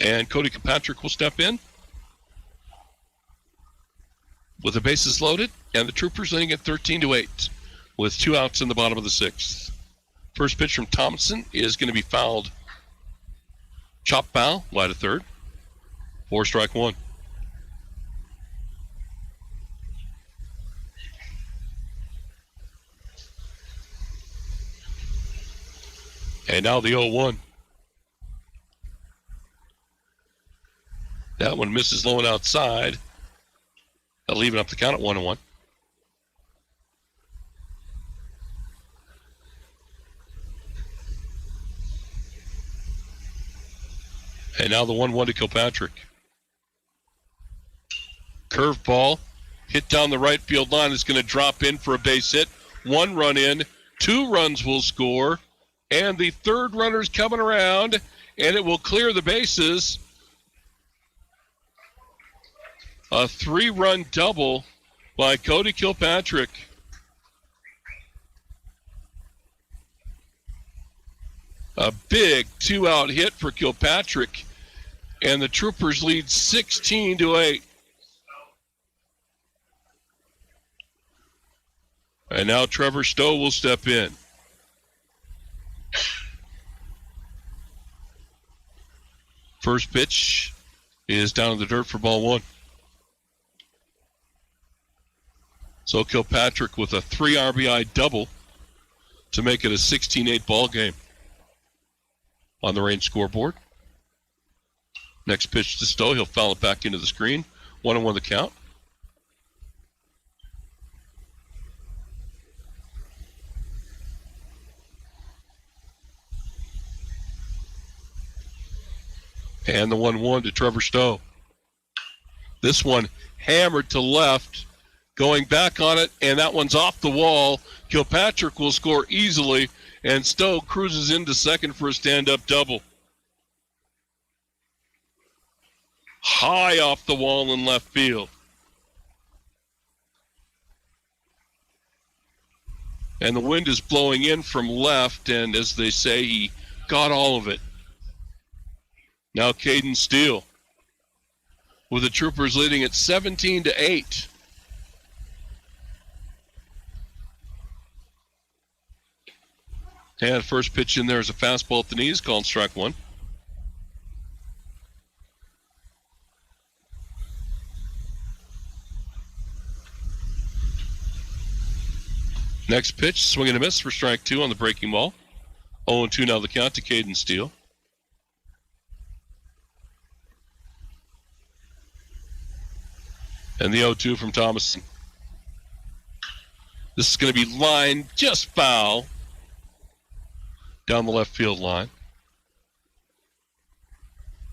And Cody Kilpatrick will step in with the bases loaded, and the Troopers leading at 13-8 with 2 outs in the bottom of the 6th. First pitch from Thompson is going to be fouled. Chop foul, wide of third. 4 strike 1. And now the 0-1. That one misses low and outside. That'll even up the count at 1-1. And now the 1-1 to Kilpatrick. Curveball hit down the right field line is going to drop in for a base hit. 1 run in, 2 runs will score, and the 3rd runner's coming around, and it will clear the bases. A 3-run double by Cody Kilpatrick. A big 2-out hit for Kilpatrick, and the Troopers lead 16-8. And now Trevor Stowe will step in. First pitch is down in the dirt for ball one. So Kilpatrick with a 3 RBI double to make it a 16-8 ball game on the Range scoreboard. Next pitch to Stowe. He'll foul it back into the screen. 1-1 the count. And the 1-1 to Trevor Stowe. This one hammered to left, going back on it, and that one's off the wall. Kilpatrick will score easily, and Stowe cruises into second for a stand-up double. High off the wall in left field. And the wind is blowing in from left, and as they say, he got all of it. Now Caden Steele with the Troopers leading at 17-8. And first pitch in there is a fastball at the knees, called strike one. Next pitch, swing and a miss for strike two on the breaking ball. 0-2 now the count to Caden Steele. And the 0-2 from Thomason. This is going to be lined just foul down the left field line.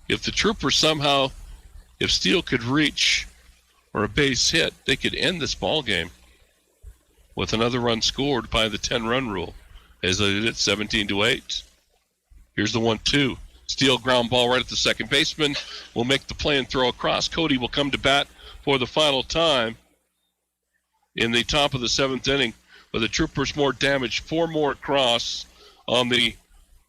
If the Troopers somehow, if Steele could reach or a base hit, they could end this ball game with another run scored by the 10-run rule, as they did it 17-8. Here's the 1-2. Steele ground ball right at the second baseman. Will make the play and throw across. Cody will come to bat for the final time in the top of the seventh inning. But the Troopers more damage, 4 more across on the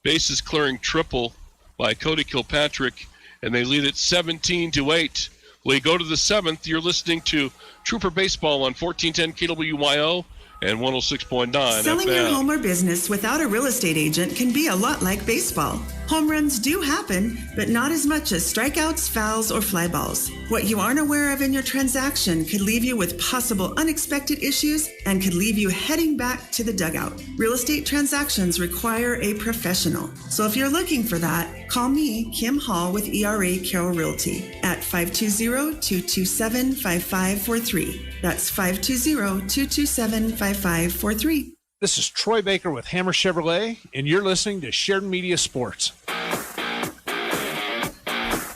bases clearing triple by Cody Kilpatrick, and they lead it 17-8. We go to the seventh. You're listening to Trooper Baseball on 1410 KWYO and 106.9 Selling FM. your home or business without a real estate agent can be a lot like baseball. Home runs do happen, but not as much as strikeouts, fouls, or fly balls. What you aren't aware of in your transaction could leave you with possible unexpected issues and could leave you heading back to the dugout. Real estate transactions require a professional. So if you're looking for that, call me, Kim Hall with ERA Carroll Realty at 520-227-5543. That's 520-227-5543. This is Troy Baker with Hammer Chevrolet, and you're listening to Sheridan Media Sports.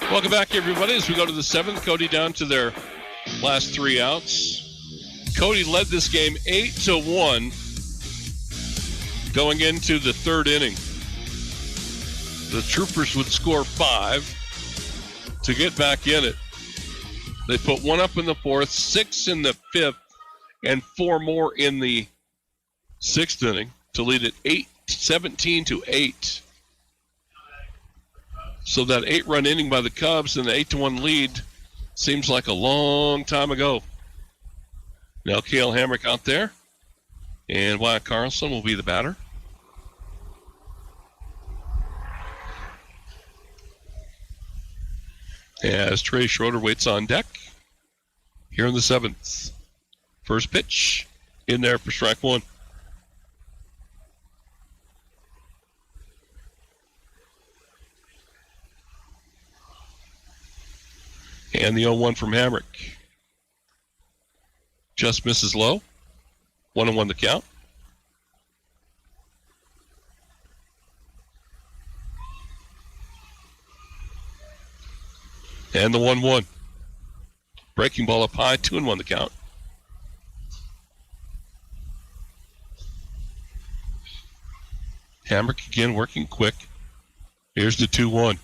Welcome back, everybody, as we go to the seventh. Cody down to their last 3 outs. Cody led this game 8-1 going into the third inning. The Troopers would score 5 to get back in it. They put 1 up in the fourth, 6 in the fifth, and 4 more in the sixth inning to lead it 17-8. So that 8-run inning by the Cubs and the 8-1 lead seems like a long time ago. Now Cale Hamrick out there, and Wyatt Carlson will be the batter. As Trey Schroeder waits on deck here in the seventh. First pitch in there for strike one. And the 0-1 from Hamrick. Just misses low. 1-1 the count. And the 1-1. Breaking ball up high, 2-1 the count. Hamrick again working quick. Here's the 2-1.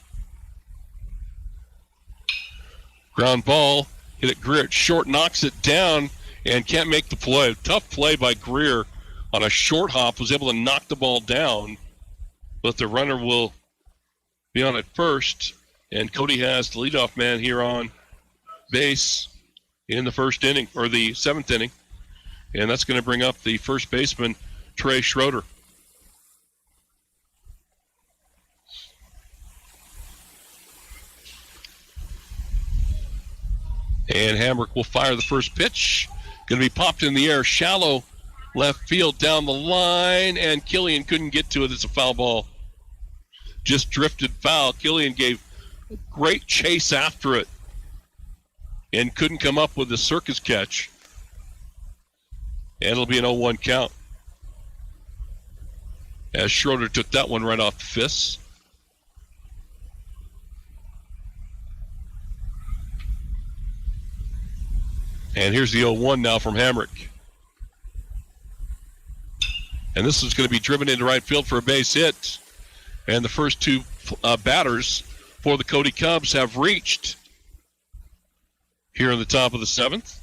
Ground ball, hit it Greer at short, knocks it down, and can't make the play. Tough play by Greer on a short hop, was able to knock the ball down, but the runner will be on at first, and Cody has the leadoff man here on base in the first inning, or the seventh inning. And that's going to bring up the first baseman, Trey Schroeder. And Hamrick will fire the first pitch. Going to be popped in the air, shallow left field down the line, and Killian couldn't get to it. It's a foul ball. Just drifted foul. Killian gave a great chase after it and couldn't come up with the circus catch. And it'll be an 0-1 count, as Schroeder took that one right off the fists. And here's the 0-1 now from Hamrick. And this is going to be driven into right field for a base hit. And the first two batters for the Cody Cubs have reached here in the top of the seventh.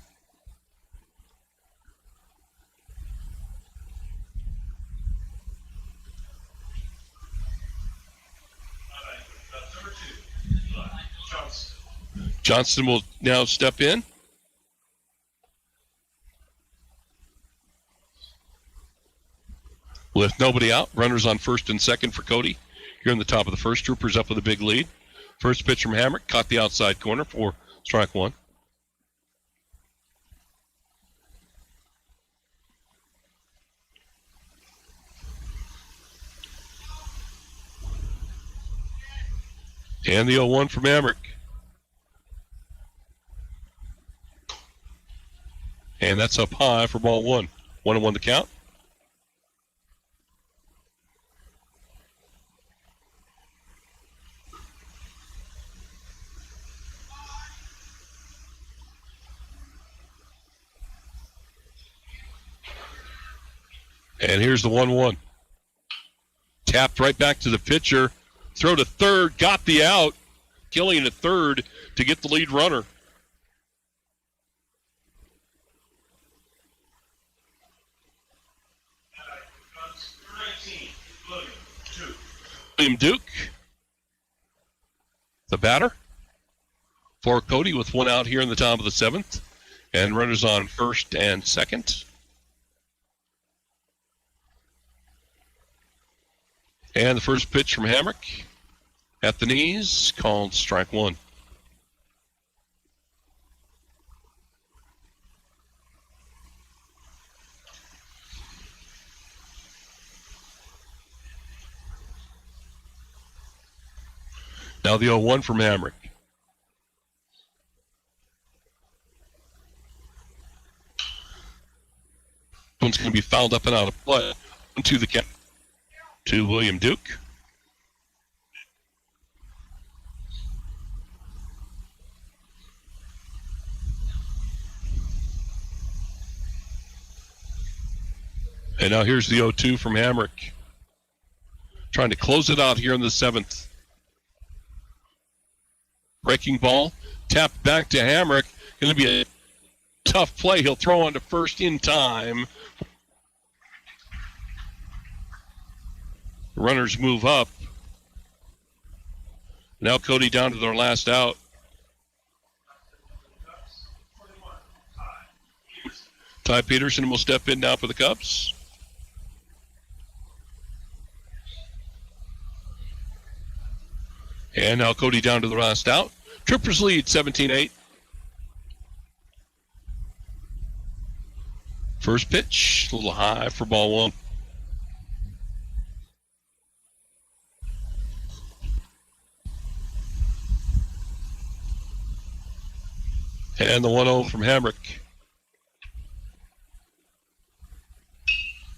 Number 2, Eli Johnson. Johnson will now step in. With nobody out, runners on first and second for Cody. Here in the top of the first, Troopers up with a big lead. First pitch from Hamrick, caught the outside corner for strike one. And the 0-1 from Hamrick. And that's up high for ball one. 1-1 to count. And here's the 1-1. Tapped right back to the pitcher. Throw to third, got the out. Killian at third to get the lead runner. William Duke, the batter for Cody, with one out here in the top of the seventh. And runners on first and second. And the first pitch from Hamrick at the knees, called strike one. Now the 0-1 from Hamrick. One's going to be fouled up and out of play. To the count. To William Duke. And now here's the 0-2 from Hamrick. Trying to close it out here in the seventh. Breaking ball. Tapped back to Hamrick. Going to be a tough play. He'll throw on to first in time. Runners move up. Now Cody down to their last out. Ty Peterson will step in now for the Cubs. And now Cody down to the last out. Troopers lead 17-8. First pitch, a little high for ball one. And the 1-0 from Hamrick.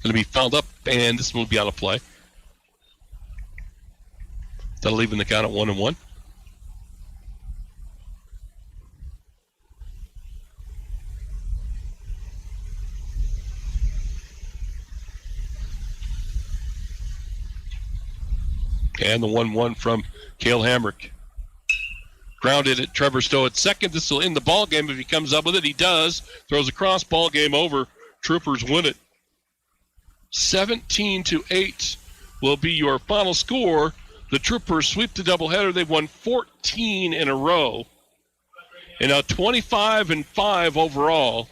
Going to be fouled up, and this one will be out of play. That'll leave in the count at 1-1. And the 1-1 from Cale Hamrick. Grounded at Trevor Stowe at second. This will end the ball game if he comes up with it. He does. Throws across. Ball game over. Troopers win it. 17-8 will be your final score. The Troopers sweep the doubleheader. They've won 14 in a row. And now 25-5 overall.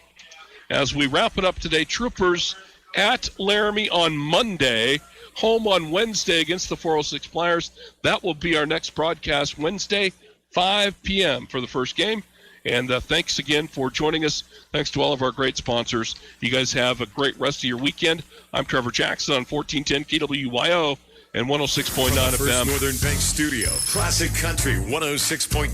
as we wrap it up today. Troopers at Laramie on Monday, home on Wednesday against the 406 Flyers. That will be our next broadcast Wednesday, 5 p.m. for the first game. And thanks again for joining us. Thanks to all of our great sponsors. You guys have a great rest of your weekend. I'm Trevor Jackson on 1410 KWYO and 106.9 FM. First Northern Bank Studio, Classic Country 106.9.